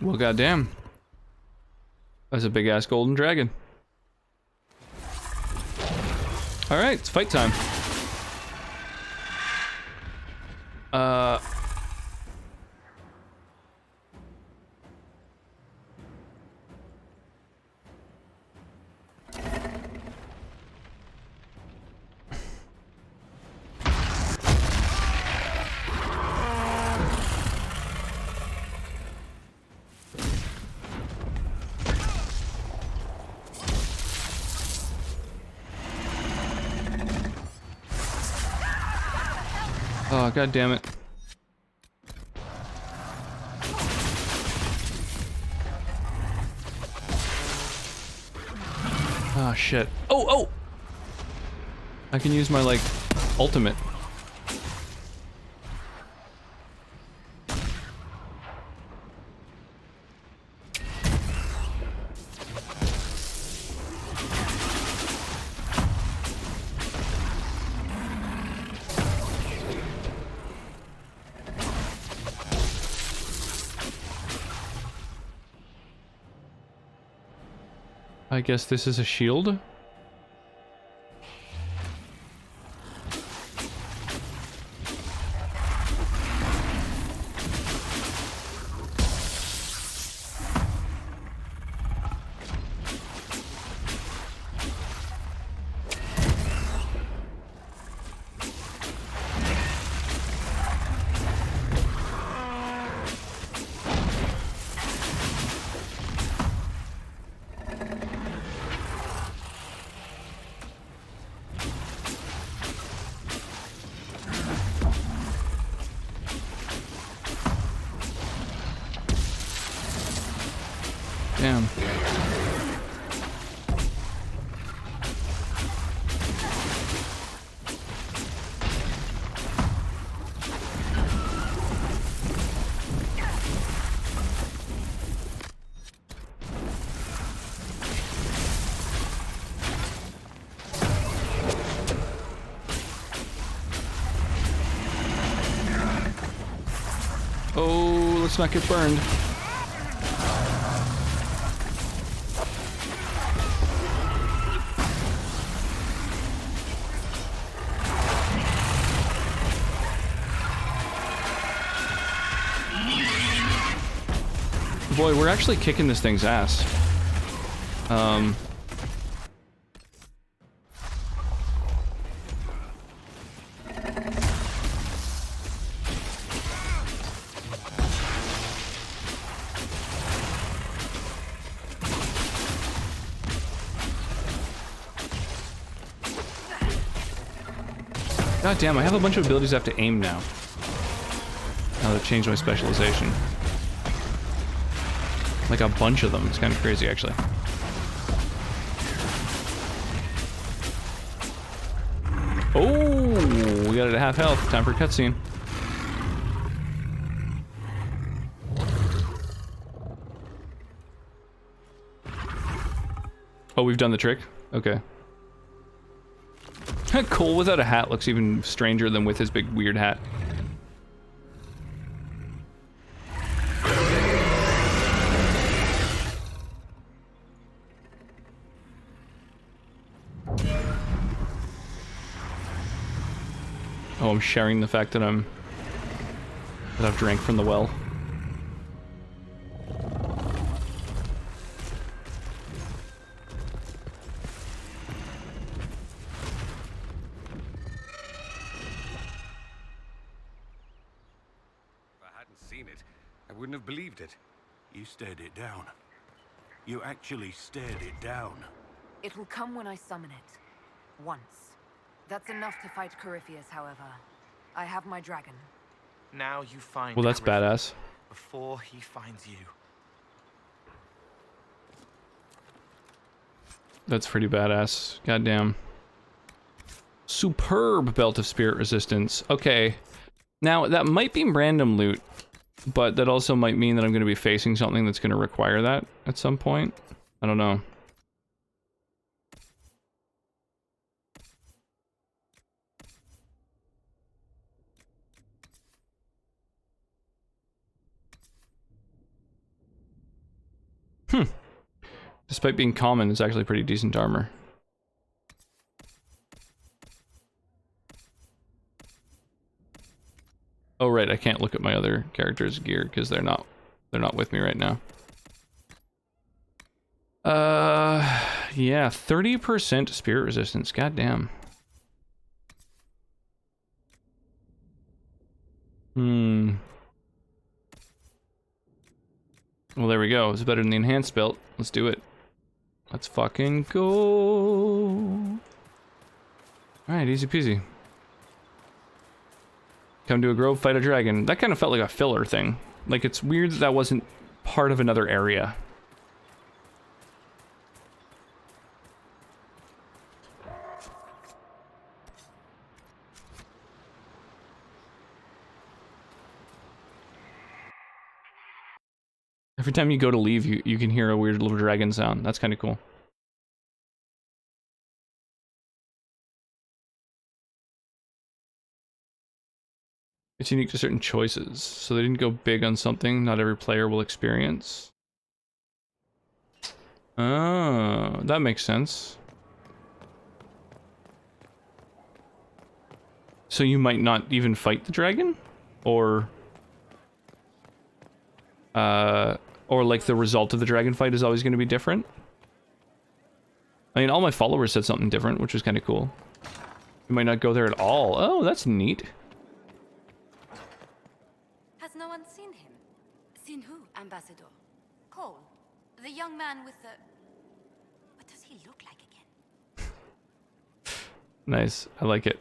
A: Well, goddamn. That's a big-ass golden dragon. Alright, it's fight time. Oh, god damn it. Oh shit. Oh! I can use my like ultimate. I guess this is a shield. Damn. Oh, let's not get burned. Boy, we're actually kicking this thing's ass. God damn, I have a bunch of abilities I have to aim now. Now that I've changed my specialization. Like a bunch of them. It's kind of crazy, actually. Oh, we got it at half health. Time for a cutscene. Oh, we've done the trick? Okay. Cole without a hat looks even stranger than with his big weird hat. Oh, I'm sharing the fact that I've drank from the well.
B: If I hadn't seen it, I wouldn't have believed it. You stared it down. You actually stared it down.
E: It will come when I summon it. Once. That's enough to fight Corypheus, however. I have my dragon.
H: Now you find
A: Well, that's
H: Corypheus
A: badass.
H: before he finds you.
A: That's pretty badass. Goddamn. Superb belt of spirit resistance. Okay. Now, that might be random loot, but that also might mean that I'm going to be facing something that's going to require that at some point. I don't know. Despite being common, it's actually pretty decent armor. Oh right, I can't look at my other characters' gear because they're not with me right now. Yeah, 30% spirit resistance. Goddamn. Well, there we go. It's better than the enhanced belt. Let's do it. Let's fucking go. Alright, easy peasy. Come to a grove, fight a dragon. That kind of felt like a filler thing. Like, it's weird that that wasn't part of another area. Every time you go to leave, you can hear a weird little dragon sound. That's kind of cool. It's unique to certain choices, so they didn't go big on something not every player will experience. Oh, that makes sense. So you might not even fight the dragon? Or like the result of the dragon fight is always going to be different? I mean, all my followers said something different, which was kind of cool. You might not go there at all. Oh, that's neat.
E: Has no one seen him? Seen who, Ambassador? Cole, the young man with the... What does he look like again?
A: Nice. I like it.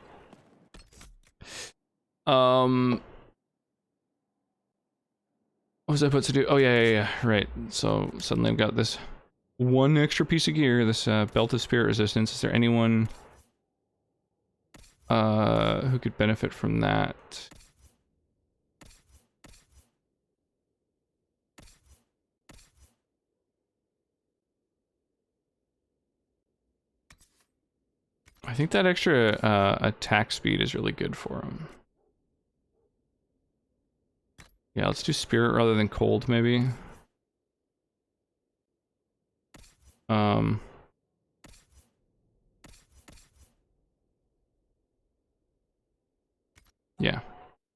A: What was I supposed to do? Oh, yeah. Right. So, suddenly I've got this one extra piece of gear, this belt of spirit resistance. Is there anyone who could benefit from that? I think that extra attack speed is really good for him. Yeah, let's do spirit rather than cold, maybe. Yeah,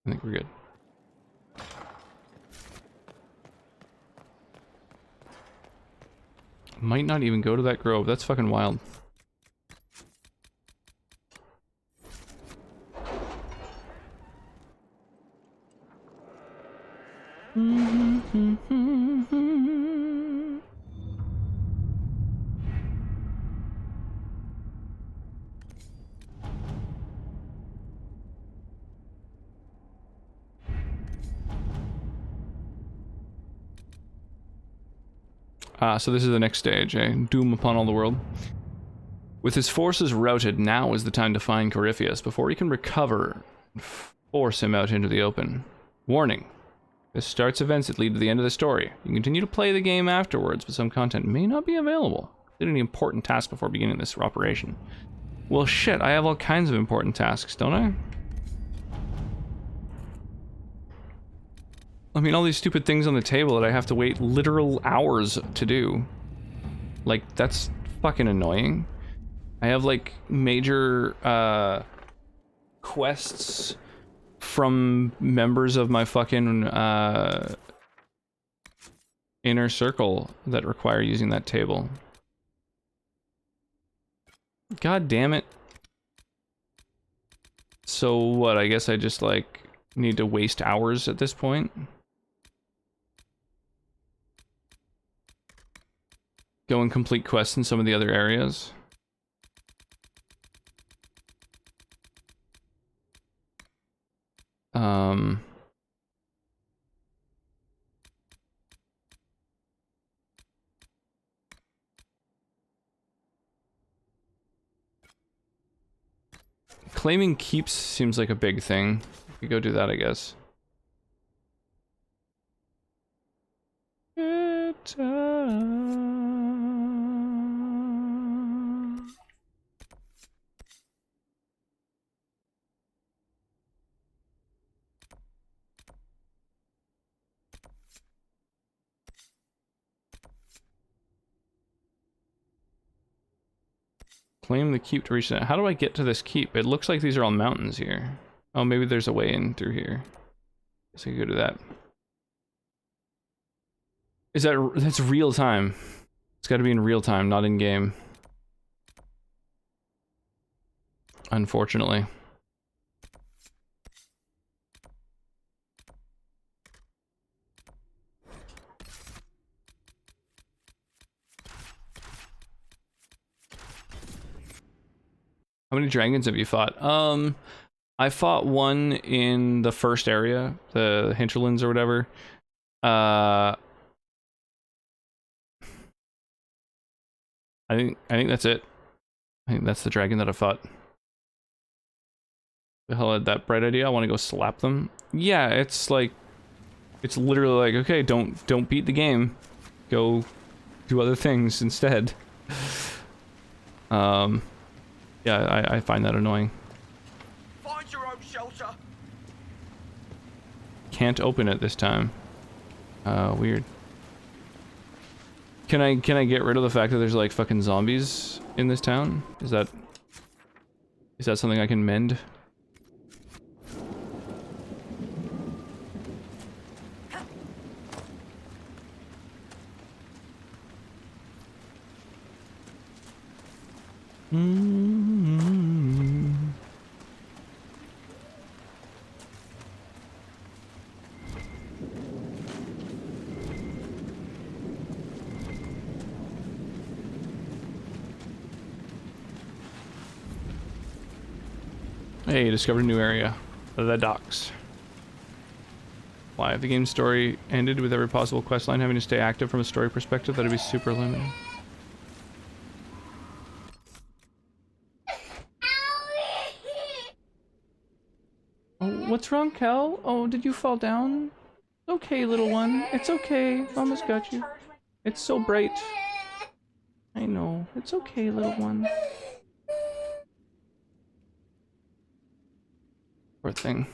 A: I think we're good. Might not even go to that grove. That's fucking wild. So this is the next stage, eh? Doom upon all the world. With his forces routed, now is the time to find Corypheus before he can recover and force him out into the open. Warning. This starts events that lead to the end of the story. You can continue to play the game afterwards, but some content may not be available. Did any important tasks before beginning this operation? Well, shit, I have all kinds of important tasks, don't I? I mean, all these stupid things on the table that I have to wait literal hours to do. Like, that's fucking annoying. I have, like, major, quests from members of my fucking, inner circle that require using that table. God damn it. So what, I guess I just, like, need to waste hours at this point? Go and complete quests in some of the other areas. Claiming keeps seems like a big thing. We go do that, I guess. Claim the keep to reach that. How do I get to this keep? It looks like these are all mountains here. Oh, maybe there's a way in through here. Guess I can go to that. Is that's real time? It's got to be in real time, not in game. Unfortunately. How many dragons have you fought? I fought one in the first area, the hinterlands or whatever. I think that's it. I think that's the dragon that I fought. The hell had that bright idea? I want to go slap them. Yeah, it's like, it's literally like, okay, don't beat the game. Go do other things instead. Yeah, I find that annoying.
H: Find your own shelter.
A: Can't open it this time. Weird. Can I get rid of the fact that there's like fucking zombies in this town? Is that something I can mend? Hey, discovered a new area. The docks. Why? If the game's story ended with every possible questline having to stay active from a story perspective, that'd be super limiting. Oh, what's wrong, Kel? Oh, did you fall down? It's okay, little one. It's okay. Mama's got you. It's so bright. I know. It's okay, little one. Poor thing.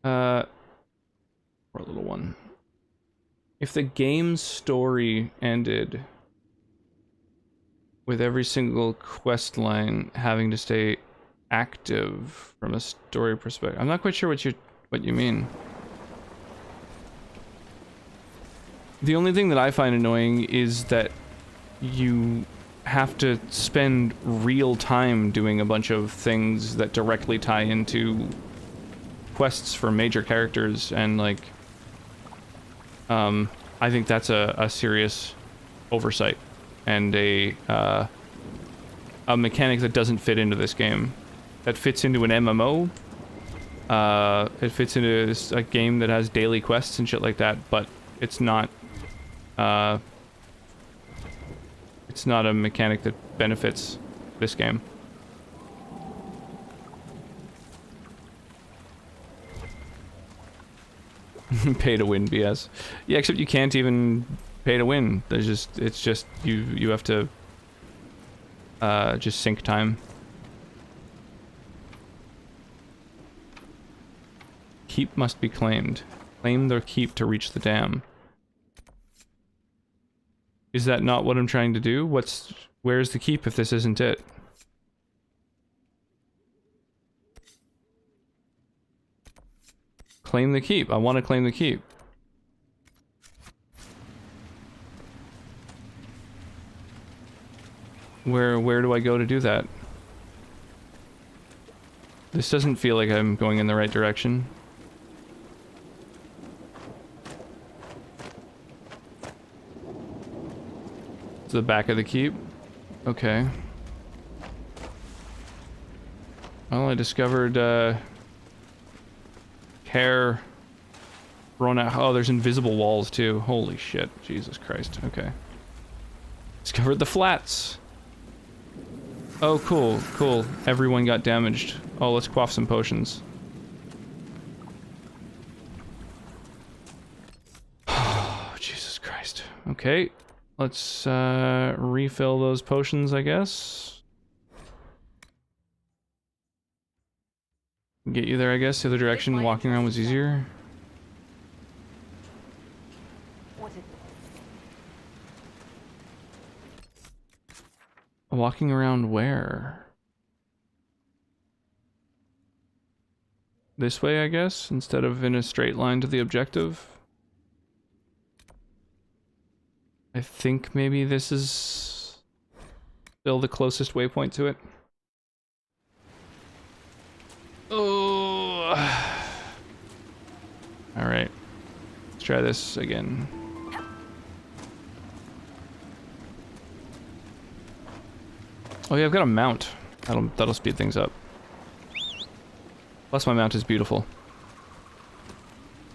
A: Poor little one. If the game's story ended with every single quest line having to stay active from a story perspective, I'm not quite sure what you mean. The only thing that I find annoying is that you have to spend real time doing a bunch of things that directly tie into quests for major characters, and like I think that's a serious oversight and a mechanic that doesn't fit into this game. That fits into an MMO. It fits into a game that has daily quests and shit like that, but it's not a mechanic that benefits this game. Pay to win BS. Yeah, except you can't even pay to win. It's just you have to just sink time. Keep must be claimed. Claim their keep to reach the dam. Is that not what I'm trying to do? Where's the keep if this isn't it? Claim the keep. I want to claim the keep. Where do I go to do that? This doesn't feel like I'm going in the right direction. To the back of the keep? Okay. Well, I discovered, hair thrown out. Oh, there's invisible walls, too. Holy shit. Jesus Christ. Okay. Discovered the flats. Oh, cool. Cool. Everyone got damaged. Oh, let's quaff some potions. Oh, Jesus Christ. Okay. Let's refill those potions, I guess. Get you there, I guess. The other direction, walking around was easier. Walking around where? This way, I guess, instead of in a straight line to the objective. I think maybe this is still the closest waypoint to it. Oh. Alright. Let's try this again. Oh yeah, I've got a mount. That'll speed things up. Plus my mount is beautiful.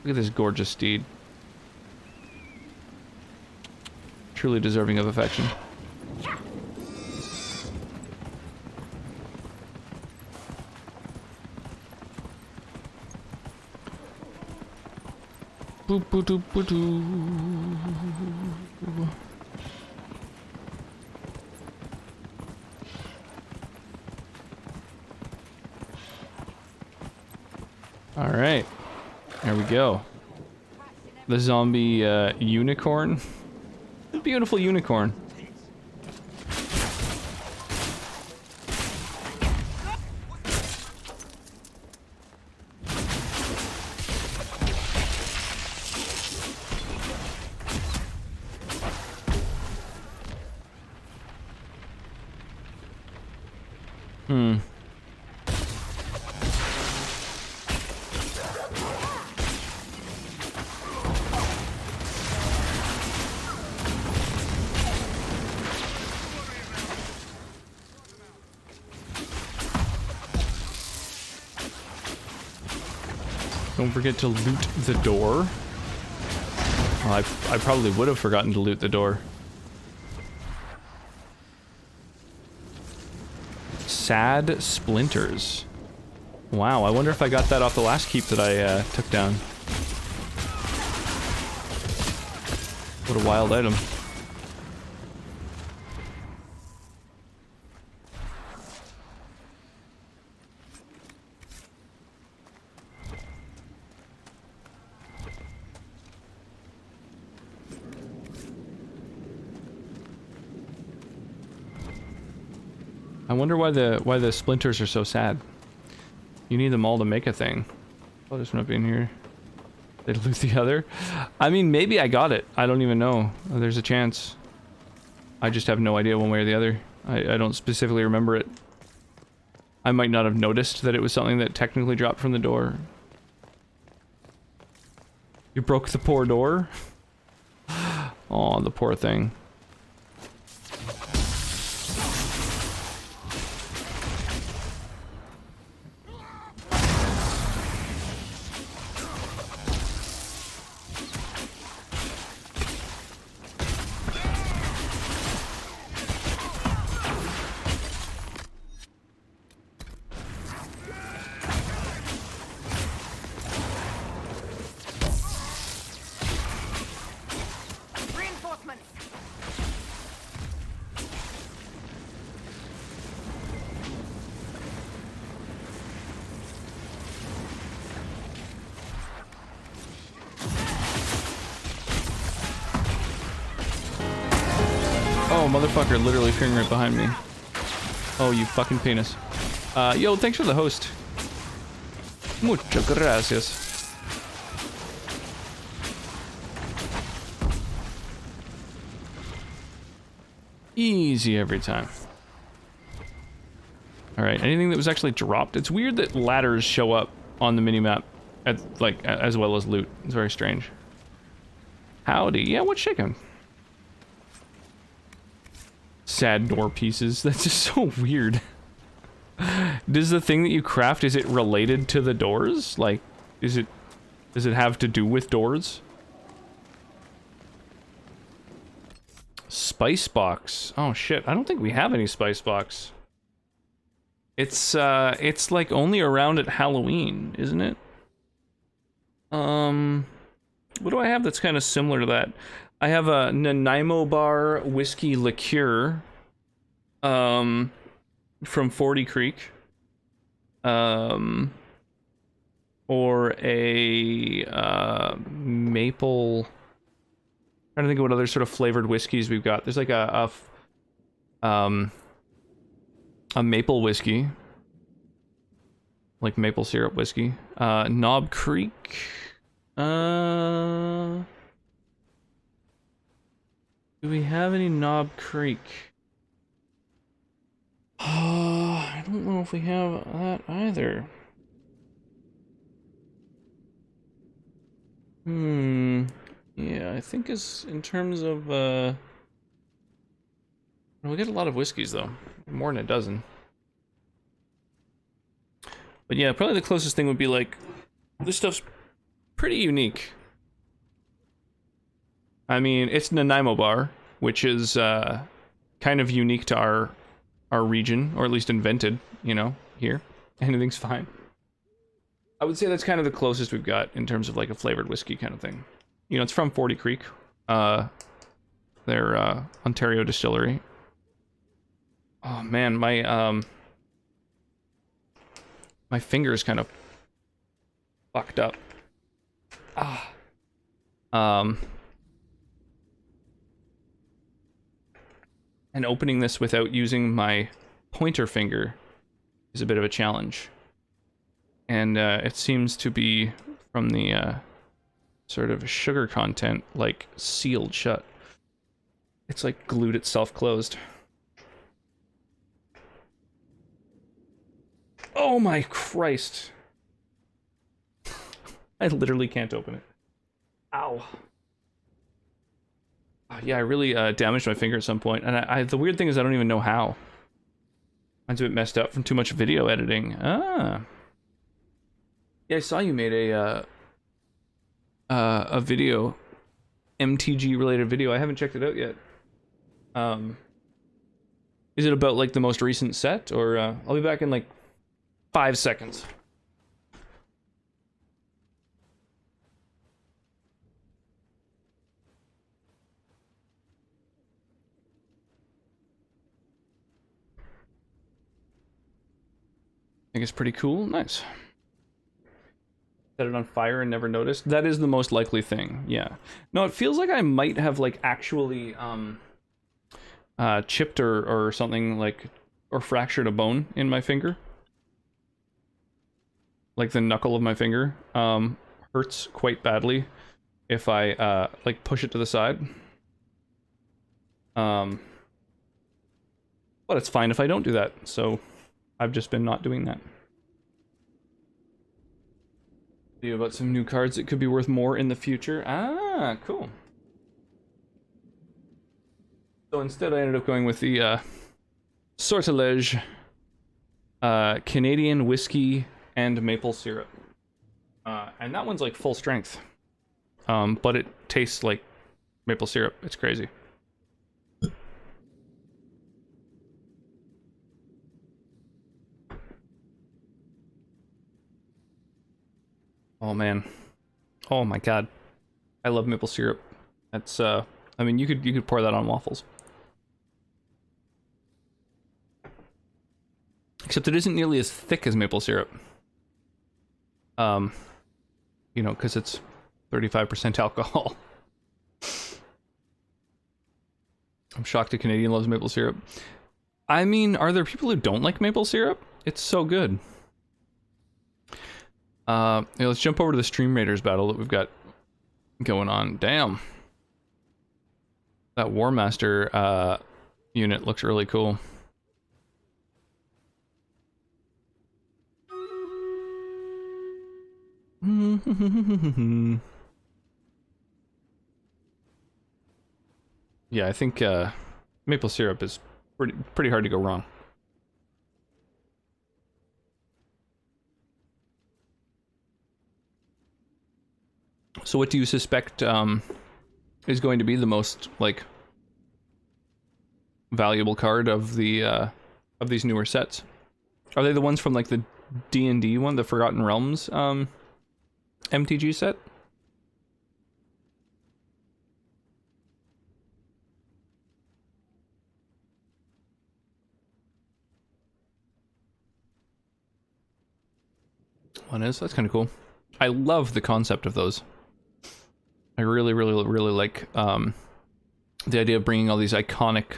A: Look at this gorgeous steed. Truly deserving of affection. Boop boop doop boop doo. All right, there we go. The zombie unicorn. A beautiful unicorn. Don't forget to loot the door. Well, I probably would have forgotten to loot the door. Sad splinters. Wow, I wonder if I got that off the last keep that I took down. What a wild item. I wonder why the splinters are so sad. You need them all to make a thing. Oh, there's one up in here. Did I lose the other? I mean, maybe I got it. I don't even know. There's a chance. I just have no idea one way or the other. I don't specifically remember it. I might not have noticed that it was something that technically dropped from the door. You broke the poor door? Oh, the poor thing. Oh, motherfucker, literally appearing right behind me. Oh, you fucking penis. Yo, thanks for the host. Muchas gracias. Easy every time. Alright, anything that was actually dropped? It's weird that ladders show up on the minimap at, like, as well as loot. It's very strange. Howdy. Yeah, what's shaking? Sad door pieces. That's just so weird. Does the thing that you craft, is it related to the doors? Like, does it have to do with doors? Spice box. Oh shit, I don't think we have any spice box. It's like only around at Halloween, isn't it? What do I have that's kind of similar to that? I have a Nanaimo Bar whiskey liqueur, from 40 Creek, or a maple. I'm trying to think of what other sort of flavored whiskeys we've got. There's like a maple whiskey, like maple syrup whiskey. Knob Creek. Do we have any Knob Creek? I don't know if we have that either. Yeah, I think is in terms of well, we get a lot of whiskeys though. More than a dozen. But yeah, probably the closest thing would be like, this stuff's pretty unique. I mean, it's Nanaimo Bar, which is kind of unique to our region, or at least invented, you know, here. Anything's fine. I would say that's kind of the closest we've got in terms of like a flavored whiskey kind of thing. You know, it's from 40 Creek, their Ontario distillery. Oh man, my finger's kind of fucked up. And opening this without using my pointer finger is a bit of a challenge. And it seems to be, from the sort of sugar content, like sealed shut. It's like glued itself closed. Oh my Christ. I literally can't open it. Ow. Yeah, I really damaged my finger at some point, and the weird thing is I don't even know how. Mine's a bit messed up from too much video editing. Ah. Yeah, I saw you made a video, MTG related video. I haven't checked it out yet. Is it about like the most recent set, or I'll be back in like 5 seconds. I think it's pretty cool. Nice. Set it on fire and never noticed. That is the most likely thing. Yeah. No, it feels like I might have like actually chipped or something, like, or fractured a bone in my finger. Like the knuckle of my finger hurts quite badly if I like push it to the side. But it's fine if I don't do that. So I've just been not doing that. Video about some new cards that could be worth more in the future. Ah, cool. So instead I ended up going with the Sortilege Canadian whiskey and maple syrup. And that one's like full strength. But it tastes like maple syrup. It's crazy. Oh man. Oh my god. I love maple syrup. That's I mean, you could pour that on waffles. Except it isn't nearly as thick as maple syrup. You know, because it's 35% alcohol. I'm shocked a Canadian loves maple syrup. I mean, are there people who don't like maple syrup? It's so good. Yeah, let's jump over to the Stream Raiders battle that we've got going on. Damn. That War Master unit looks really cool. Yeah, I think maple syrup is pretty hard to go wrong. So what do you suspect is going to be the most, like, valuable card of the of these newer sets? Are they the ones from like the D&D one, the Forgotten Realms MTG set? One is? That's kind of cool. I love the concept of those. I really like the idea of bringing all these iconic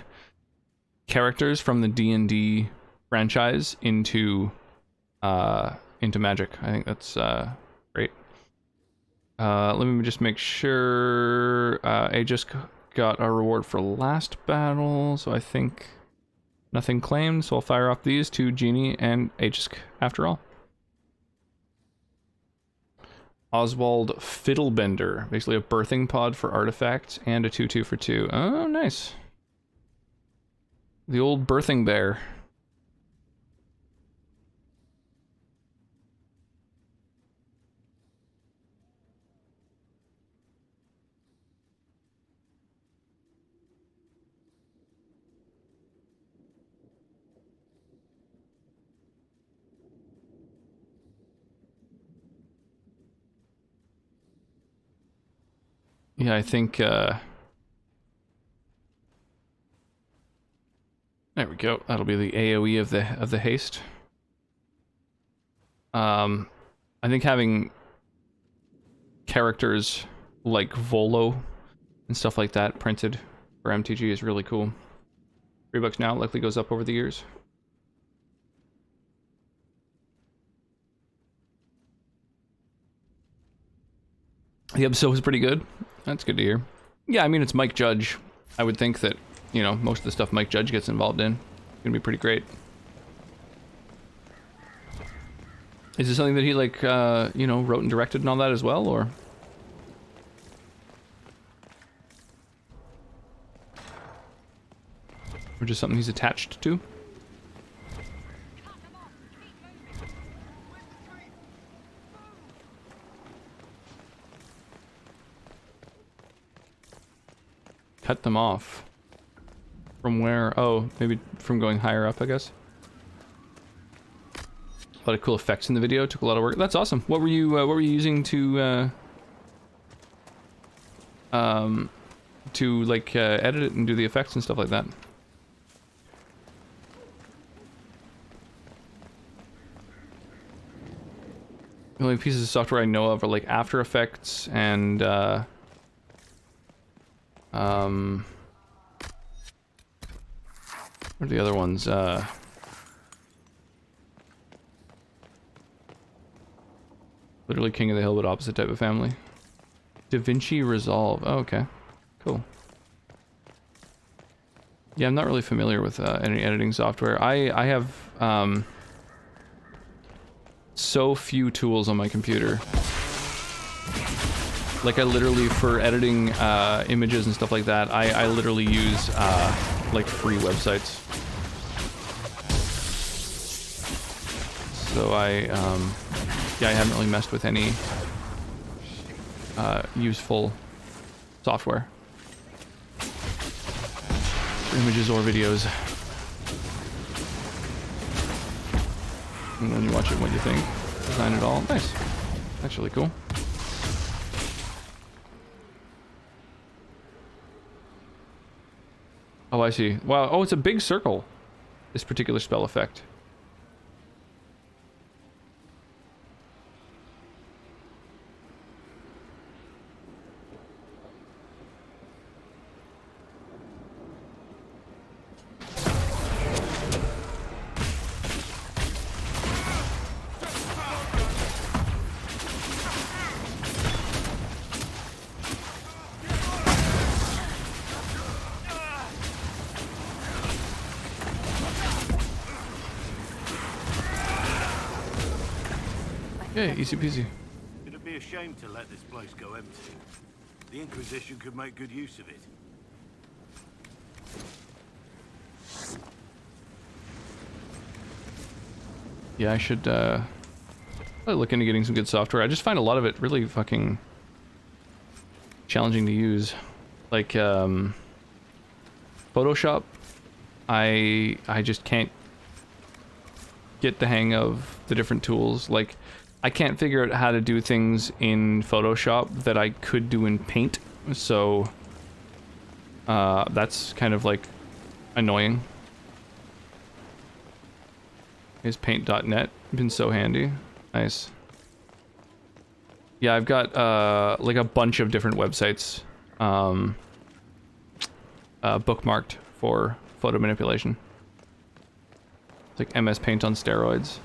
A: characters from the D&D franchise into Magic. I think that's great. Let me just make sure I just got a reward for last battle, so I think nothing claimed, so I'll fire off these to Genie and Aegis after all. Oswald Fiddlebender, basically a birthing pod for artifacts and a 2/2 for 2. Oh, nice. The old birthing bear. Yeah, I think, there we go. That'll be the AoE of the haste. I think having characters like Volo and stuff like that printed for MTG is really cool. $3 now, likely goes up over the years. The episode was pretty good. That's good to hear. Yeah, I mean, it's Mike Judge. I would think that, you know, most of the stuff Mike Judge gets involved in is gonna be pretty great. Is it something that he, like, you know, wrote and directed and all that as well, or? Or just something he's attached to? Cut them off. From where? Oh, maybe from going higher up, I guess. A lot of cool effects in the video. Took a lot of work. That's awesome. What were you using to like edit it and do the effects and stuff like that? The only pieces of software I know of are like After Effects and what are the other ones? Literally King of the Hill, but opposite type of family. DaVinci Resolve. Oh, okay. Cool. Yeah, I'm not really familiar with any editing software. I have so few tools on my computer. Like I literally, for editing images and stuff like that, I literally use like free websites. So yeah, I haven't really messed with any useful software for images or videos. And then you watch it, what you think? Design it all. Nice. That's really cool. Oh, I see. Wow. Oh, it's a big circle. This particular spell effect. Yeah, easy peasy.
B: It'd be a shame to let this place go empty. The Inquisition could make good use of it.
A: Yeah, I should probably look into getting some good software. I just find a lot of it really fucking challenging to use. Like Photoshop, I just can't get the hang of the different tools. Like I can't figure out how to do things in Photoshop that I could do in Paint, so that's kind of like annoying. Is paint.net been so handy? Nice. Yeah, I've got like a bunch of different websites bookmarked for photo manipulation. It's like MS Paint on steroids.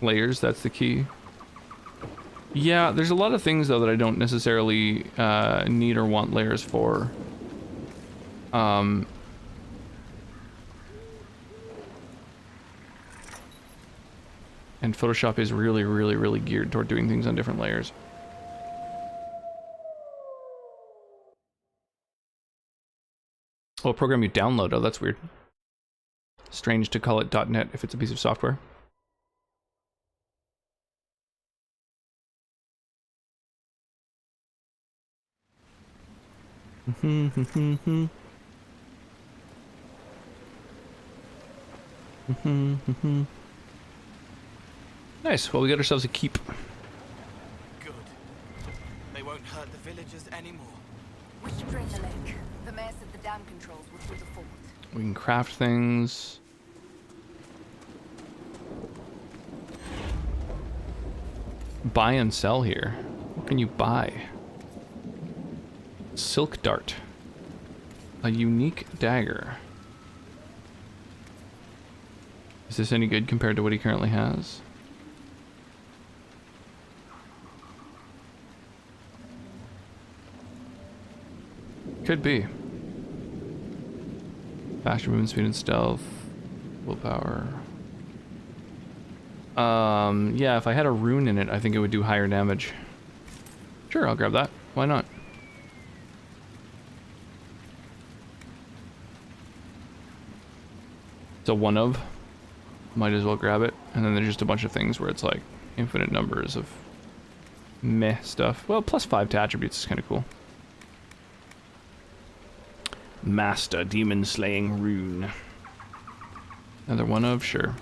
A: Layers, that's the key. Yeah, there's a lot of things though that I don't necessarily need or want layers for. And Photoshop is really geared toward doing things on different layers. Oh, a program you download. Oh, that's weird. Strange to call it .NET if it's a piece of software. Nice. Well, we got ourselves a keep.
H: Good. They won't hurt the villagers anymore.
E: We should drain the lake. The mayor said the dam controls were through the fort.
A: We can craft things. buy and sell here? What can you buy? Silk dart. A unique dagger. Is this any good compared to what he currently has? Could be. Faster movement speed and stealth. Willpower. Yeah, if I had a rune in it, I think it would do higher damage. Sure, I'll grab that. Why not? It's a one of. Might as well grab it. And then there's just a bunch of things where it's like infinite numbers of meh stuff. Well, +5 to attributes is kind of cool. Master Demon Slaying Rune. Another one of, sure.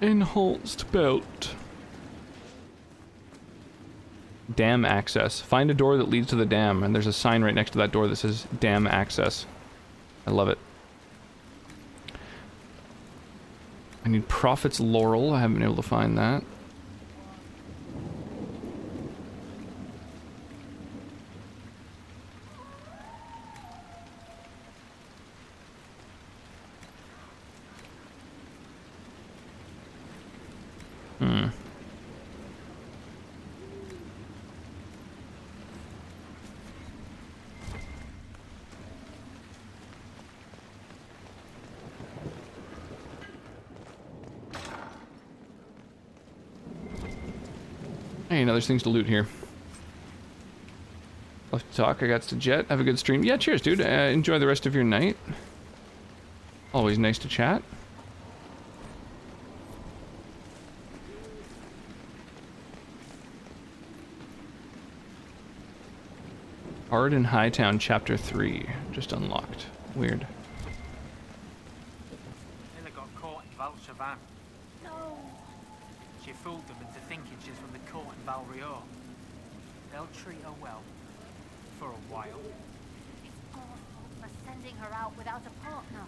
A: Enhanced belt. Dam access. Find a door that leads to the dam, and there's a sign right next to that door that says dam access. I love it. I need Prophet's Laurel. I haven't been able to find that. Hey, now there's things to loot here. Left to talk, I got to jet. Have a good stream. Yeah, cheers, dude. Enjoy the rest of your night. Always nice to chat. Hadden-Paton Chapter 3. Just unlocked. Weird.
H: Miller got caught in Valchavan. No. She fooled them into thinking she's from the court in Valrior. They'll treat her well. For a while.
E: It's awful for sending her out without a partner.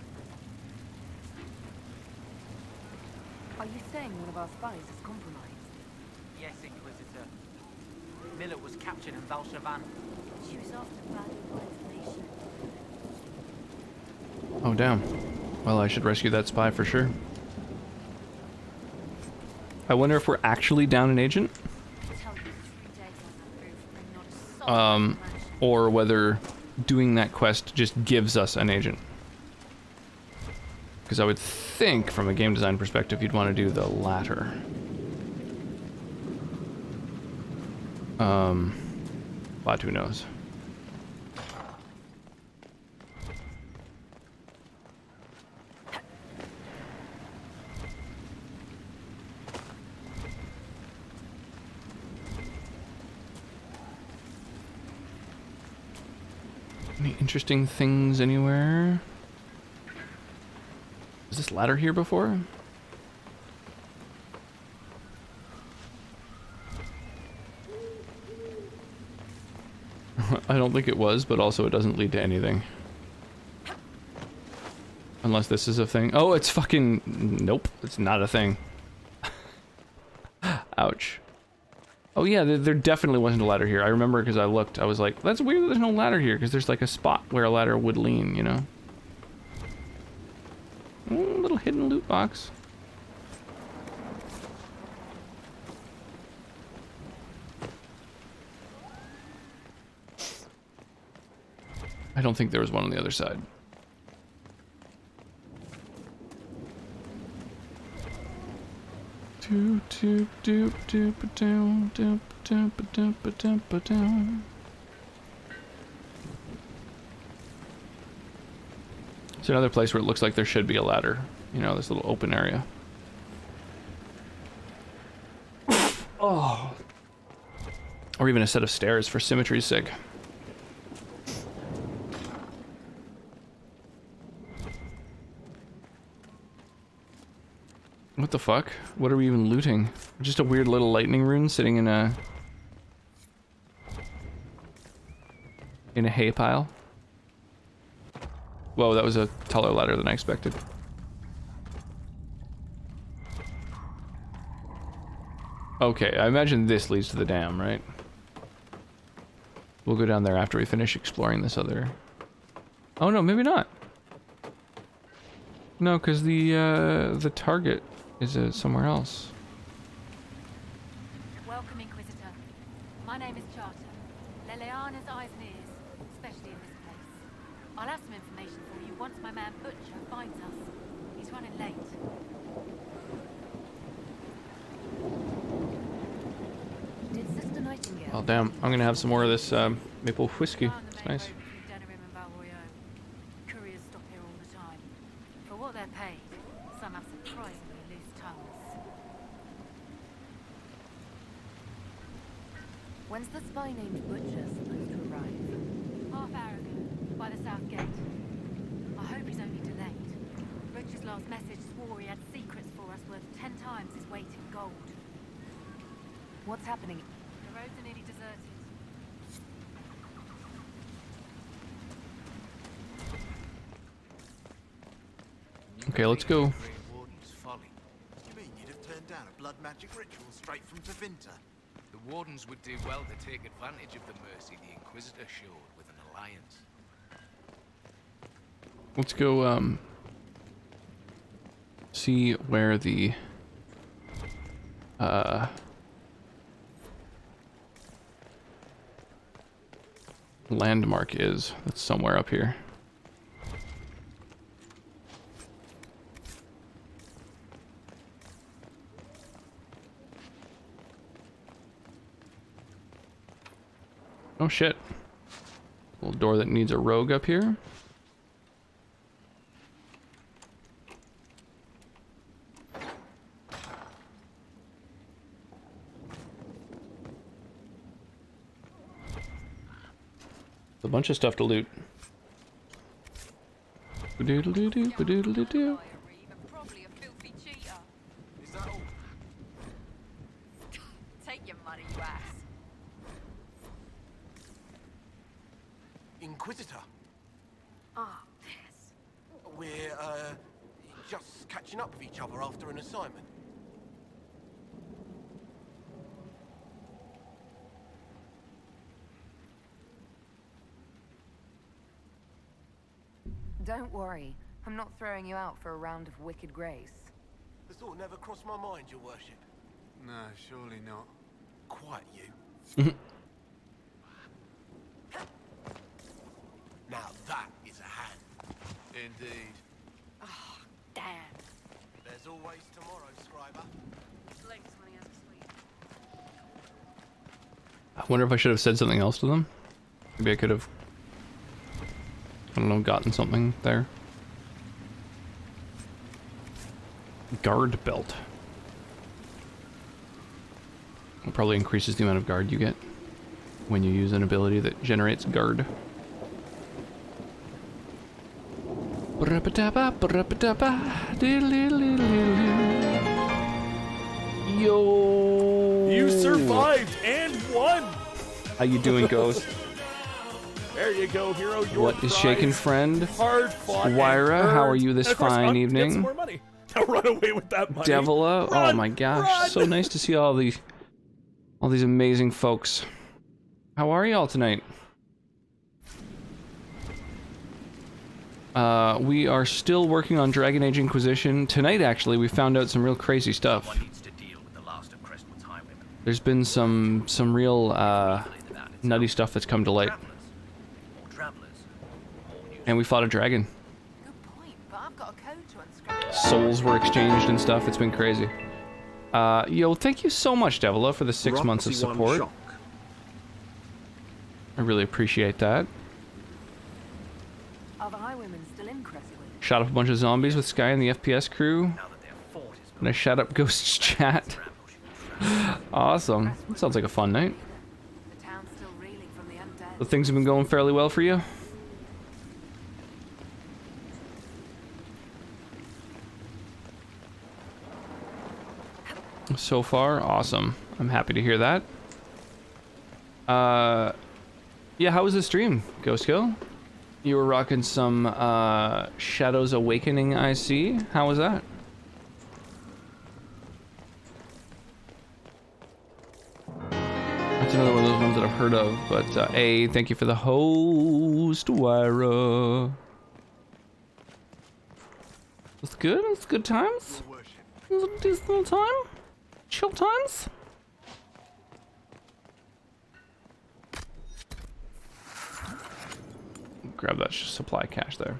D: Are you saying one of our spies is compromised?
H: Yes, Inquisitor. Miller was captured in Valchavan.
E: She was after valuable information.
A: Oh, damn. Well, I should rescue that spy for sure. I wonder if we're actually down an agent? Or whether doing that quest just gives us an agent. Because I would think, from a game design perspective, you'd want to do the latter. But who knows? Any interesting things anywhere? Was this ladder here before? I don't think it was, but also it doesn't lead to anything. Unless this is a thing. Oh, it's fucking... Nope, it's not a thing. Ouch. Oh yeah, there definitely wasn't a ladder here. I remember because I looked, I was like, that's weird that there's no ladder here, because there's like a spot where a ladder would lean, you know? Little hidden loot box. I don't think there was one on the other side. Doop doop doop doop down doop doop doop doop down. It's another place where it looks like there should be a ladder. You know, this little open area. Oh. Or even a set of stairs for symmetry's sake. What the fuck? What are we even looting? Just a weird little lightning rune sitting in a hay pile. Whoa, that was a taller ladder than I expected. Okay, I imagine this leads to the dam, right? We'll go down there after we finish exploring this other... Oh no, maybe not. No, because the target is somewhere else.
E: Welcome, Inquisitor. My name is Charter. Leleana's eyes and ears, especially in this place. I'll have some information for you once my man Butcher finds us. He's running late. Did Sister Nightingale...
A: Oh damn, I'm gonna have some more of this maple whiskey. It's nice.
E: Couriers stop here all the time. For what they're paid, some have surprisingly loose tongues. When's the spy named Butcher supposed to arrive? Half hour ago, by the south gate. I hope he's only delayed. Butcher's last message swore he had secrets for us worth 10 times his weight in gold. What's happening? The roads are nearly deserted.
A: Okay, let's go.
I: Warden's folly. You mean you'd have turned down a blood magic ritual straight from Tevinter?
J: The Wardens would do well to take advantage of the mercy the Inquisitor showed with an alliance.
A: Let's go, see where the, landmark is. That's somewhere up here. Oh shit. Little door that needs a rogue up here. A bunch of stuff to loot. Ba-doodle-doo-doo, ba-doodle-doo-doo.
E: Probably a filthy cheater.
I: Is that all?
E: Take your money, you ass.
I: Inquisitor.
E: Ah, yes.
I: We're, just catching up with each other after an assignment.
K: Don't worry. I'm not throwing you out for a round of wicked grace.
I: The thought never crossed my mind, your worship.
B: No, surely not.
I: Quite you. Now that is a hand.
B: Indeed.
E: Oh, damn.
I: There's always tomorrow, Scriber.
E: Blake's money has a sweet.
A: I wonder if I should have said something else to them. Maybe I could have, I don't know, gotten something there. Guard belt. It probably increases the amount of guard you get when you use an ability that generates guard. Yo!
L: You survived and won!
A: How you doing, Ghost?
L: There you go, hero. Your
A: What is shaking,
L: prize.
A: friend?
L: Hard fought.
A: Wyra, how are you this
L: And of course,
A: fine
L: Get
A: evening?
L: some more money. Now run away with that money.
A: Devila, oh
L: Run,
A: my gosh,
L: run.
A: so nice to see all these amazing folks. How are y'all tonight? We are still working on Dragon Age Inquisition. Tonight, actually, we found out some real crazy stuff.
J: One needs to deal with the last of Crestwood's highwaymen.
A: There's been some real nutty stuff that's come to light.
J: More travelers, more news.
A: And we fought a dragon.
K: Good point, but I've got a code to unscrew.
A: Souls were exchanged and stuff. It's been crazy. Yo, thank you so much, Devila, for the 6 months of
C: Roxy one
A: support.
C: shock.
A: I really appreciate that.
K: Are the highwaymen still in Crestwood?
A: Shot up a bunch of zombies with Sky and the FPS crew.
J: Now that their fort is
A: And I shot up Ghost's chat. Awesome. That sounds like a fun night.
K: The town's still reeling from the undead.
A: So things have been going fairly well for you? so far. Awesome. I'm happy to hear that. Yeah, how was the stream, Ghostkill? You were rocking some Shadows Awakening, I see. How was that? That's another one of those ones that I've heard of, but hey, thank you for the host, Wyra. That's good. It's good times. It's a decent little time. Chill times. Grab that supply cache there.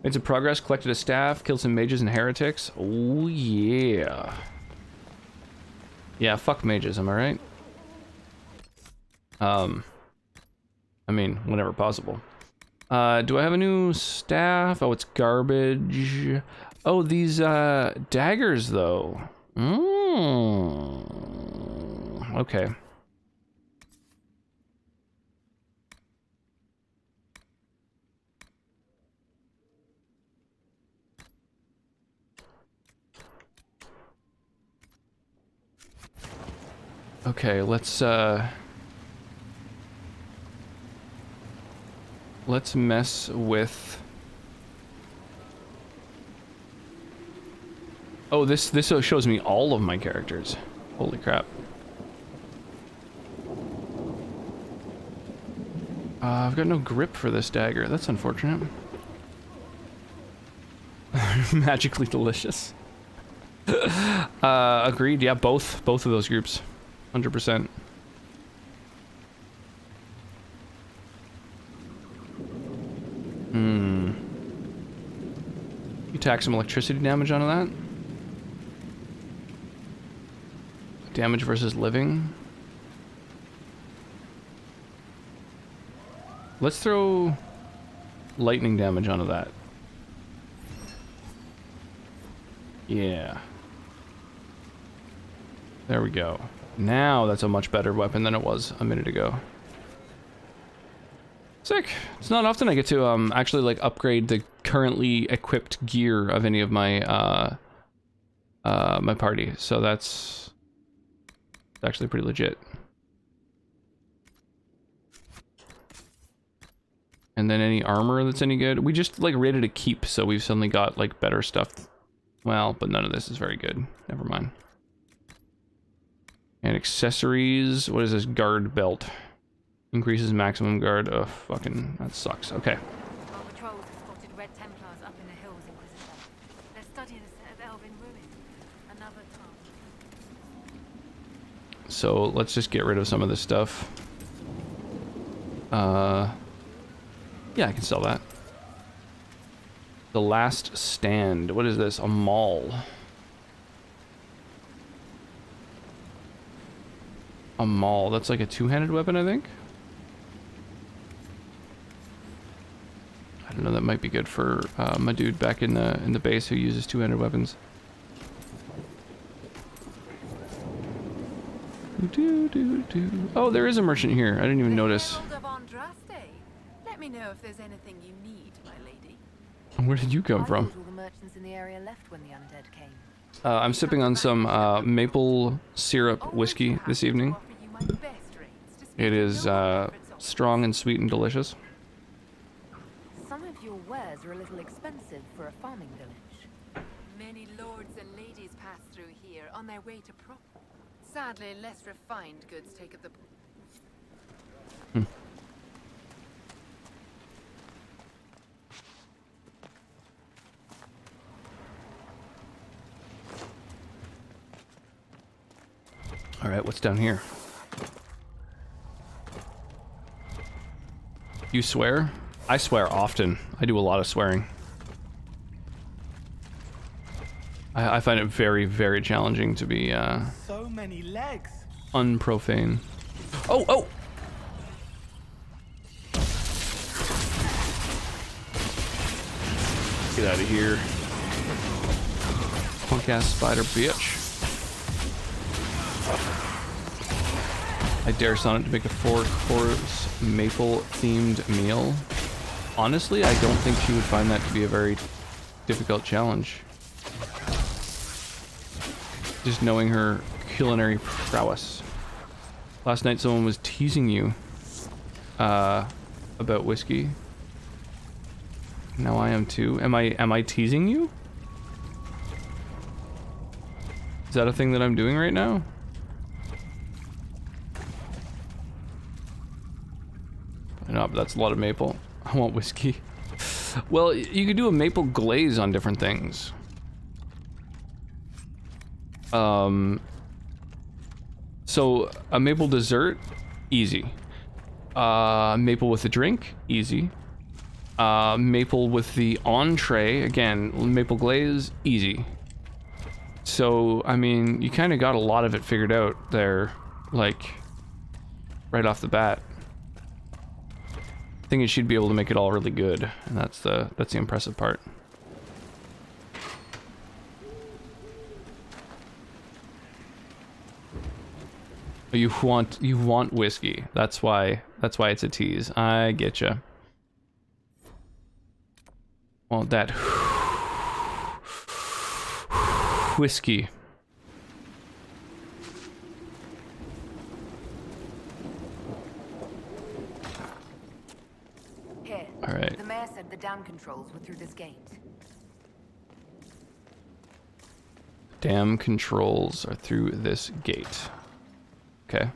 A: Made some progress, collected a staff, killed some mages and heretics. Oh yeah. Yeah, fuck mages, am I right? I mean, whenever possible. Do I have a new staff? Oh, it's garbage. Oh, these daggers though. Okay. Okay, let's mess with... Oh, this shows me all of my characters. Holy crap. I've got no grip for this dagger. That's unfortunate. Magically delicious. Agreed. Yeah, both of those groups. 100%. You tack some electricity damage onto that? Damage versus living. Let's throw lightning damage onto that. Yeah. There we go. Now that's a much better weapon than it was a minute ago. Sick. It's not often I get to actually like upgrade the currently equipped gear of any of my my party. So that's actually pretty legit. And then any armor that's any good. We just like rated a keep, so we've suddenly got like better stuff. Well, but none of this is very good. Never mind. And accessories. What is this? Guard belt. Increases maximum guard. Oh, fucking, that sucks. Okay.
E: Our patrols have spotted Red Templars up in the hills, Inquisitor. They're studying a set of elven ruins. Another task.
A: So let's just get rid of some of this stuff. Yeah, I can sell that. The Last Stand. What is this? A maul. A maul. That's like a two-handed weapon, I think. I don't know. That might be good for my dude back in the base who uses two-handed weapons. Oh, there is a merchant here. I didn't even notice.
K: Let me know if there's anything you need, my lady.
A: Where did you come from?
K: All the merchants in the area left when the undead came.
A: I'm sipping on some maple syrup whiskey this evening. It is strong and sweet and delicious.
K: Some of your wares are a little expensive for a farming village.
M: Many lords and ladies pass through here on their way to prop. Sadly, less refined goods take up the...
A: All right, what's down here? You swear? I swear often. I do a lot of swearing. I find it very, very challenging to be
N: so many legs.
A: Unprofane. Oh, oh! Get out of here. Punk ass spider bitch. I dare Sonnet to make a 4-course maple-themed meal. Honestly, I don't think she would find that to be a very difficult challenge. Just knowing her culinary prowess. Last night someone was teasing you about whiskey. Now I am too. Am I teasing you? Is that a thing that I'm doing right now? No, but that's a lot of maple. I want whiskey. Well, you could do a maple glaze on different things. So a maple dessert, easy. Maple with a drink, easy. Maple with the entree, again, maple glaze, easy. So, I mean, you kind of got a lot of it figured out there, like, right off the bat. Thing is, she'd be able to make it all really good, and that's the impressive part. You want whiskey. That's why it's a tease. I getcha. Want that whiskey.
K: Here.
A: All right.
K: The mayor said the dam controls were through this gate.
A: Dam controls are through this gate. Okay.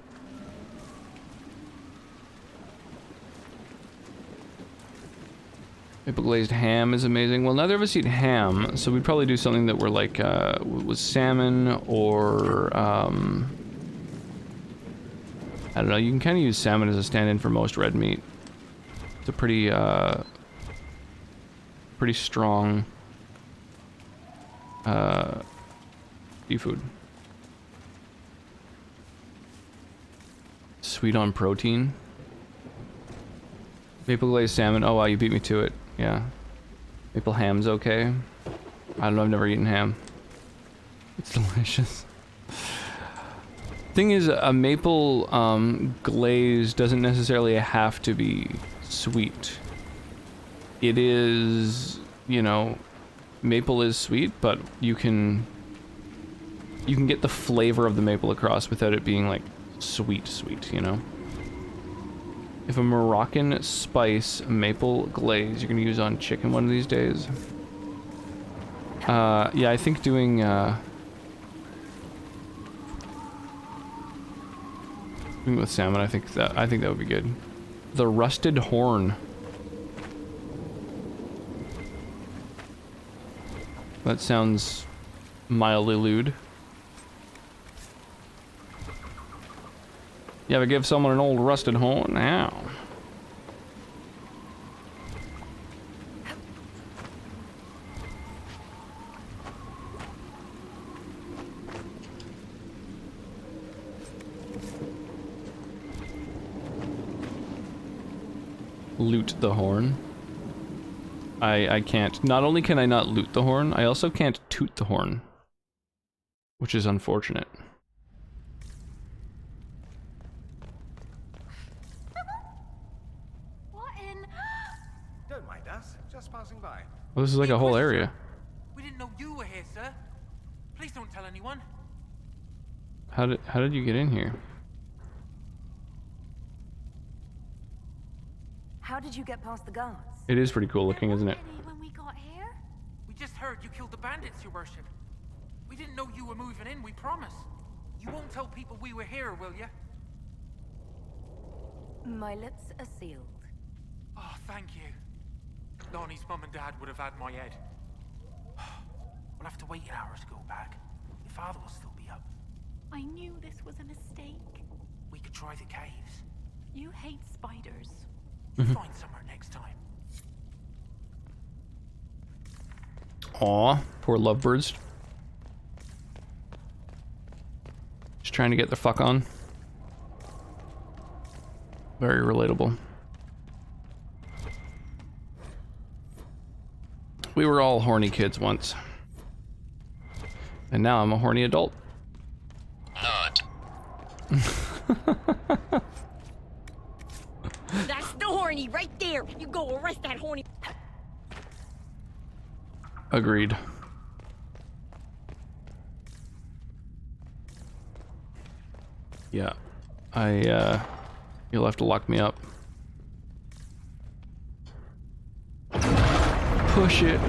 A: Maple glazed ham is amazing. Well, neither of us eat ham, so we'd probably do something that were like, was salmon or, I don't know, you can kind of use salmon as a stand-in for most red meat. It's a pretty, pretty strong, seafood. Sweet on protein. Maple glazed salmon. Oh wow, you beat me to it. Yeah. Maple ham's okay. I don't know, I've never eaten ham. It's delicious. Thing is, a maple glaze doesn't necessarily have to be sweet. It is, you know, maple is sweet, but you can get the flavor of the maple across without it being like sweet, you know? If a Moroccan spice maple glaze you're gonna use on chicken one of these days. Yeah, I think doing with salmon, I think that would be good. The rusted horn. That sounds mildly lewd. You ever give someone an old rusted horn? Ow. Loot the horn. I can't. Not only can I not loot the horn, I also can't toot the horn. Which is unfortunate.
B: Don't mind us, just passing by.
A: Well, this is like a whole area.
H: We didn't know you were here, sir. Please don't tell anyone.
A: How did you get in here?
K: How did you get past the guards?
A: It is pretty cool looking, isn't it?
K: When we got here?
H: We just heard you killed the bandits, your worship. We didn't know you were moving in, we promise. You won't tell people we were here, will you?
K: My lips are sealed.
H: Oh, thank you. Lonnie's mum and dad would have had my head. We'll have to wait an hour to go back. Your father will still be up.
E: I knew this was a mistake.
H: We could try the caves.
E: You hate spiders.
H: We'll find somewhere next time.
A: Aw, poor lovebirds. Just trying to get the fuck on. Very relatable. We were all horny kids once. And now I'm a horny adult.
O: Not.
P: That's the horny right there. You go arrest that horny.
A: Agreed. Yeah. You'll have to lock me up. Push it.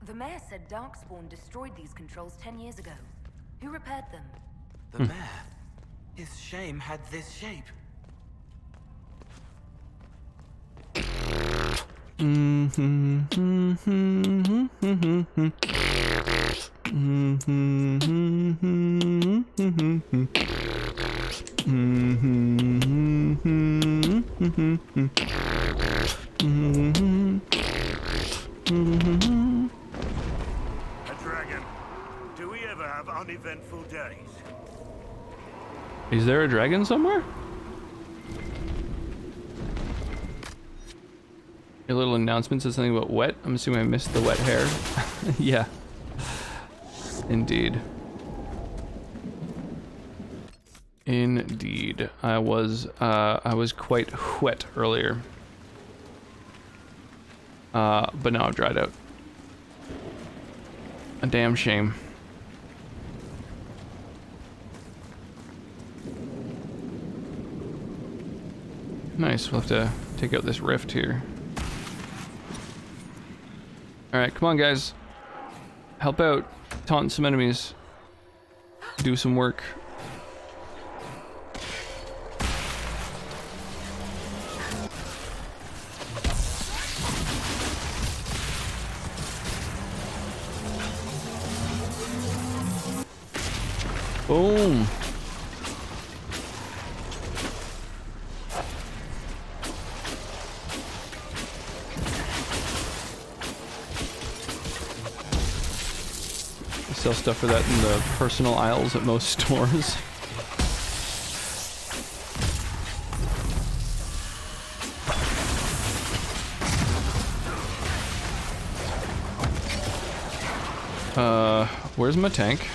K: The mayor said Darkspawn destroyed these controls 10 years ago. Who repaired them?
N: The mayor? His shame had this shape.
B: A dragon. Do we ever have uneventful days?
A: Is there a dragon somewhere? Your little announcement says something about wet. I'm assuming I missed the wet hair. Yeah. Indeed. Indeed. I was quite wet earlier. But now I've dried out. A damn shame. Nice, we'll have to take out this rift here. Alright, come on guys. Help out. Taunt some enemies. Do some work. Boom. Sell stuff for that in the personal aisles at most stores. Where's my tank?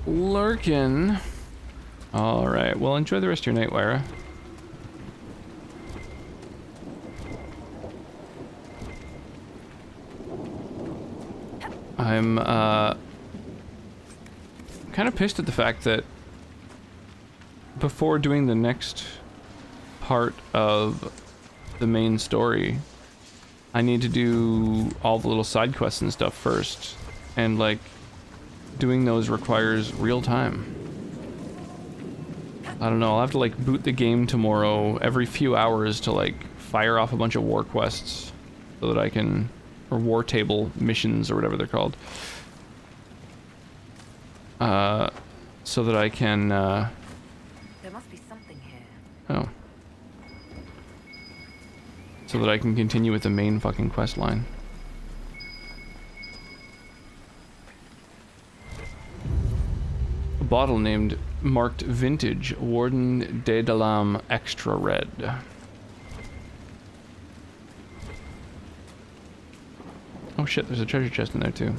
A: Lurkin. Alright, well enjoy the rest of your night, Wyra. I'm kind of pissed at the fact that before doing the next part of the main story, I need to do all the little side quests and stuff first, and like doing those requires real time. I don't know, I'll have to like boot the game tomorrow every few hours to like fire off a bunch of war quests so that I can, or war table missions or whatever they're called, so that I can
K: There must be something here.
A: oh, so that I can continue with the main fucking quest line. A bottle marked Vintage Warden de Dalam Extra Red. Oh shit, there's a treasure chest in there too.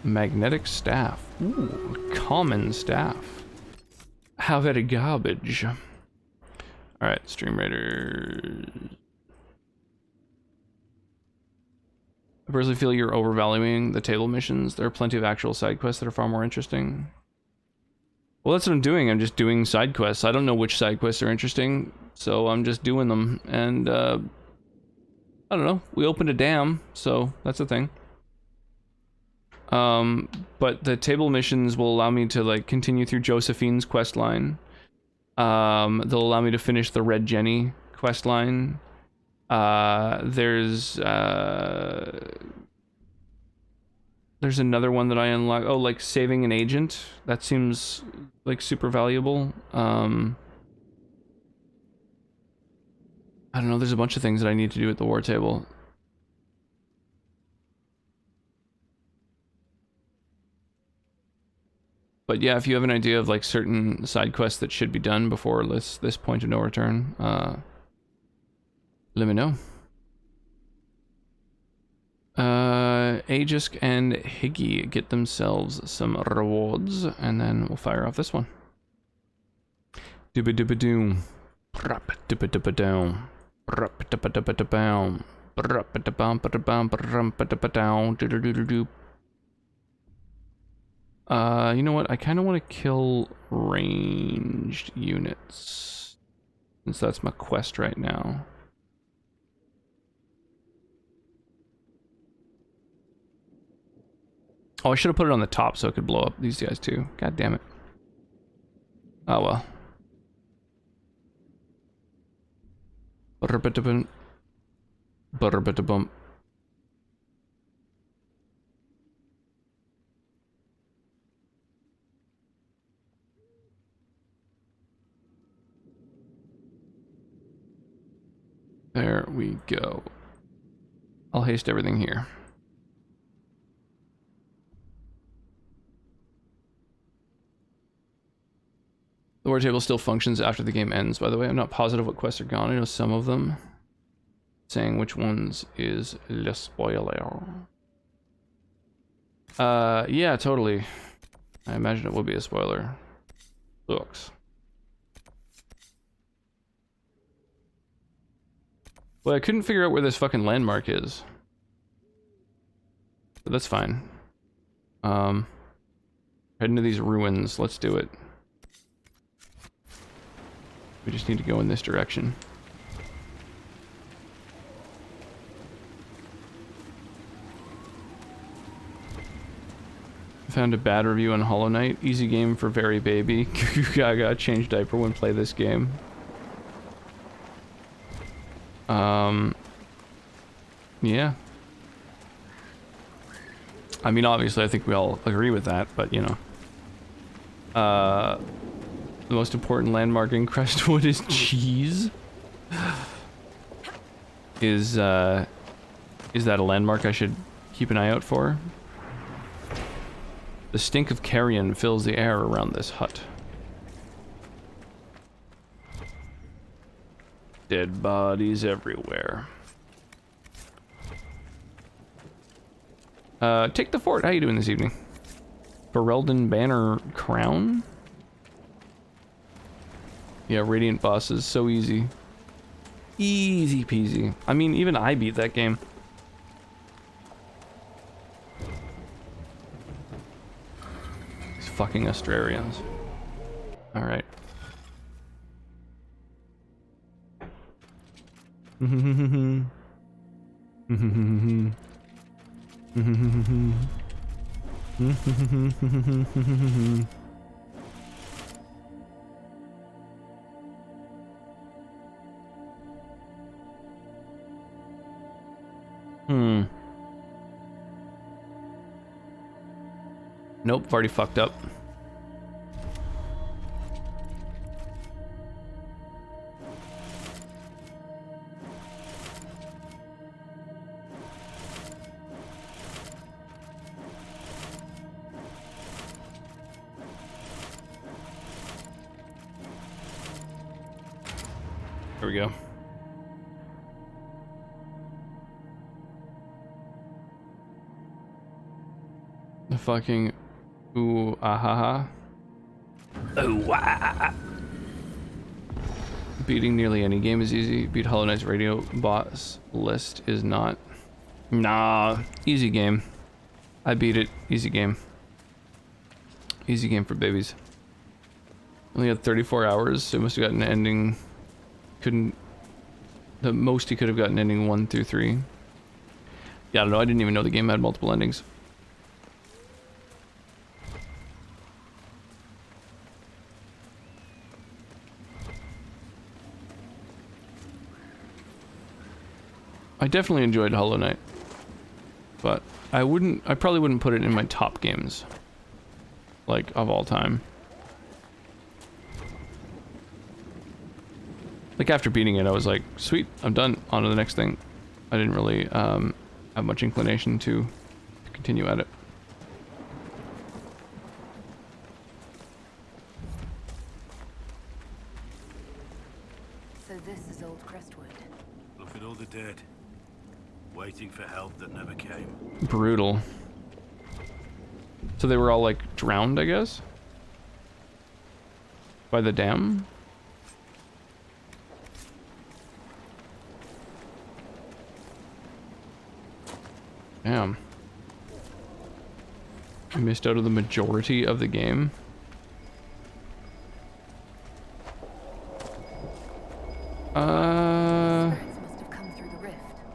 A: Magnetic staff. Ooh, common staff. How very garbage. Alright, Stream Raiders. I personally feel you're overvaluing the table missions. There are plenty of actual side quests that are far more interesting. Well, that's what I'm doing. I'm just doing side quests. I don't know which side quests are interesting, so I'm just doing them. And, I don't know. We opened a dam, so that's a thing. But the table missions will allow me to, like, continue through Josephine's quest line. They'll allow me to finish the Red Jenny quest line. There's There's another one that I unlock. Oh, like saving an agent. That seems like super valuable. I don't know. There's a bunch of things that I need to do at the war table. But yeah, if you have an idea of like certain side quests that should be done before this point of no return, let me know. Aegisk and Higgy get themselves some rewards, and then we'll fire off this one. Dooba dooba doom. Brap dooba dooba down. Brap dooba dooba dooba down. Brap dooba dooba bam bram dooba down. Doo doo doo doo. You know what? I kind of want to kill ranged units, since that's my quest right now. Oh, I should have put it on the top so it could blow up these guys too. God damn it. Oh well. Butterbittabum. Butterbittabum. There we go. I'll haste everything here. The war table still functions after the game ends, by the way. I'm not positive what quests are gone. I know some of them. Saying which ones is le spoiler. Yeah, totally. I imagine it will be a spoiler. Looks. Well, I couldn't figure out where this fucking landmark is. But that's fine. Head into these ruins. Let's do it. We just need to go in this direction. I found a bad review on Hollow Knight. Easy game for very baby. Gaga change diaper when play this game. Yeah. I mean, obviously, I think we all agree with that, but you know. The most important landmark in Crestwood is cheese. Is that a landmark I should keep an eye out for? The stink of carrion fills the air around this hut. Dead bodies everywhere. Take the fort. How you doing this evening? Ferelden Banner Crown? Yeah, Radiant bosses, so easy. Easy peasy. I mean, even I beat that game. These fucking Australians. Alright. Nope, I've already fucked up. There we go. The fucking ooh ahaha. Ooh ah. Beating nearly any game is easy. Beat Hollow Knight's radio boss list is not. Nah, easy game. I beat it. Easy game. Easy game for babies. Only had 34 hours, so must have gotten an ending. Couldn't. The most he could have gotten ending 1 through 3. Yeah, I don't know. I didn't even know the game had multiple endings. I definitely enjoyed Hollow Knight. but I probably wouldn't put it in my top games, like, of all time. Like, after beating it, I was like, sweet, I'm done, on to the next thing. I didn't really have much inclination to continue at it.
K: So this is Old Crestwood.
B: Look at all the dead. Waiting for help that never came.
A: Brutal. So they were all, like, drowned, I guess? By the dam? Damn. I missed out on the majority of the game. I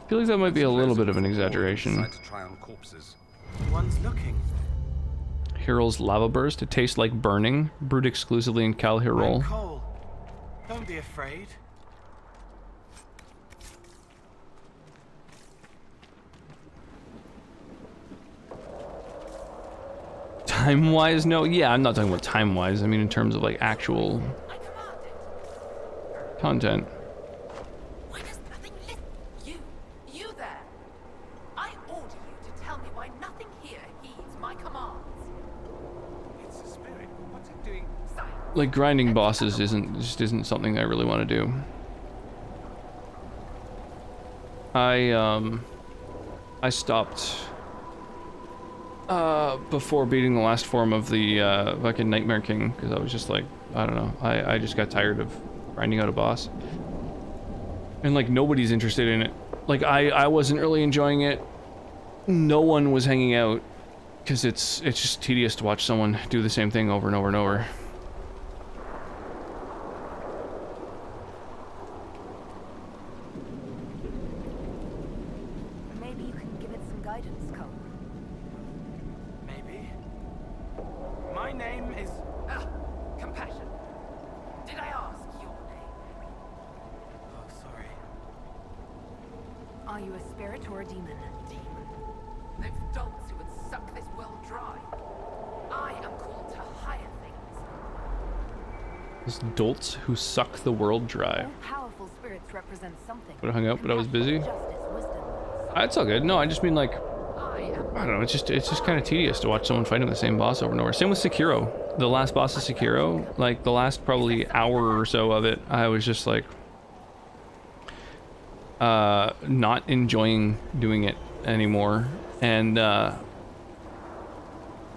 A: feel like that might be a little bit of an exaggeration.
H: One's looking.
A: Hirul's lava burst. It tastes like burning. Brewed exclusively in Cal Hirul.
H: Cole, don't be afraid.
A: Time-wise, no. Yeah, I'm not talking about time-wise. I mean, in terms of, like, actual content.
M: Why does nothing listen? You there! I order you to tell me why nothing here heeds my commands.
B: It's a spirit. What's it doing?
A: Like, grinding bosses just isn't something I really want to do. I stopped before beating the last form of the fucking Nightmare King, because I was just like, I don't know, I just got tired of grinding out a boss. And like, nobody's interested in it. Like, I wasn't really enjoying it. No one was hanging out, because it's just tedious to watch someone do the same thing over and over and over.
K: Maybe you can give it some guidance, Cole.
H: Maybe. My name is...
M: Compassion. Did I ask your name?
H: Oh, sorry.
K: Are you a spirit or a demon?
M: Those dolts who would suck this world dry. I am called to higher things.
A: Those dolts who suck the world dry.
K: All powerful spirits represent something.
A: Would have hung out, but I was busy. It's all good. No, I just mean, like, I don't know, it's just kind of tedious to watch someone fighting the same boss over and over. Same with Sekiro. The last boss of Sekiro, like, the last probably hour or so of it, I was just like, not enjoying doing it anymore. And,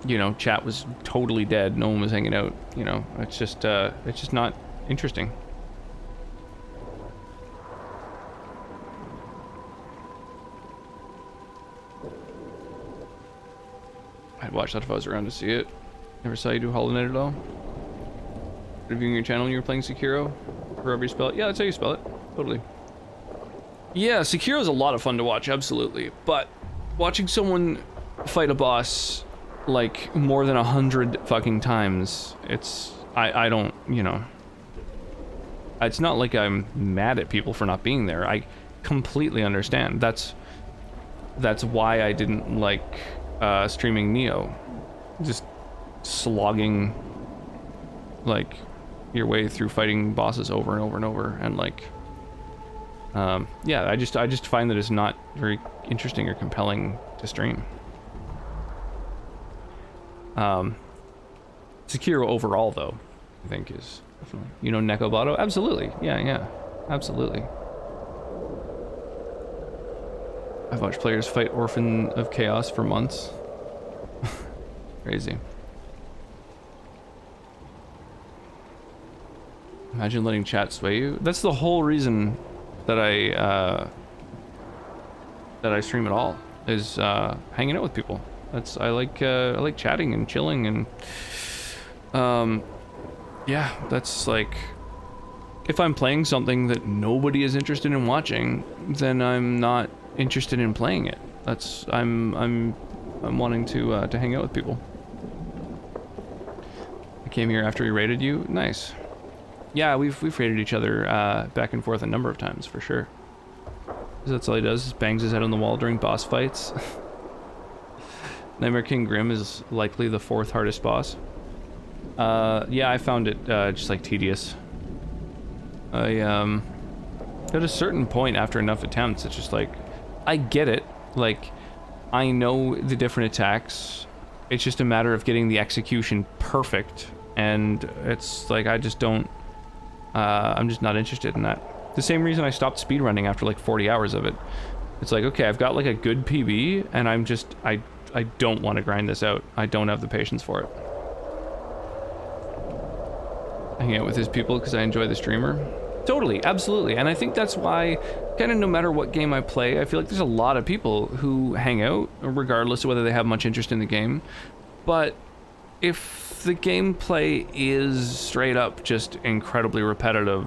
A: you know, chat was totally dead. No one was hanging out, you know. It's just not interesting. I'd watch that if I was around to see it. Never saw you do Hollow Knight at all. Reviewing your channel when you were playing Sekiro. However you spell it. Yeah, that's how you spell it. Totally. Yeah, Sekiro's a lot of fun to watch, absolutely. But watching someone fight a boss like more than 100 fucking times, I don't, you know. It's not like I'm mad at people for not being there. I completely understand. That's why I didn't like streaming Neo. Just slogging like your way through fighting bosses over and over and over, and like yeah, I just find that it's not very interesting or compelling to stream. Sekiro overall, though, I think is definitely, you know, Nekobato? Absolutely. Yeah, absolutely. I've watched players fight Orphan of Chaos for months. Crazy. Imagine letting chat sway you. That's the whole reason that I stream at all, is hanging out with people. I like chatting and chilling, and yeah, that's like, if I'm playing something that nobody is interested in watching, then I'm not interested in playing it. I'm wanting to hang out with people. I came here after we raided you. Nice. Yeah, we've raided each other back and forth a number of times, for sure. That's all he does, is bangs his head on the wall during boss fights. Nightmare King Grim is likely the 4th hardest boss. Yeah, I found it just like tedious. At a certain point after enough attempts, it's just like, I get it. Like, I know the different attacks. It's just a matter of getting the execution perfect. And it's like, I just don't, I'm just not interested in that. The same reason I stopped speedrunning after like 40 hours of it. It's like, okay, I've got like a good PB, and I'm just, I don't want to grind this out. I don't have the patience for it. Hang out with his people because I enjoy the streamer. Totally, absolutely. And I think that's why, kind of no matter what game I play, I feel like there's a lot of people who hang out, regardless of whether they have much interest in the game. But if the gameplay is straight up just incredibly repetitive,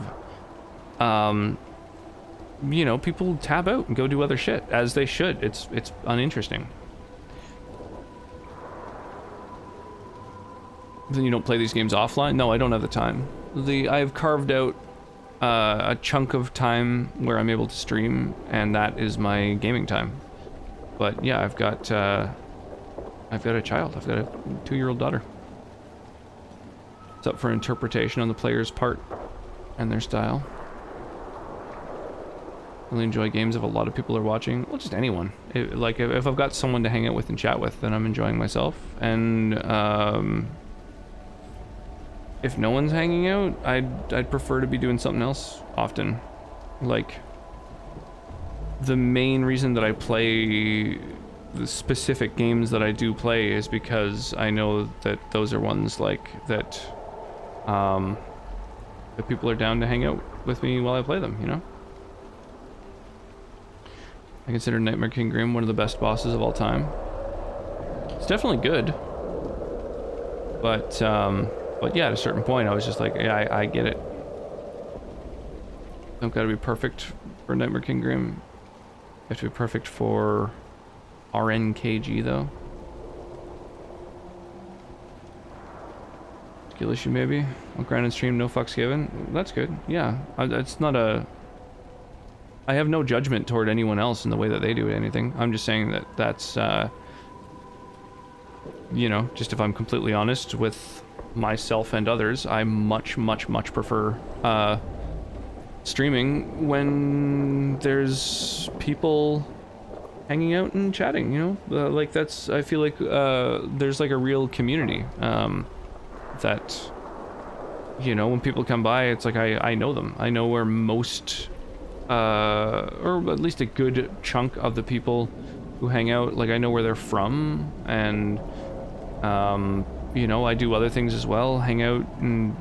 A: you know, people tab out and go do other shit, as they should. It's uninteresting. Then you don't play these games offline? No, I don't have the time. I have carved out a chunk of time where I'm able to stream, and that is my gaming time. But yeah, I've got a child. I've got a 2-year-old daughter. It's up for interpretation on the player's part and their style. Really enjoy games if a lot of people are watching. Well, just anyone. Like, if I've got someone to hang out with and chat with, then I'm enjoying myself. And if no one's hanging out, I'd prefer to be doing something else often. Like, the main reason that I play the specific games that I do play is because I know that those are ones like that that people are down to hang out with me while I play them, you know? I consider Nightmare King Grim one of the best bosses of all time. It's definitely good. But yeah, at a certain point, I was just like, yeah, I get it. Don't gotta be perfect for Nightmare King Grim. You have to be perfect for RNKG, though. Skill issue, maybe? I'll grind and stream, no fucks given. That's good. Yeah, it's not a... I have no judgment toward anyone else in the way that they do anything. I'm just saying that that's, you know, just if I'm completely honest with myself and others, I much prefer streaming when there's people hanging out and chatting, you know? Like, that's, I feel like there's like a real community that, you know, when people come by, it's like I know them. I know where most... or at least a good chunk of the people who hang out, like, I know where they're from, and you know, I do other things as well, hang out in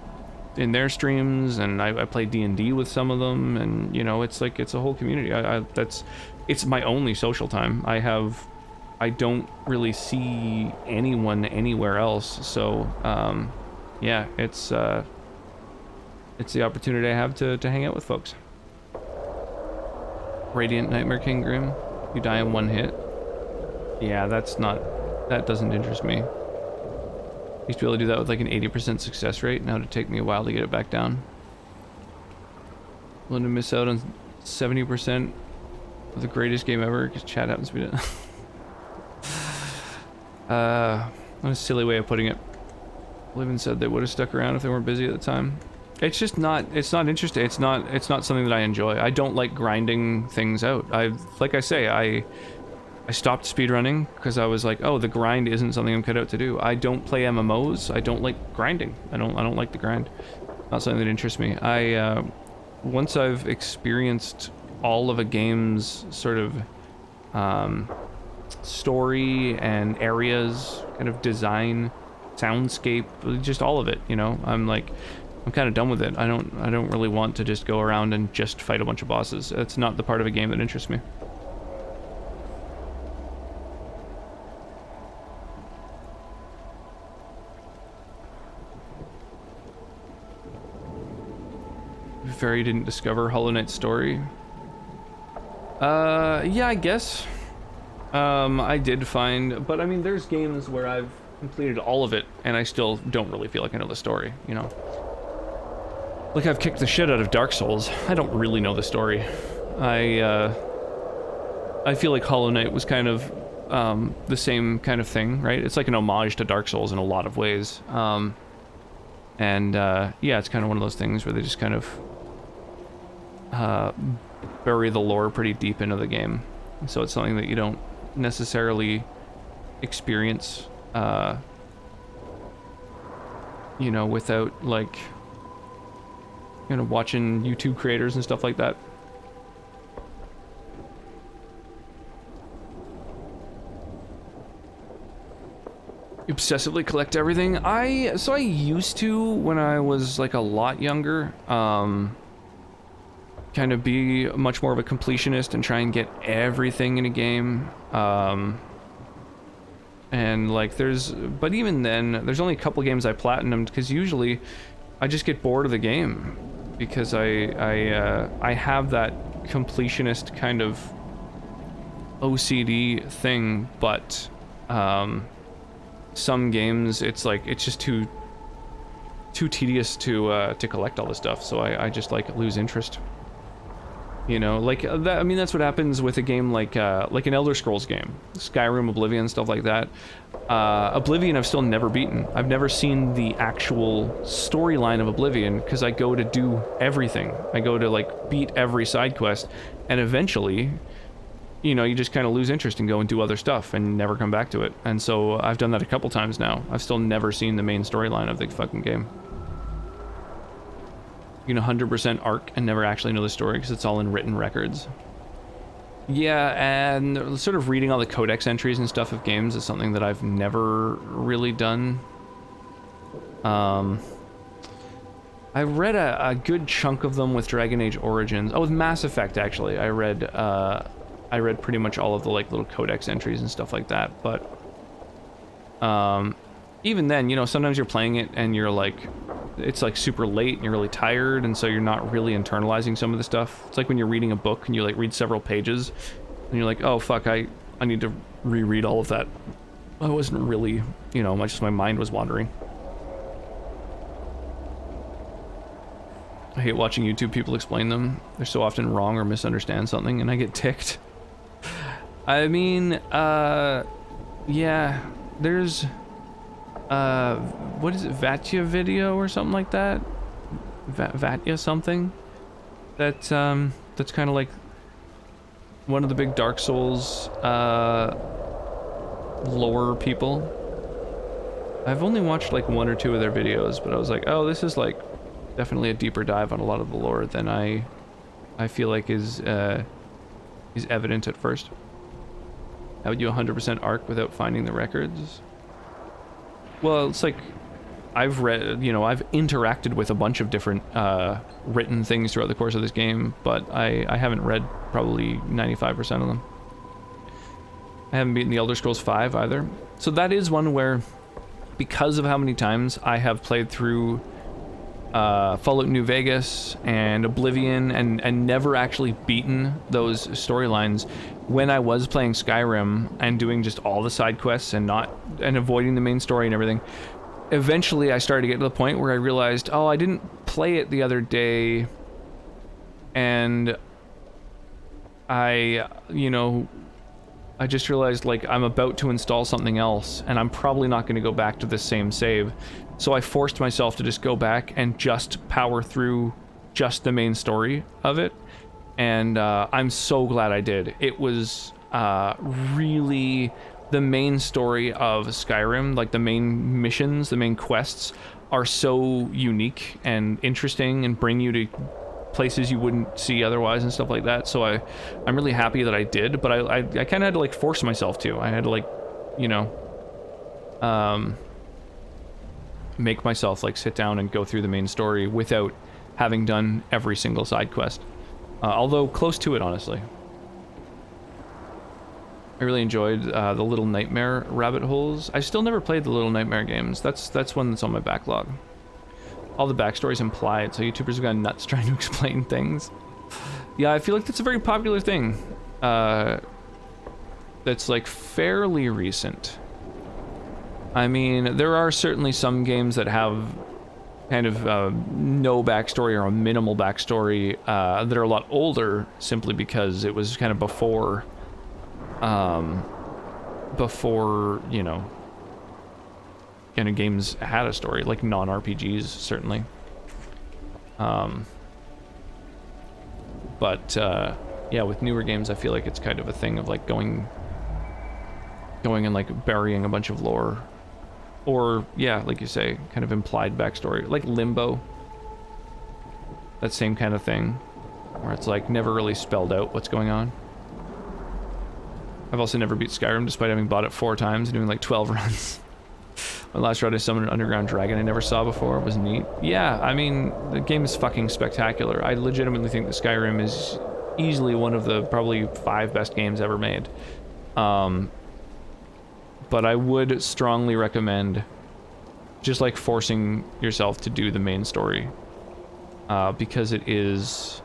A: their streams, and I play D&D with some of them, and you know, it's like, it's a whole community. It's my only social time. I don't really see anyone anywhere else, so yeah, it's the opportunity I have to hang out with folks. Radiant Nightmare King Grim. You die in one hit. Yeah, that doesn't interest me. Used to be able to do that with like an 80% success rate. Now it'd take me a while to get it back down. Willing to miss out on 70% of the greatest game ever because chat happens to be it. What a silly way of putting it. Livin said they would have stuck around if they weren't busy at the time. It's just not, it's not interesting. It's not something that I enjoy. I don't like grinding things out. Like I say, I stopped speedrunning because I was like, oh, the grind isn't something I'm cut out to do. I don't play MMOs. I don't like grinding. I don't like the grind. Not something that interests me. Once I've experienced all of a game's sort of story and areas, kind of design, soundscape, just all of it, you know, I'm kind of done with it. I don't really want to just go around and just fight a bunch of bosses. It's not the part of a game that interests me. Fairy didn't discover Hollow Knight's story. Yeah, I guess. I did find, but I mean, there's games where I've completed all of it and I still don't really feel like I know the story, you know? Like, I've kicked the shit out of Dark Souls. I don't really know the story. I feel like Hollow Knight was kind of the same kind of thing, right? It's like an homage to Dark Souls in a lot of ways. Yeah, it's kind of one of those things where they just kind of bury the lore pretty deep into the game. So it's something that you don't necessarily experience, you know, without, like, you know, watching YouTube creators and stuff like that. You obsessively collect everything? So I used to when I was, like, a lot younger, kind of be much more of a completionist and try and get everything in a game. And like but even then, there's only a couple games I platinumed because usually I just get bored of the game because I have that completionist kind of OCD thing, but some games it's like it's just too tedious to collect all this stuff, so I just like lose interest. You know, like that. I mean, that's what happens with a game like an Elder Scrolls game, Skyrim, Oblivion, stuff like that. Oblivion, I've still never beaten. I've never seen the actual storyline of Oblivion because I go to do everything. I go to like beat every side quest, and eventually, you know, you just kind of lose interest and go and do other stuff and never come back to it. And so I've done that a couple times now. I've still never seen the main storyline of the fucking game. You know, 100% arc and never actually know the story because it's all in written records. Yeah, and sort of reading all the codex entries and stuff of games is something that I've never really done. I read a good chunk of them with Dragon Age Origins. Oh, with Mass Effect, actually. I read pretty much all of the like little codex entries and stuff like that, but even then, you know, sometimes you're playing it and you're like, it's like super late and you're really tired, and so you're not really internalizing some of the stuff. It's like when you're reading a book and you like read several pages and you're like, oh fuck, I need to reread all of that. I wasn't really, you know, my mind was wandering. I hate watching YouTube people explain them. They're so often wrong or misunderstand something and I get ticked. I mean, yeah, there's what is it, Vatya video or something like that? Vatya something? That's kind of like one of the big Dark Souls lore people. I've only watched like one or two of their videos, but I was like, oh, this is like definitely a deeper dive on a lot of the lore than I feel like is evident at first. How would you 100% arc without finding the records? Well, it's like I've read, you know, I've interacted with a bunch of different written things throughout the course of this game, but I haven't read probably 95% of them. I haven't beaten the Elder Scrolls V either. So that is one where, because of how many times I have played through Fallout New Vegas and Oblivion and never actually beaten those storylines, when I was playing Skyrim and doing just all the side quests and avoiding the main story and everything, eventually I started to get to the point where I realized, oh, I didn't play it the other day, and I just realized, like, I'm about to install something else and I'm probably not going to go back to the same save. So I forced myself to just go back and just power through just the main story of it. And I'm so glad I did. It was really the main story of Skyrim, like the main missions, the main quests are so unique and interesting and bring you to places you wouldn't see otherwise and stuff like that. So I'm really happy that I did, but I kind of had to like force myself to. I had to like, you know, make myself like sit down and go through the main story without having done every single side quest. Although close to it, honestly. I really enjoyed the Little Nightmare rabbit holes. I still never played the Little Nightmare games. That's one that's on my backlog. All the backstory's implied, so YouTubers have gone nuts trying to explain things. Yeah, I feel like that's a very popular thing. That's like fairly recent. I mean, there are certainly some games that have kind of no backstory or a minimal backstory that are a lot older, simply because it was kind of before before, you know, kind of games had a story, like non-RPGs, certainly. But yeah, with newer games, I feel like it's kind of a thing of like going and like burying a bunch of lore. Or, yeah, like you say, kind of implied backstory. Like Limbo. That same kind of thing. Where it's like never really spelled out what's going on. I've also never beat Skyrim despite having bought it 4 times and doing like 12 runs. My last run I summoned an underground dragon I never saw before. It was neat. Yeah, I mean, the game is fucking spectacular. I legitimately think that Skyrim is easily one of the probably 5 best games ever made. But I would strongly recommend just like forcing yourself to do the main story. Because it is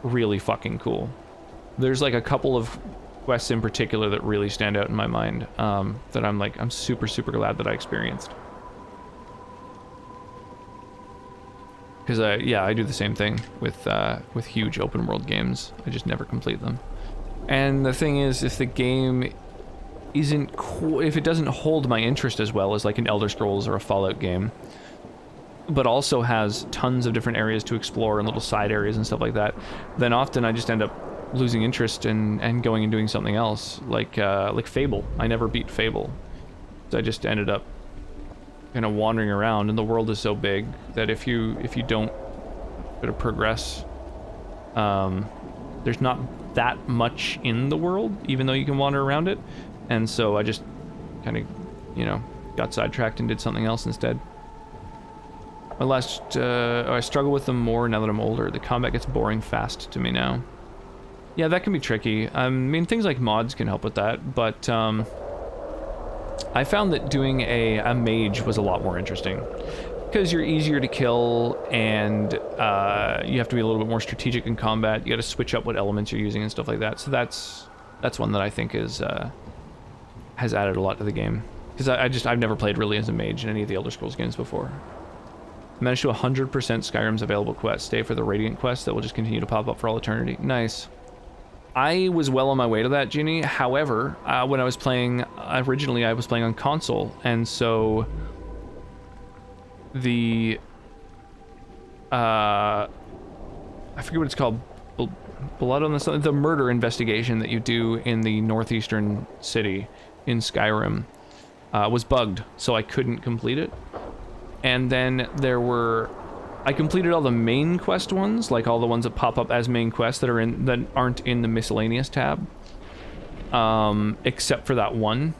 A: really fucking cool. There's like a couple of quests in particular that really stand out in my mind, that I'm super glad that I experienced. Because yeah, I do the same thing with huge open world games. I just never complete them. And the thing is, if the game isn't if it doesn't hold my interest as well as like an Elder Scrolls or a Fallout game, but also has tons of different areas to explore and little side areas and stuff like that, then often I just end up losing interest and going and doing something else, like Fable. I never beat Fable. So I just ended up kind of wandering around, and the world is so big that if you don't sort of progress, there's not that much in the world, even though you can wander around it. And so I just kind of, you know, got sidetracked and did something else instead. My last, I struggle with them more now that I'm older. The combat gets boring fast to me now. Yeah, that can be tricky. I mean, things like mods can help with that, but I found that doing a mage was a lot more interesting. Because you're easier to kill, and you have to be a little bit more strategic in combat. You gotta switch up what elements you're using and stuff like that. So that's one that I think is has added a lot to the game. Because I've never played really as a mage in any of the Elder Scrolls games before. I managed to 100% Skyrim's available quests. Stay for the Radiant quest that will just continue to pop up for all eternity. Nice. I was well on my way to that, Ginny. However, when I was playing, originally I was playing on console, and so the, I forget what it's called, Blood on the murder investigation that you do in the northeastern city in Skyrim was bugged, so I couldn't complete it. And then I completed all the main quest ones, like all the ones that pop up as main quests that aren't in the miscellaneous tab, except for that one.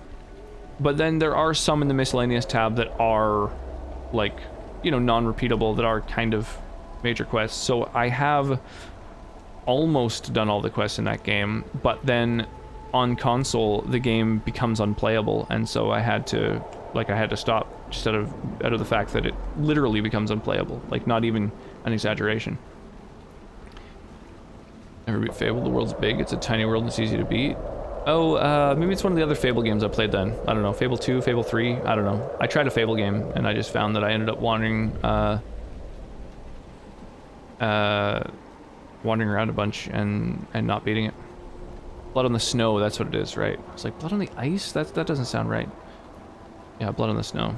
A: But then there are some in the miscellaneous tab that are, like, you know, non-repeatable, that are kind of major quests. So I have almost done all the quests in that game, but then on console the game becomes unplayable, and so I had to stop, just out of the fact that it literally becomes unplayable. Like, not even an exaggeration. Never beat Fable. The world's big. It's a tiny world and it's easy to beat. Oh, maybe it's one of the other Fable games I played then. I don't know. Fable 2, Fable 3, I don't know. I tried a Fable game and I just found that I ended up wandering around a bunch and not beating it. Blood on the Snow, that's what it is, right? It's like Blood on the Ice? That doesn't sound right. Yeah, Blood on the Snow.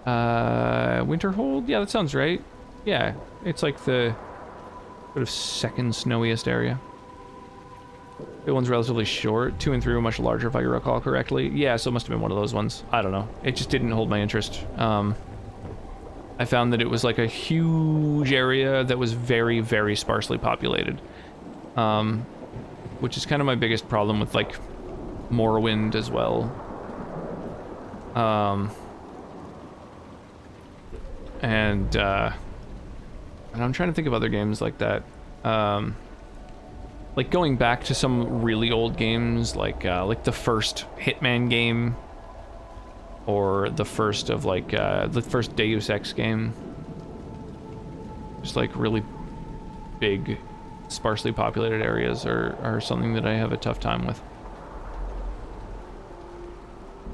A: Winterhold? Yeah, that sounds right. Yeah, it's like the sort of second snowiest area. The one's relatively short. 2 and 3 were much larger, if I recall correctly. Yeah, so it must have been one of those ones. I don't know. It just didn't hold my interest. I found that it was like a huge area that was very, very sparsely populated. Which is kind of my biggest problem with, like, Morrowind as well. And I'm trying to think of other games like that. Like going back to some really old games, like the first Hitman game, or the first of like the first Deus Ex game. Just like really big, sparsely populated areas are something that I have a tough time with.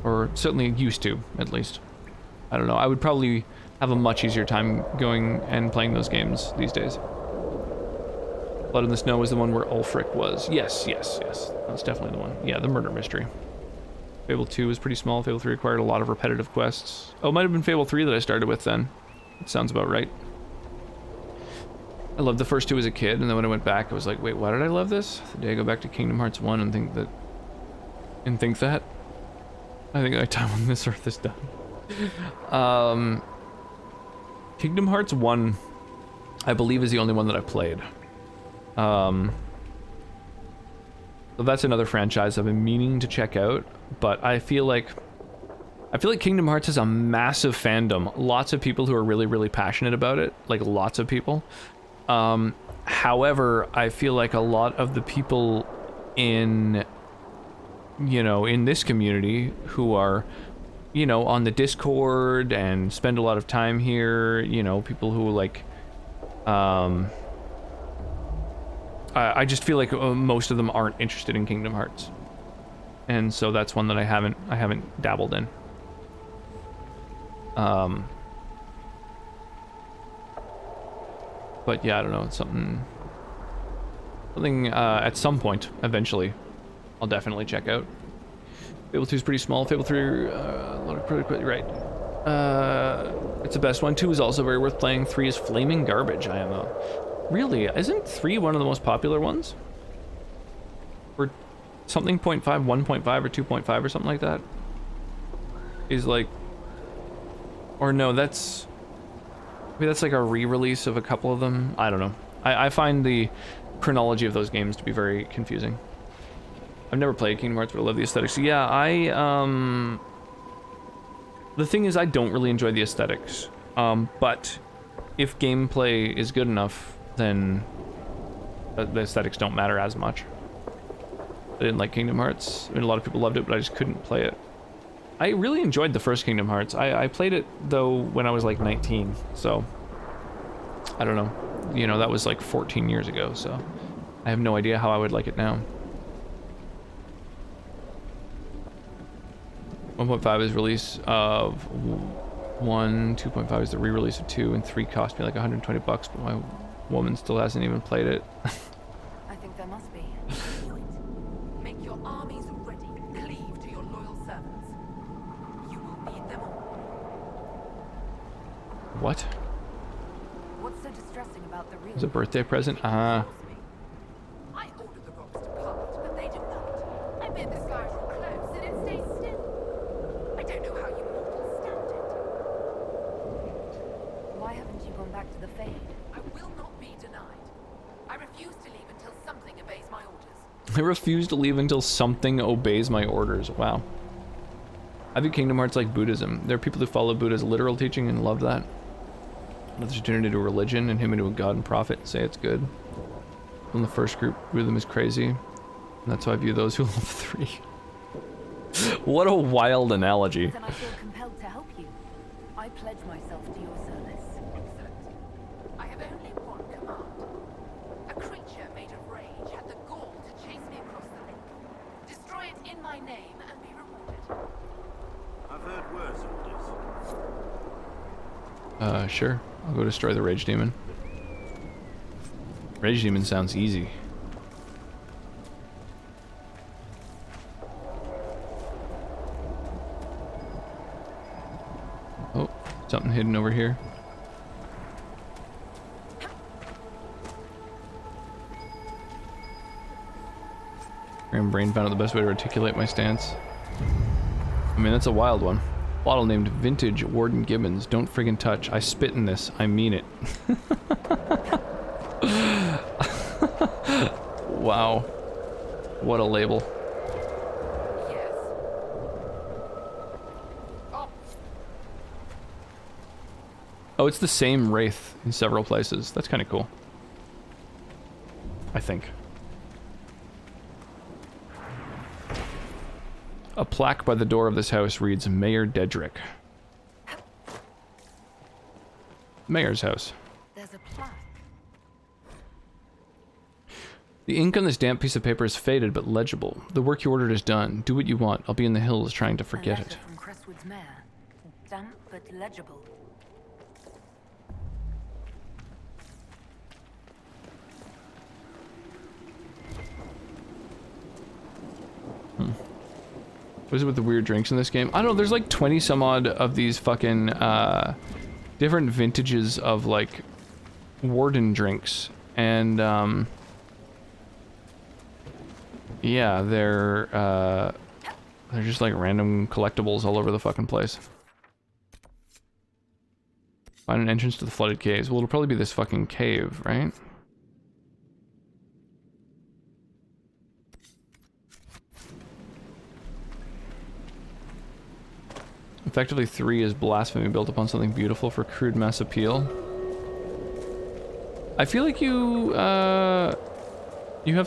A: Or certainly used to, at least. I don't know, I would probably have a much easier time going and playing those games these days. Blood in the Snow was the one where Ulfric was. Yes. That's definitely the one. Yeah, the murder mystery. Fable 2 was pretty small. Fable 3 required a lot of repetitive quests. Oh, it might have been Fable 3 that I started with then. That sounds about right. I loved the first two as a kid, and then when I went back, I was like, wait, why did I love this? The day I go back to Kingdom Hearts 1 and think that... I think my time on this earth is done. Kingdom Hearts 1, I believe, is the only one that I've played. So that's another franchise I've been meaning to check out, but I feel like Kingdom Hearts has a massive fandom. Lots of people who are really, really passionate about it, like lots of people. However, I feel like a lot of the people in, you know, in this community who are, you know, on the Discord and spend a lot of time here, you know, people who like, I just feel like most of them aren't interested in Kingdom Hearts, and so that's one that I haven't dabbled in. But yeah, I don't know. It's something at some point eventually I'll definitely check out. Fable 2 is pretty small. Fable 3, right. It's the best one. 2 is also very worth playing. 3 is flaming garbage, IMO. Really? Isn't 3 one of the most popular ones? Or something 0.5, 1.5, or 2.5 or something like that? Is like... Or no, that's... Maybe that's like a re-release of a couple of them? I don't know. I find the chronology of those games to be very confusing. I've never played Kingdom Hearts, but I love the aesthetics. Yeah, the thing is, I don't really enjoy the aesthetics. But if gameplay is good enough, then the aesthetics don't matter as much. I didn't like Kingdom Hearts. I mean, a lot of people loved it, but I just couldn't play it. I really enjoyed the first Kingdom Hearts. I played it, though, when I was like 19, so... I don't know. You know, that was like 14 years ago, so... I have no idea how I would like it now. 1.5 is release of 1, 2.5 is the re-release of 2, and 3 cost me like 120 bucks, but my woman still hasn't even played it.
K: I think there must be.
M: Make your armies ready. Cleave to your loyal servants. You will need them all.
A: What?
K: What's so distressing about the real?
A: It's a birthday present? Ah.
M: I ordered the rocks to part, but they do not. I made the skies close and it stays still. I don't know how you mortals stand it.
K: Why haven't you gone back to the Fade?
M: I will not be denied. I refuse to leave until something obeys my orders.
A: I refuse to leave until something obeys my orders. Wow. I view Kingdom Hearts like Buddhism. There are people who follow Buddha's literal teaching and love that. Others turn it into a religion and him into a god and prophet and say it's good. In the first group, view them as crazy. And that's how I view those who love 3. What a wild analogy.
K: Then I feel compelled to help you. I pledge myself to your service.
M: Excellent. I have only one command. A creature made of rage had the gall to chase me across the lake. Destroy it in my name and be rewarded.
B: I've heard worse orders.
A: Sure. I'll go destroy the Rage Demon. Rage Demon sounds easy. Oh, something hidden over here. Grand Brain found out the best way to articulate my stance. I mean, that's a wild one. Bottle named Vintage Warden Gibbons. Don't friggin' touch. I spit in this. I mean it. Wow. What a label.
M: Yes.
A: Oh, it's the same Wraith in several places. That's kind of cool. I think. A plaque by the door of this house reads, Mayor Dedrick. Mayor's house.
K: There's a plaque.
A: The ink on this damp piece of paper is faded but legible. The work you ordered is done. Do what you want. I'll be in the hills trying to forget it.
K: From Crestwood's mayor. Damp but legible.
A: Was it with the weird drinks in this game? I don't know, there's like 20 some odd of these fucking, different vintages of, like, warden drinks. And, yeah, they're just like random collectibles all over the fucking place. Find an entrance to the flooded caves. Well, it'll probably be this fucking cave, right? Effectively, 3 is blasphemy built upon something beautiful for crude mass appeal. I feel like you have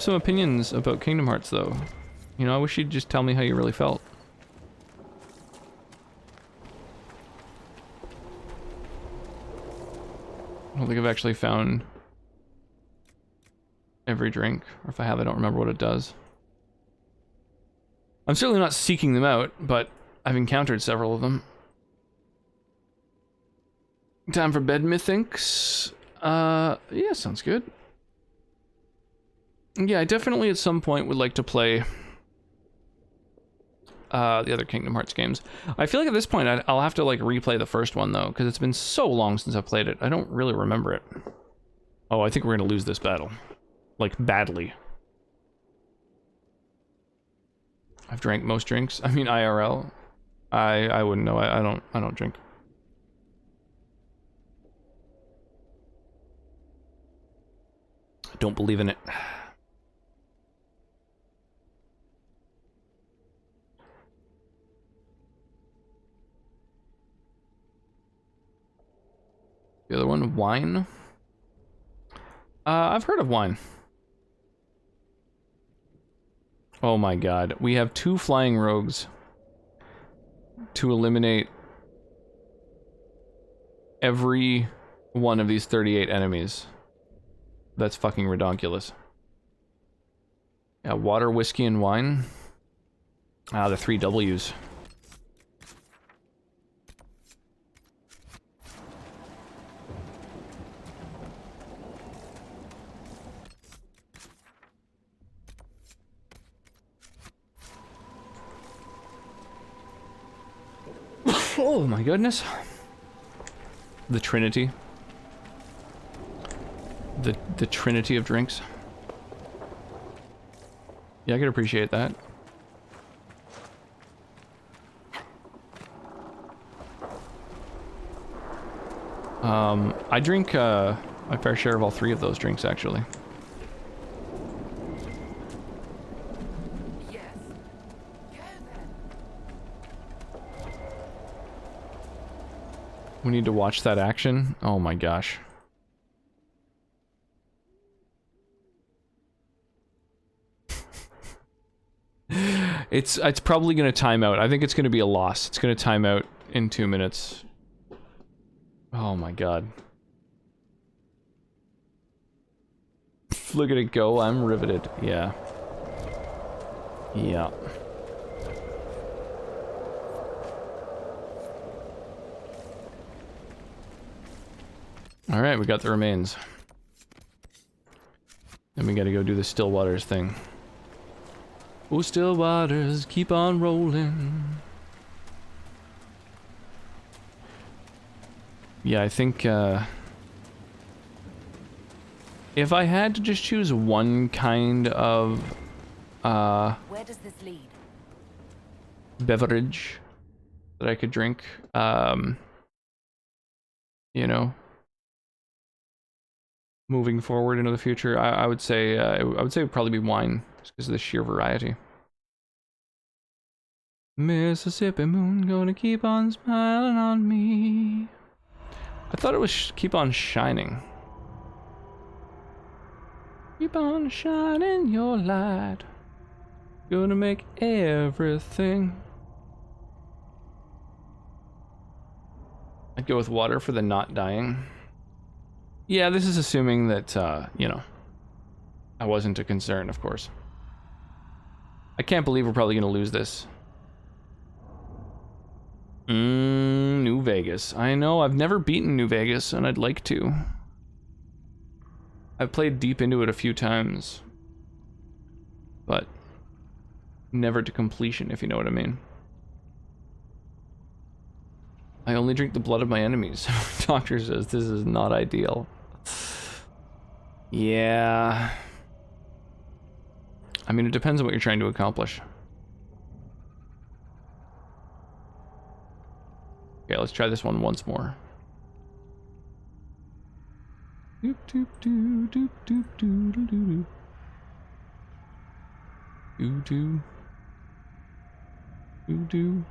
A: some opinions about Kingdom Hearts, though. You know, I wish you'd just tell me how you really felt. I don't think I've actually found every drink, or if I have, I don't remember what it does. I'm certainly not seeking them out, but I've encountered several of them. Time for bed, methinks. Yeah, sounds good. Yeah, I definitely at some point would like to play the other Kingdom Hearts games. I feel like at this point I'll have to like replay the first one though, because it's been so long since I've played it. I don't really remember it. Oh, I think we're gonna lose this battle. Like, badly. I've drank most drinks. I mean, IRL. I wouldn't know. I don't drink. I don't believe in it. The other one, wine. I've heard of wine. Oh my god. We have 2 flying rogues to eliminate every one of these 38 enemies. That's fucking redonkulous. Yeah, water, whiskey, and wine. Ah, the 3 W's. Oh my goodness. The Trinity. The Trinity of drinks. Yeah, I could appreciate that. I drink my fair share of all 3 of those drinks, actually. We need to watch that action. Oh my gosh. It's probably going to time out. I think it's going to be a loss. It's going to time out in 2 minutes. Oh my god. Look at it go. I'm riveted. Yeah. Yeah. Alright, we got the remains. Then we gotta go do the still waters thing. Oh, still waters, keep on rolling. Yeah, I think, if I had to just choose one kind of,
K: where does this lead?
A: beverage that I could drink, you know, moving forward into the future, I would say it would probably be wine, just because of the sheer variety. Mississippi moon gonna keep on smiling on me. I thought it was keep on shining. Keep on shining your light. Gonna make everything. I'd go with water for the not dying. Yeah, this is assuming that, you know, I wasn't a concern, of course. I can't believe we're probably gonna lose this. New Vegas. I know, I've never beaten New Vegas, and I'd like to. I've played deep into it a few times. But never to completion, if you know what I mean. I only drink the blood of my enemies. Doctor says this is not ideal. Yeah. I mean, it depends on what you're trying to accomplish. Okay, let's try this one once more. Doop doop doo doop doop doo doo doo doo doo doo doo.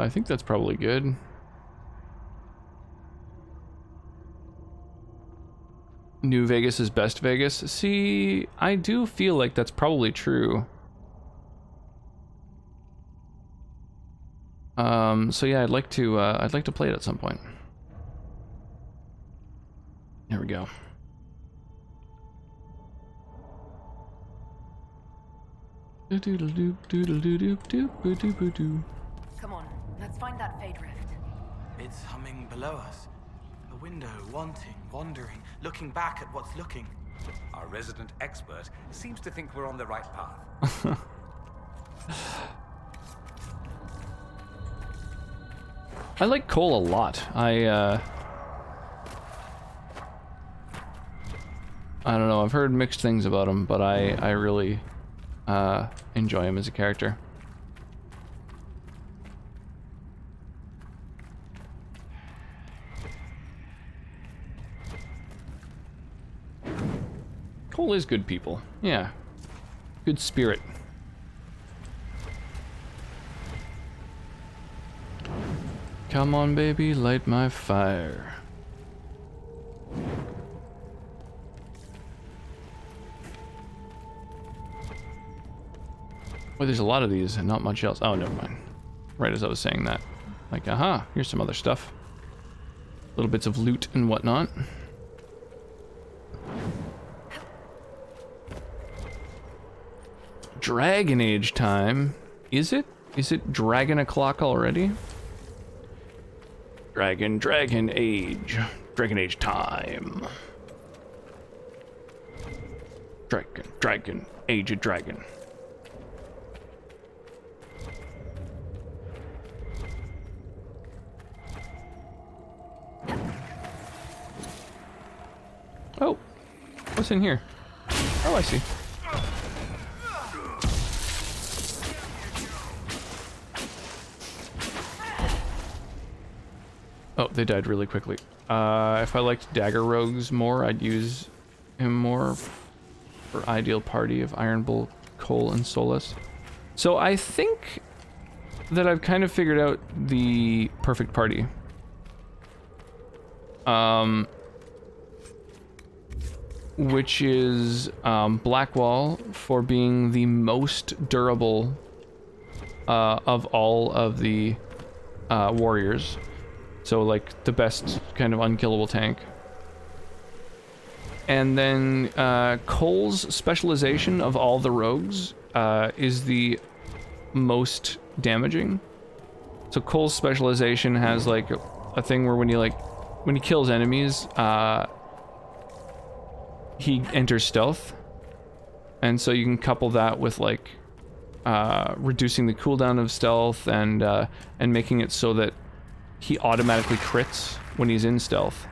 A: I think that's probably good. New Vegas is best Vegas. See, I do feel like that's probably true. So yeah, I'd like to play it at some point. There we go.
K: Come on, let's find that Fade Rift.
N: It's humming below us. A window, wanting, wandering, looking back at what's looking.
B: Our resident expert seems to think we're on the right path.
A: I like Cole a lot. I don't know, I've heard mixed things about him, but I really enjoy him as a character. Cole is good people. Yeah. Good spirit. Come on, baby, light my fire. Well, there's a lot of these and not much else. Oh, never mind. Right as I was saying that. Like, aha, here's some other stuff. Little bits of loot and whatnot. Dragon Age time. Is it? Is it Dragon o'clock already? Dragon Age. Dragon Age time. Dragon, Age of Dragon. Oh, what's in here? Oh, I see. Oh, they died really quickly. If I liked Dagger Rogues more, I'd use him more for ideal party of Iron Bull, Cole, and Solus. So I think that I've kind of figured out the perfect party. Which is Blackwall for being the most durable of all of the warriors. So like the best kind of unkillable tank. And then Cole's specialization of all the rogues is the most damaging. So Cole's specialization has like a thing where when he kills enemies, he enters stealth. And so you can couple that with like reducing the cooldown of stealth and making it so that he automatically crits when he's in stealth.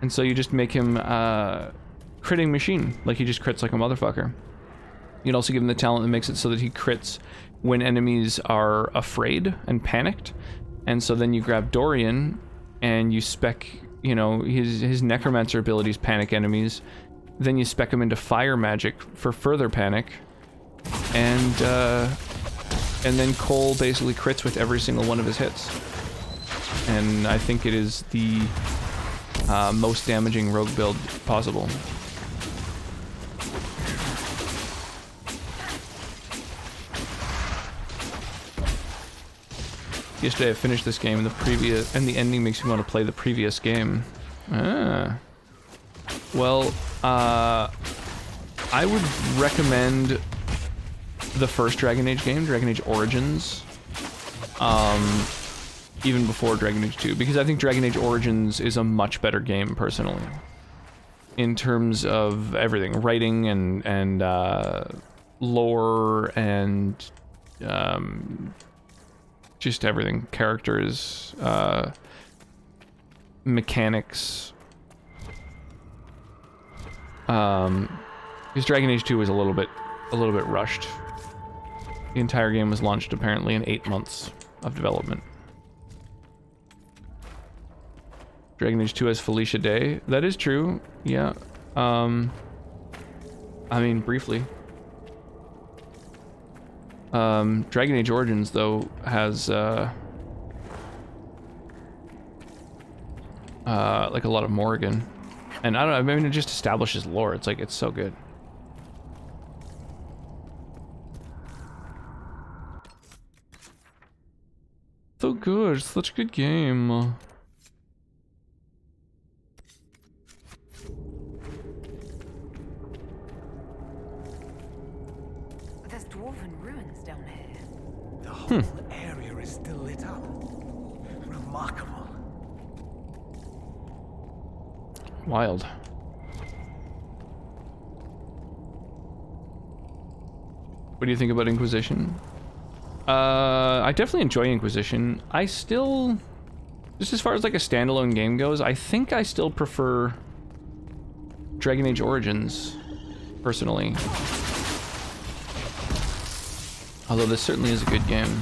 A: And so you just make him critting machine. Like he just crits like a motherfucker. You can also give him the talent that makes it so that he crits when enemies are afraid and panicked. And so then you grab Dorian and you spec, you know, his necromancer abilities panic enemies. Then you spec him into fire magic for further panic. And then Cole basically crits with every single one of his hits. And I think it is the most damaging rogue build possible. Yesterday I finished this game and the ending makes me want to play the previous game. Ah. Well, I would recommend the first Dragon Age game, Dragon Age Origins, even before Dragon Age 2, because I think Dragon Age Origins is a much better game, personally, in terms of everything, writing and lore and just everything, characters, mechanics. Because Dragon Age 2 was a little bit rushed. The entire game was launched apparently in 8 months of development. Dragon Age 2 has Felicia Day. That is true. Yeah. I mean, briefly. Dragon Age Origins though has like a lot of Morrigan. And I don't know, I mean, it just establishes lore. It's like, it's so good. So good, such a good game.
K: There's dwarven ruins down here.
Q: The whole area is still lit up. Remarkable.
A: Wild. What do you think about Inquisition? I definitely enjoy Inquisition. I still, just as far as like a standalone game goes, I think I still prefer Dragon Age Origins, personally. Although this certainly is a good game.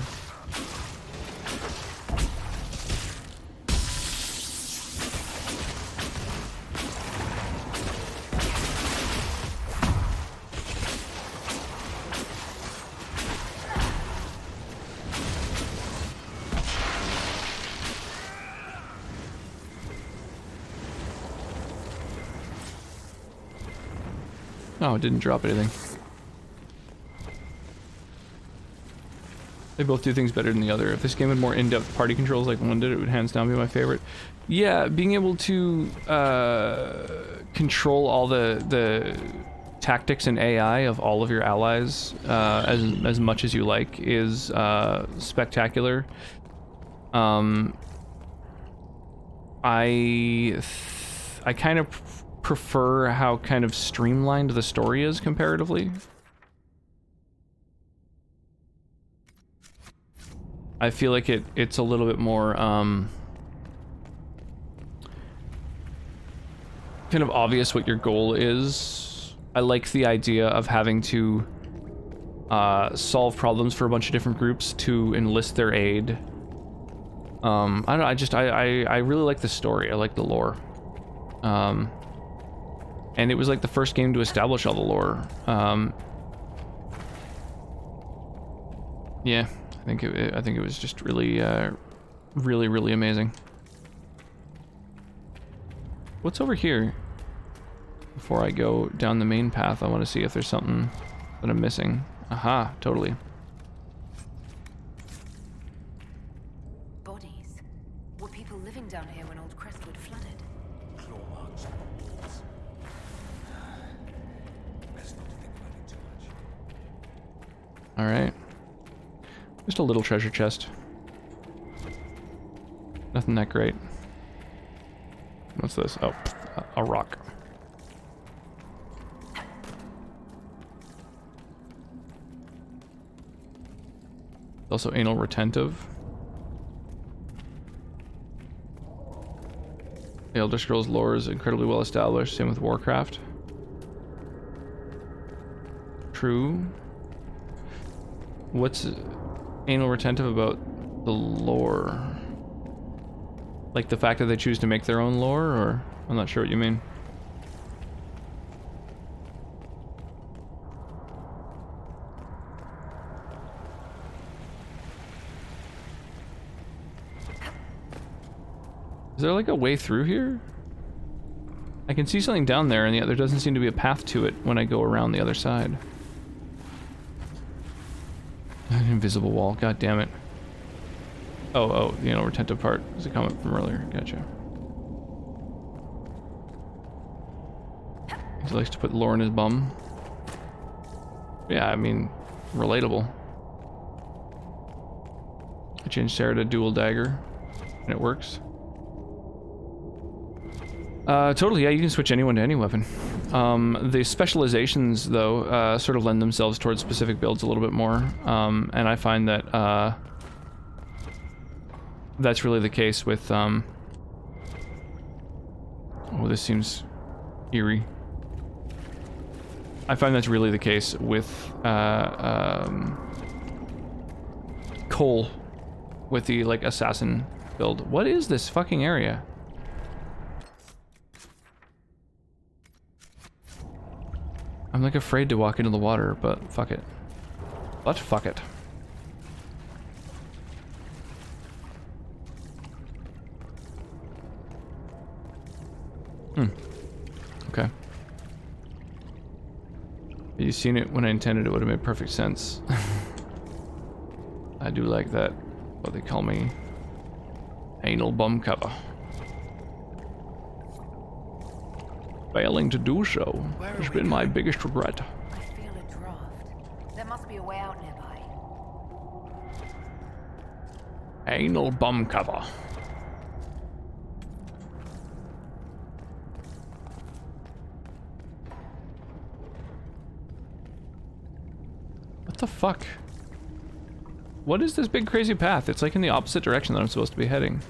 A: Oh, it didn't drop anything. They both do things better than the other. If this game had more in-depth party controls like one did, it would hands down be my favorite. Yeah, being able to control all the tactics and AI of all of your allies as much as you like is spectacular. I kind of prefer how kind of streamlined the story is comparatively. I feel like it's a little bit more kind of obvious what your goal is. I like the idea of having to solve problems for a bunch of different groups to enlist their aid. I don't know, I really like the story. I like the lore. And it was like the first game to establish all the lore. Yeah, I think it was just really, really amazing. What's over here? Before I go down the main path, I want to see if there's something that I'm missing. Aha, totally.
K: Bodies. Were people living down here when Old Crestwood flooded?
Q: Claw marks. Best not to think about it too much.
A: Alright. Just a little treasure chest. Nothing that great. What's this? Oh, a rock. Also anal retentive. The Elder Scrolls lore is incredibly well established, same with Warcraft. True. What's anal retentive about the lore? Like the fact that they choose to make their own lore, or? I'm not sure what you mean. Is there like a way through here? I can see something down there, and yet there doesn't seem to be a path to it when I go around the other side. An invisible wall, god damn it. Oh, you know, retentive part is a comment from earlier, gotcha. He likes to put lore in his bum. Yeah, I mean, relatable. I changed Sarah to dual dagger, and it works. Totally, yeah, you can switch anyone to any weapon. The specializations, though, sort of lend themselves towards specific builds a little bit more, and I find that that's really the case with, oh, this seems eerie. I find that's really the case with, Cole, with the, like, assassin build. What is this fucking area? I'm, like, afraid to walk into the water, but fuck it. But fuck it. Okay. Had you seen it when I intended, it would have made perfect sense. I do like that. What they call me. Anal bum cover. Failing to do so has been my biggest regret.
K: I feel a draft. There must be a way out nearby.
A: Anal bum cover. What the fuck? What is this big crazy path? It's like in the opposite direction that I'm supposed to be heading.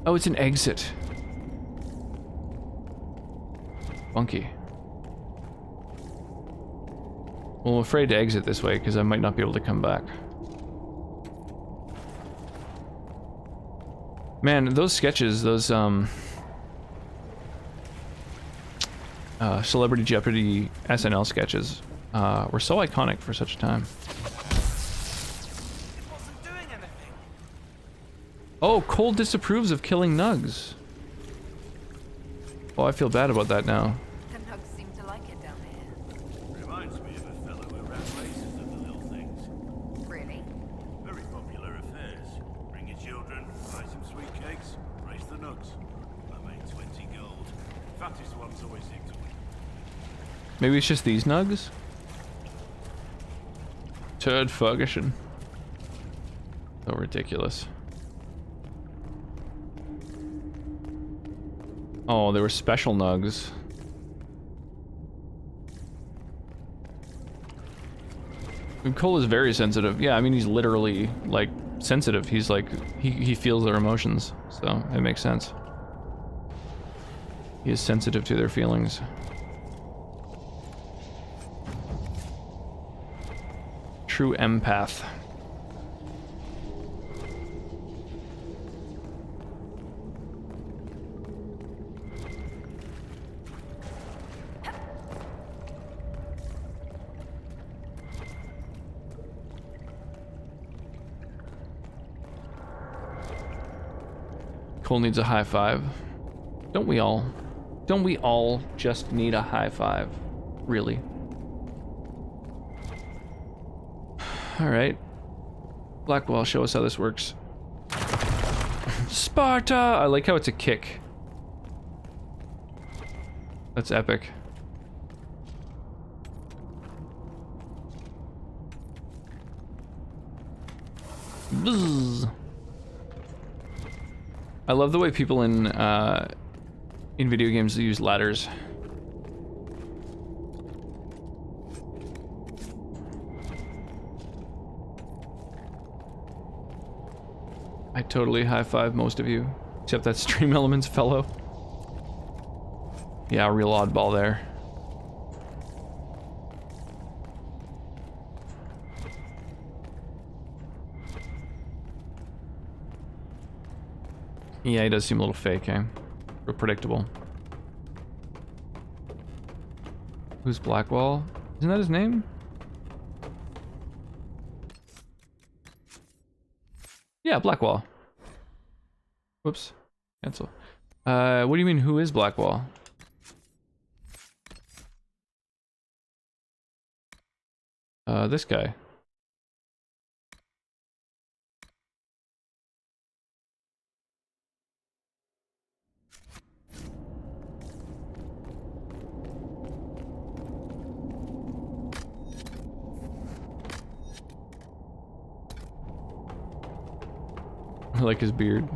A: Oh, it's an exit. Funky. Well, I'm afraid to exit this way because I might not be able to come back. Man, those sketches, those Celebrity Jeopardy SNL sketches were so iconic for such a time. Oh, Cole disapproves of killing nugs. Oh, I feel bad about that now.
K: The nugs seem to like it down here.
B: Reminds me of a fellow who ran races of the little things.
K: Really?
B: Very popular affairs. Bring your children, buy some sweet cakes, race the nugs. I made 20 gold. Fattest ones always seem to win.
A: Maybe it's just these nugs? Turd Ferguson. So ridiculous. Oh, they were special nugs. And Cole is very sensitive. Yeah, I mean, he's literally, like, sensitive. He's like, he feels their emotions. So, it makes sense. He is sensitive to their feelings. True empath. Cole needs a high five. Don't we all? Don't we all just need a high five? Really? Alright. Blackwell, show us how this works. Sparta! I like how it's a kick. That's epic. Bzzz. I love the way people in video games use ladders. I totally high-five most of you, except that Stream Elements fellow. Yeah, real oddball there. Yeah, he does seem a little fake, eh? Real predictable. Who's Blackwall? Isn't that his name? Yeah, Blackwall. Whoops. Cancel. What do you mean, who is Blackwall? This guy. I like his beard.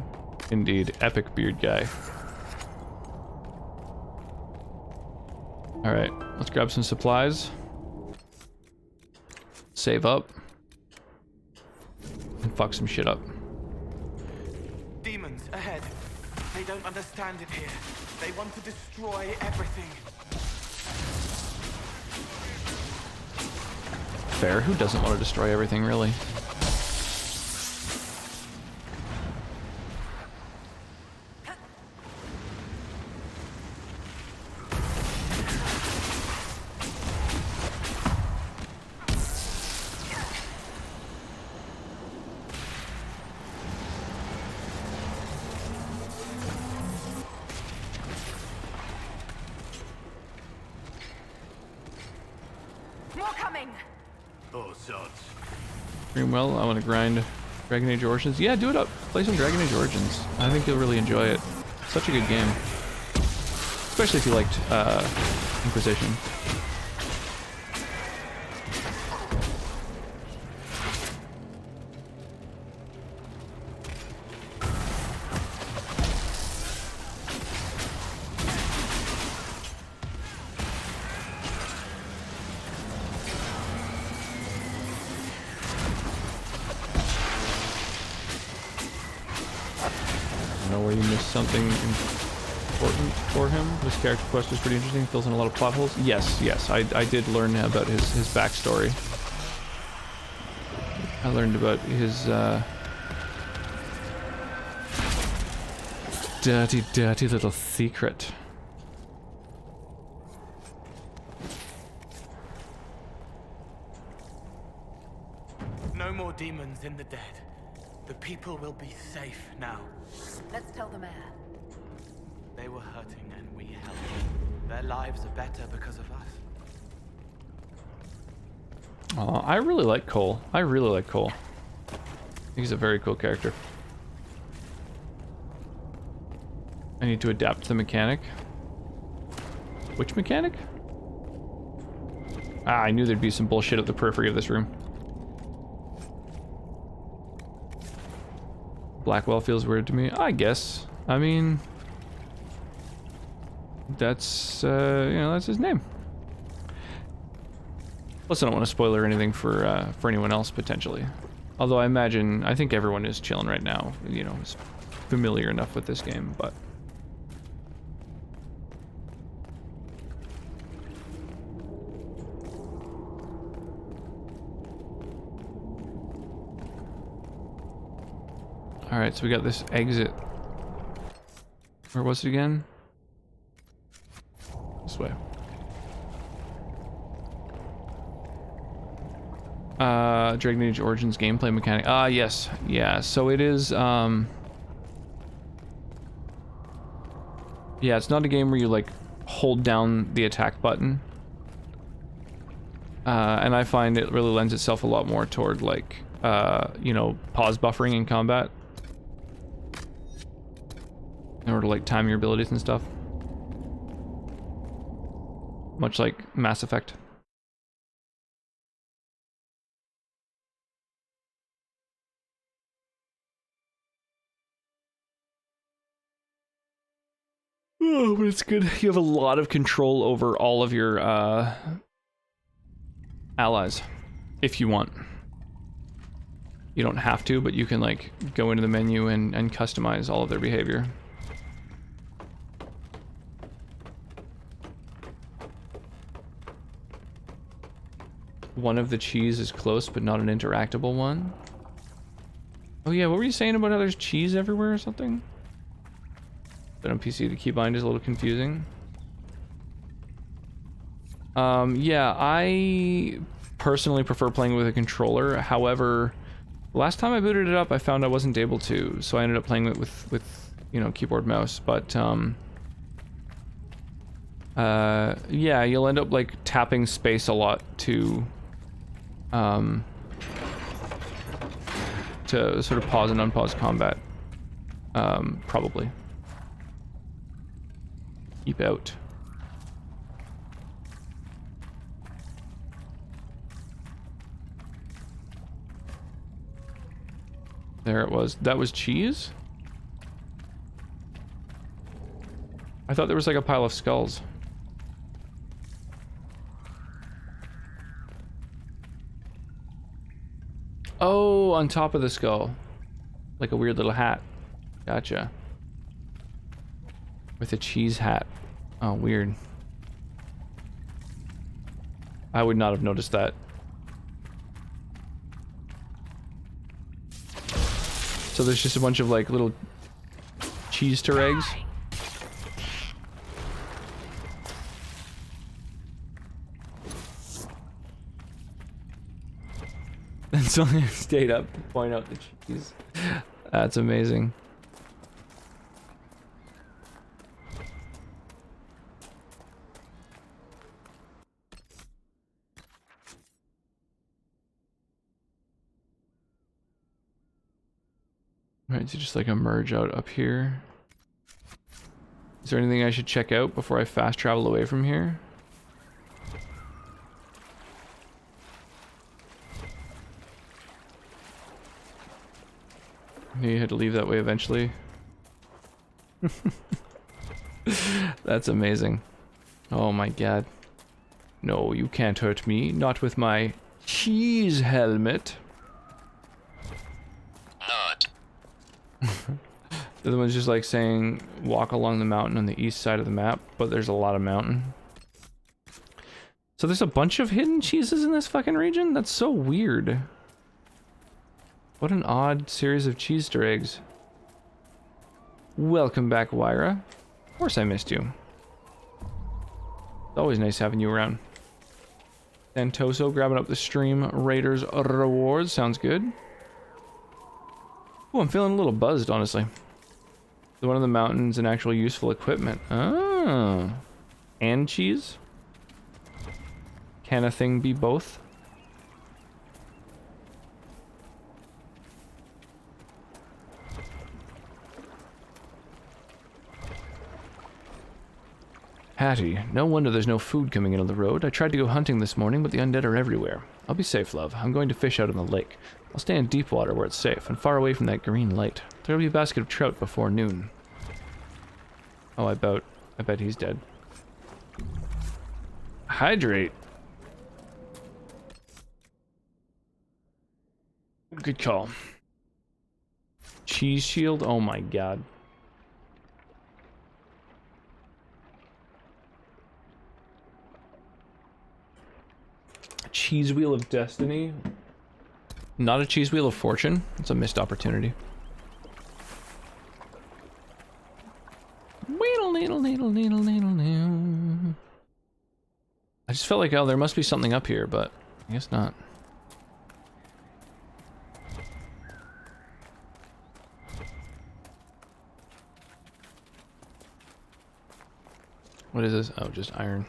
A: Indeed, epic beard guy. Alright, let's grab some supplies. Save up. And fuck some shit up.
N: Demons ahead. They don't understand it here. They want to destroy everything.
A: Fair. Who doesn't want to destroy everything, really? Well, I want to grind Dragon Age Origins. Yeah, do it up. Play some Dragon Age Origins. I think you'll really enjoy it. Such a good game. Especially if you liked Inquisition. Something important for him. His character quest is pretty interesting. Fills in a lot of plot holes. Yes, yes, I did learn about his backstory. I learned about his dirty little secret.
N: No more demons in the dead. The people will be safe now.
K: Let's tell the mayor.
N: They were hurting and we helped. Their lives are better because of us.
A: I really like Cole. I really like Cole. He's a very cool character. I need to adapt the mechanic. Which mechanic? Ah, I knew there'd be some bullshit at the periphery of this room. Blackwell feels weird to me. I guess. I mean, that's you know, that's his name. Plus, I don't want to spoil or anything for anyone else potentially. Although I think everyone is chilling right now. You know, is familiar enough with this game, but. Alright, so we got this exit. Where was it again? This way. Dragon Age Origins gameplay mechanic. Ah, yes. Yeah, so it is, yeah, it's not a game where you, like, hold down the attack button. And I find it really lends itself a lot more toward, like, you know, pause buffering in combat. In order to, like, time your abilities and stuff. Much like Mass Effect. Oh, but it's good. You have a lot of control over all of your, allies. If you want. You don't have to, but you can, like, go into the menu and customize all of their behavior. One of the cheese is close, but not an interactable one. Oh yeah, what were you saying about how there's cheese everywhere or something? But on PC, the keybind is a little confusing. Yeah, I personally prefer playing with a controller. However, last time I booted it up, I found I wasn't able to, so I ended up playing it with you know, keyboard mouse. But yeah, you'll end up like tapping space a lot to sort of pause and unpause combat. Probably. Keep out. There it was. That was cheese? I thought there was like a pile of skulls. Oh, on top of the skull. Like a weird little hat. Gotcha. With a cheese hat. Oh, weird. I would not have noticed that. So there's just a bunch of like little Cheese-ter eggs. And so I stayed up to point out the cheese. That's amazing. Alright, so just like a merge out up here. Is there anything I should check out before I fast travel away from here? You had to leave that way eventually. That's amazing. Oh my god. No, you can't hurt me. Not with my cheese helmet.
O: Not.
A: The other one's just like saying walk along the mountain on the east side of the map, but there's a lot of mountain. So there's a bunch of hidden cheeses in this fucking region? That's so weird. What an odd series of Cheese-ter eggs. Welcome back, Wyra. Of course I missed you. It's always nice having you around. Santoso grabbing up the Stream Raiders rewards. Sounds good. Oh, I'm feeling a little buzzed, honestly. One of the mountains and actual useful equipment. Oh. And cheese? Can a thing be both? Hattie, no wonder there's no food coming in on the road. I tried to go hunting this morning, but the undead are everywhere. I'll be safe, love. I'm going to fish out in the lake. I'll stay in deep water where it's safe, and far away from that green light. There'll be a basket of trout before noon. Oh, I bet he's dead. Hydrate. Good call. Cheese shield? Oh my god. Cheese wheel of destiny? Not a cheese wheel of fortune? It's a missed opportunity. I just felt like, oh, there must be something up here, but I guess not. What is this? Oh, just iron.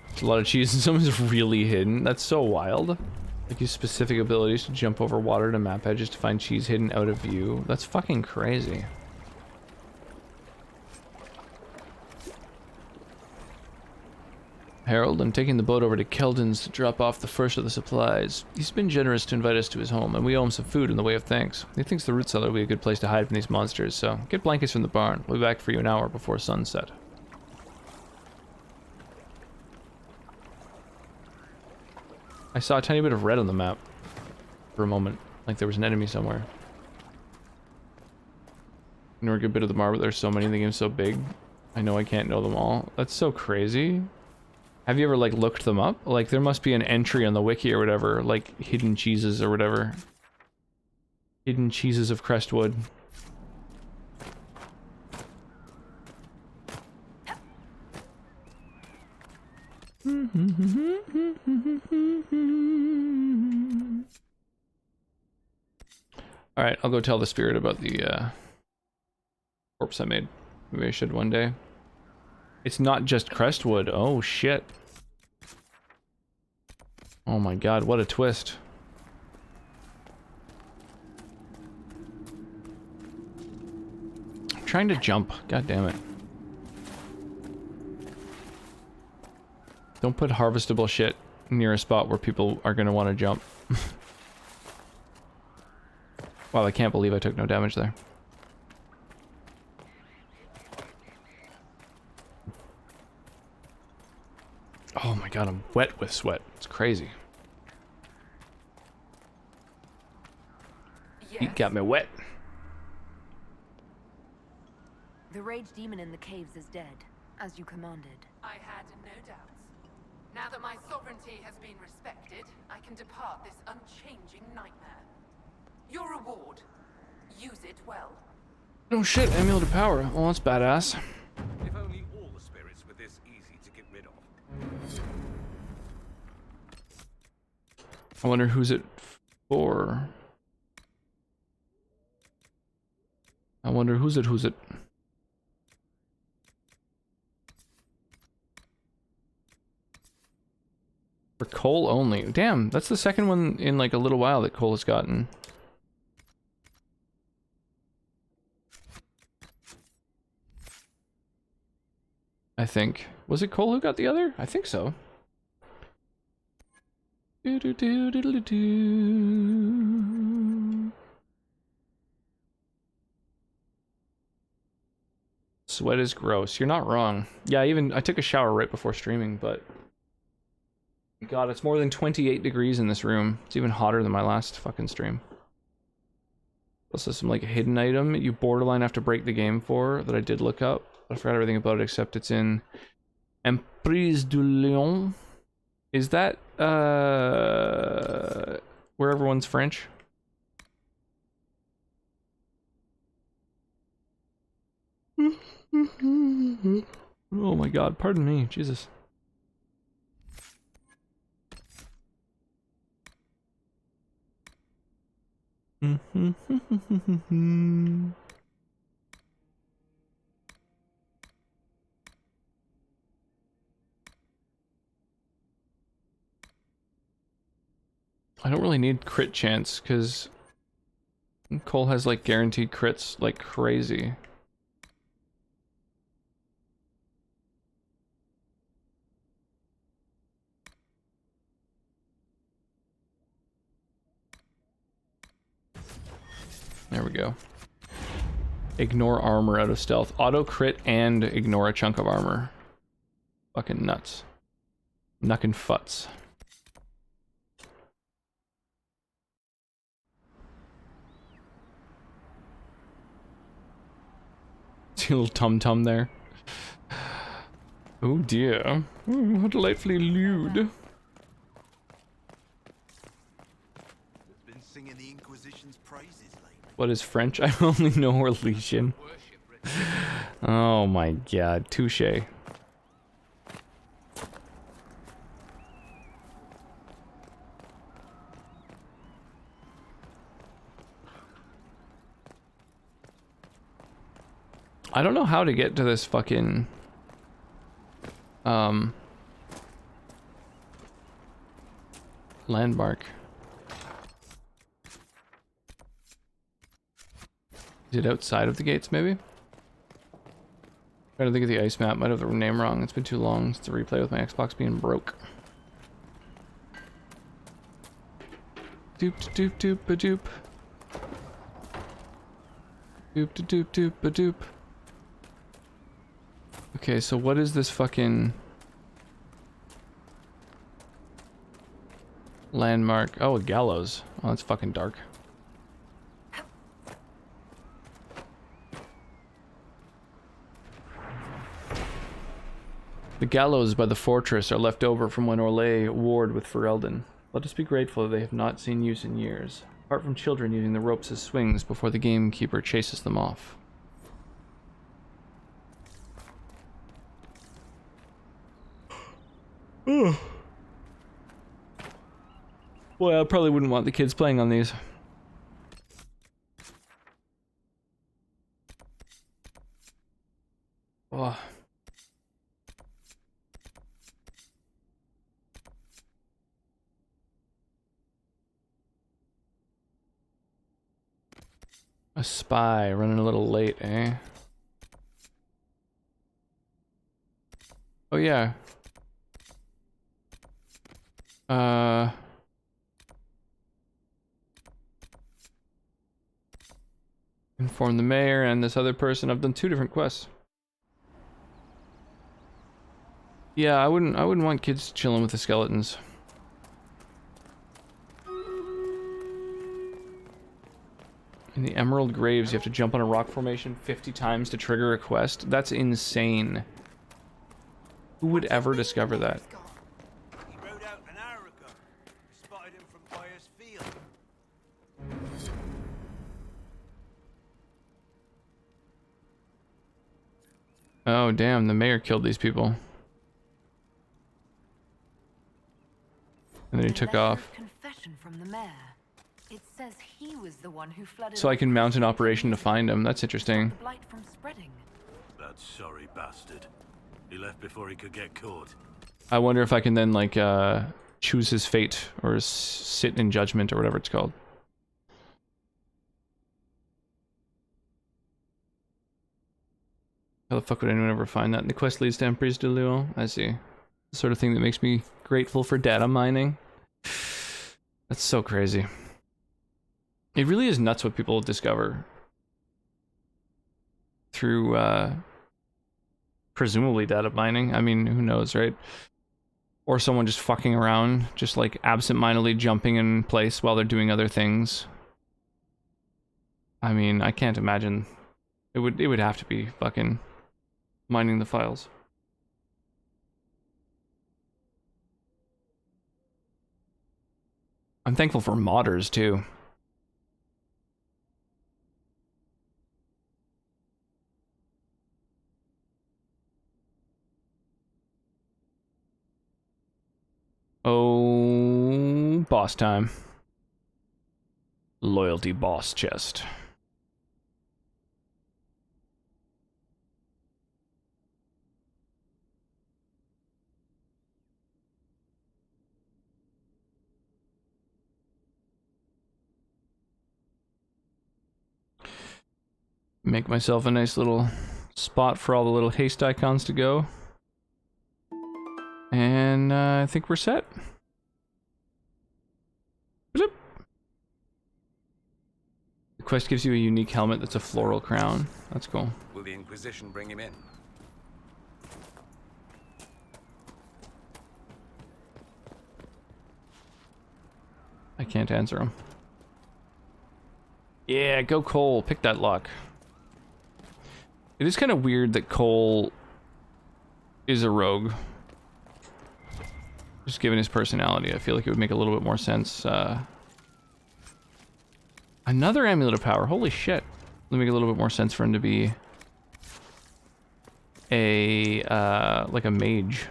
A: There's a lot of cheese and some is really hidden. That's so wild. Like use specific abilities to jump over water to map edges to find cheese hidden out of view. That's fucking crazy. Harold, I'm taking the boat over to Keldon's to drop off the first of the supplies. He's been generous to invite us to his home, and we owe him some food in the way of thanks. He thinks the root cellar will be a good place to hide from these monsters, so get blankets from the barn. We'll be back for you an hour before sunset. I saw a tiny bit of red on the map for a moment, like there was an enemy somewhere. Ignore a good bit of the map, but there's so many, the game's so big. I know I can't know them all. That's so crazy. Have you ever, like, looked them up? Like, there must be an entry on the wiki or whatever, like, hidden cheeses or whatever. Hidden cheeses of Crestwood. Alright, I'll go tell the spirit about the, corpse I made. Maybe I should one day. It's not just Crestwood. Oh, shit. Oh my god, what a twist. I'm trying to jump. God damn it. Don't put harvestable shit near a spot where people are going to want to jump. Wow, I can't believe I took no damage there. Oh my god, I'm wet with sweat. It's crazy.
K: Yes.
A: He got me wet.
K: The rage demon in the caves is dead, as you commanded.
M: I had no doubts. Now that my sovereignty has been respected, I can depart this unchanging nightmare. Your reward. Use it well.
A: Oh shit, Amulet of Power. Well, that's badass.
R: If only all the spirits were this easy to get rid of.
A: I wonder who's it for. I wonder who's it. For Cole only. Damn, that's the second one in like a little while that Cole has gotten. I think. Was it Cole who got the other? I think so. Sweat is gross. You're not wrong. Yeah, I took a shower right before streaming, but God, it's more than 28 degrees in this room. It's even hotter than my last fucking stream. Also some like hidden item you borderline have to break the game for that I did look up. I forgot everything about it except it's in Emprise du Lion. Is that where everyone's French? Oh my god, pardon me, Jesus. I don't really need crit chance because Cole has like guaranteed crits like crazy. There we go. Ignore armor out of stealth. Auto crit and ignore a chunk of armor. Fucking nuts. Knuckin' futs. See a little tum-tum there. Oh dear. Oh, how delightfully lewd.
I: Been singing the Inquisition's praises lately.
A: What is French? I only know Orlesian. Oh my god, touche. I don't know how to get to this fucking landmark. Is it outside of the gates, maybe? Trying to think of the ice map. Might have the name wrong. It's been too long since the replay with my Xbox being broke. Doop doop doop ba doop. Doop doop doop ba doop. Okay, so what is this fucking landmark? Oh, a gallows. Oh, that's fucking dark. The gallows by the fortress are left over from when Orlais warred with Ferelden. Let us be grateful that they have not seen use in years, apart from children using the ropes as swings before the gamekeeper chases them off. Boy, I probably wouldn't want the kids playing on these. Oh. A spy running a little late, eh? Oh yeah. Inform the mayor and this other person. I've done 2 different quests. Yeah, I wouldn't want kids chilling with the skeletons. In the Emerald Graves, you have to jump on a rock formation 50 times to trigger a quest. That's insane. Who would ever discover that?
B: He rode out an hour ago. We spotted him from Byers Field.
A: Oh, damn, the mayor killed these people. And then he took off.
K: Confession from the mayor. It says he was the one who flooded.
A: So I can mount an operation to find him. That's interesting.
K: Blight from spreading.
B: That sorry bastard. He left before he could get caught.
A: I wonder if I can then, like, choose his fate, or sit in judgment, or whatever it's called. How the fuck would anyone ever find that? The quest leads to Empress de Lyon. I see. The sort of thing that makes me grateful for data mining. That's so crazy. It really is nuts what people discover through, presumably data mining. I mean, who knows, right? Or someone just fucking around, just like absent-mindedly jumping in place while they're doing other things. I mean, I can't imagine. It would have to be fucking mining the files. I'm thankful for modders too. Oh, boss time. Loyalty boss chest. Make myself a nice little spot for all the little haste icons to go. And I think we're set. The quest gives you a unique helmet that's a floral crown. That's cool.
R: Will the Inquisition bring him in?
A: I can't answer him. Yeah, go Cole. Pick that lock. It is kind of weird that Cole is a rogue. Just given his personality, I feel like it would make a little bit more sense. Another Amulet of Power. Holy shit. Would make a little bit more sense for him to be a, like a mage.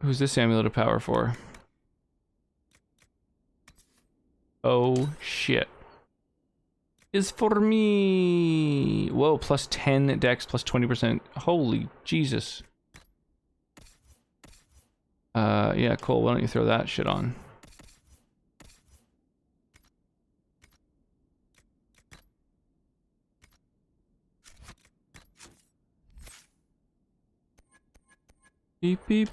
A: Who's this Amulet of Power for? Oh, shit. Is for me. Whoa, plus 10 dex, plus 20%. Holy Jesus. Yeah, Cole, why don't you throw that shit on? Beep, beep.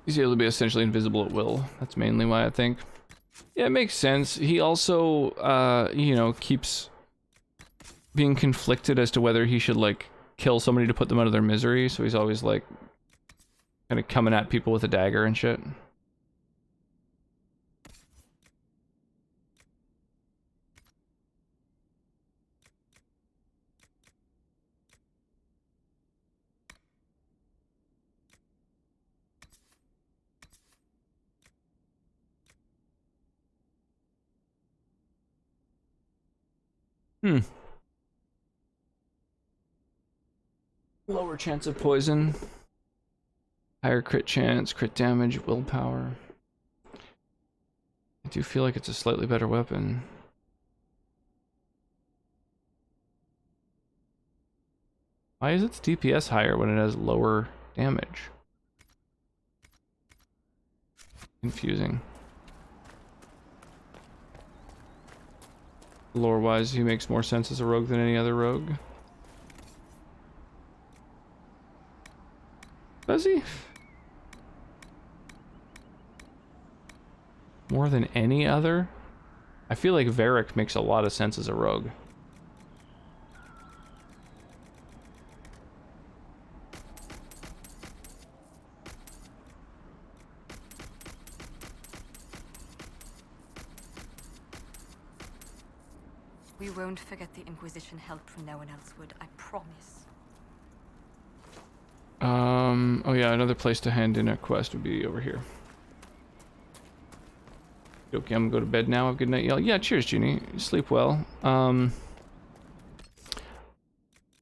A: He's able to be essentially invisible at will. That's mainly why I think. Yeah, it makes sense. He also, you know, keeps being conflicted as to whether he should, like, kill somebody to put them out of their misery. So he's always, like, kind of coming at people with a dagger and shit. Lower chance of poison. Higher crit chance, crit damage, willpower. I do feel like it's a slightly better weapon. Why is its DPS higher when it has lower damage? Confusing. Lore-wise, he makes more sense as a rogue than any other rogue. Does he? More than any other? I feel like Varric makes a lot of sense as a rogue.
E: We won't forget the Inquisition helped when no one else would, I promise.
A: Oh yeah, another place to hand in a quest would be over here. Okay, I'm gonna go to bed now. Have a good night, y'all. Yeah, cheers, Jeannie. Sleep well. I'm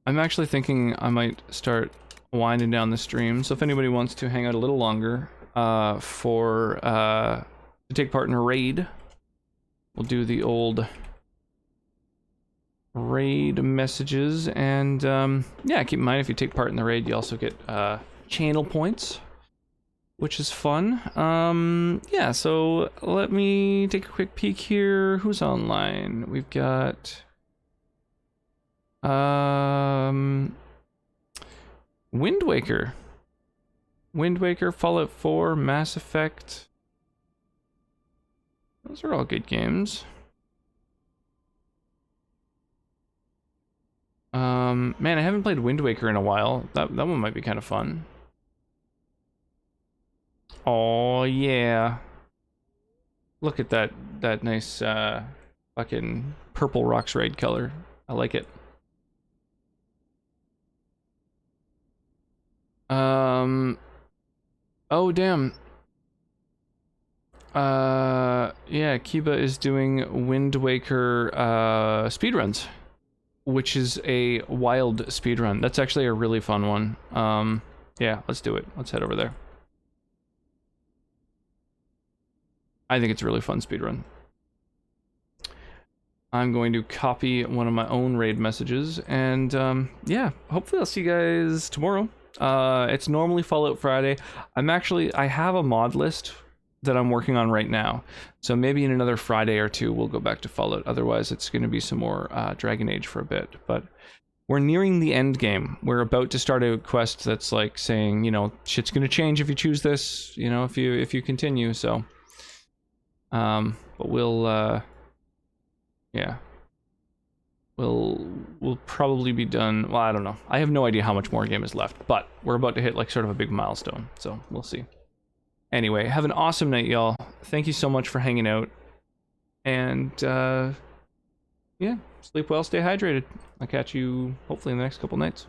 A: actually thinking I might start winding down the stream. So if anybody wants to hang out a little longer, to take part in a raid, we'll do the old raid messages, and yeah, keep in mind if you take part in the raid, you also get channel points, which is fun. Yeah, so let me take a quick peek here. Who's online? We've got Wind Waker, Fallout 4, Mass Effect. Those are all good games. Man, I haven't played Wind Waker in a while. That one might be kind of fun. Oh yeah. Look at that nice fucking purple rocks raid color. I like it. Oh damn. Yeah, Kiba is doing Wind Waker speedruns, which is a wild speedrun. That's actually a really fun one. Yeah, let's do it. Let's head over there. I think it's a really fun speedrun. I'm going to copy one of my own raid messages, and yeah, hopefully I'll see you guys tomorrow. It's normally Fallout Friday. I have a mod list that I'm working on right now, so maybe in another Friday or two we'll go back to Fallout. Otherwise it's going to be some more Dragon Age for a bit, but we're nearing the end game. We're about to start a quest that's like saying, you know, shit's going to change if you choose this, you know, if you continue. So but we'll yeah, we'll probably be done. Well, I don't know, I have no idea how much more game is left, but we're about to hit like sort of a big milestone, so we'll see. Anyway, have an awesome night, y'all. Thank you so much for hanging out. And, yeah, sleep well, stay hydrated. I'll catch you hopefully in the next couple nights.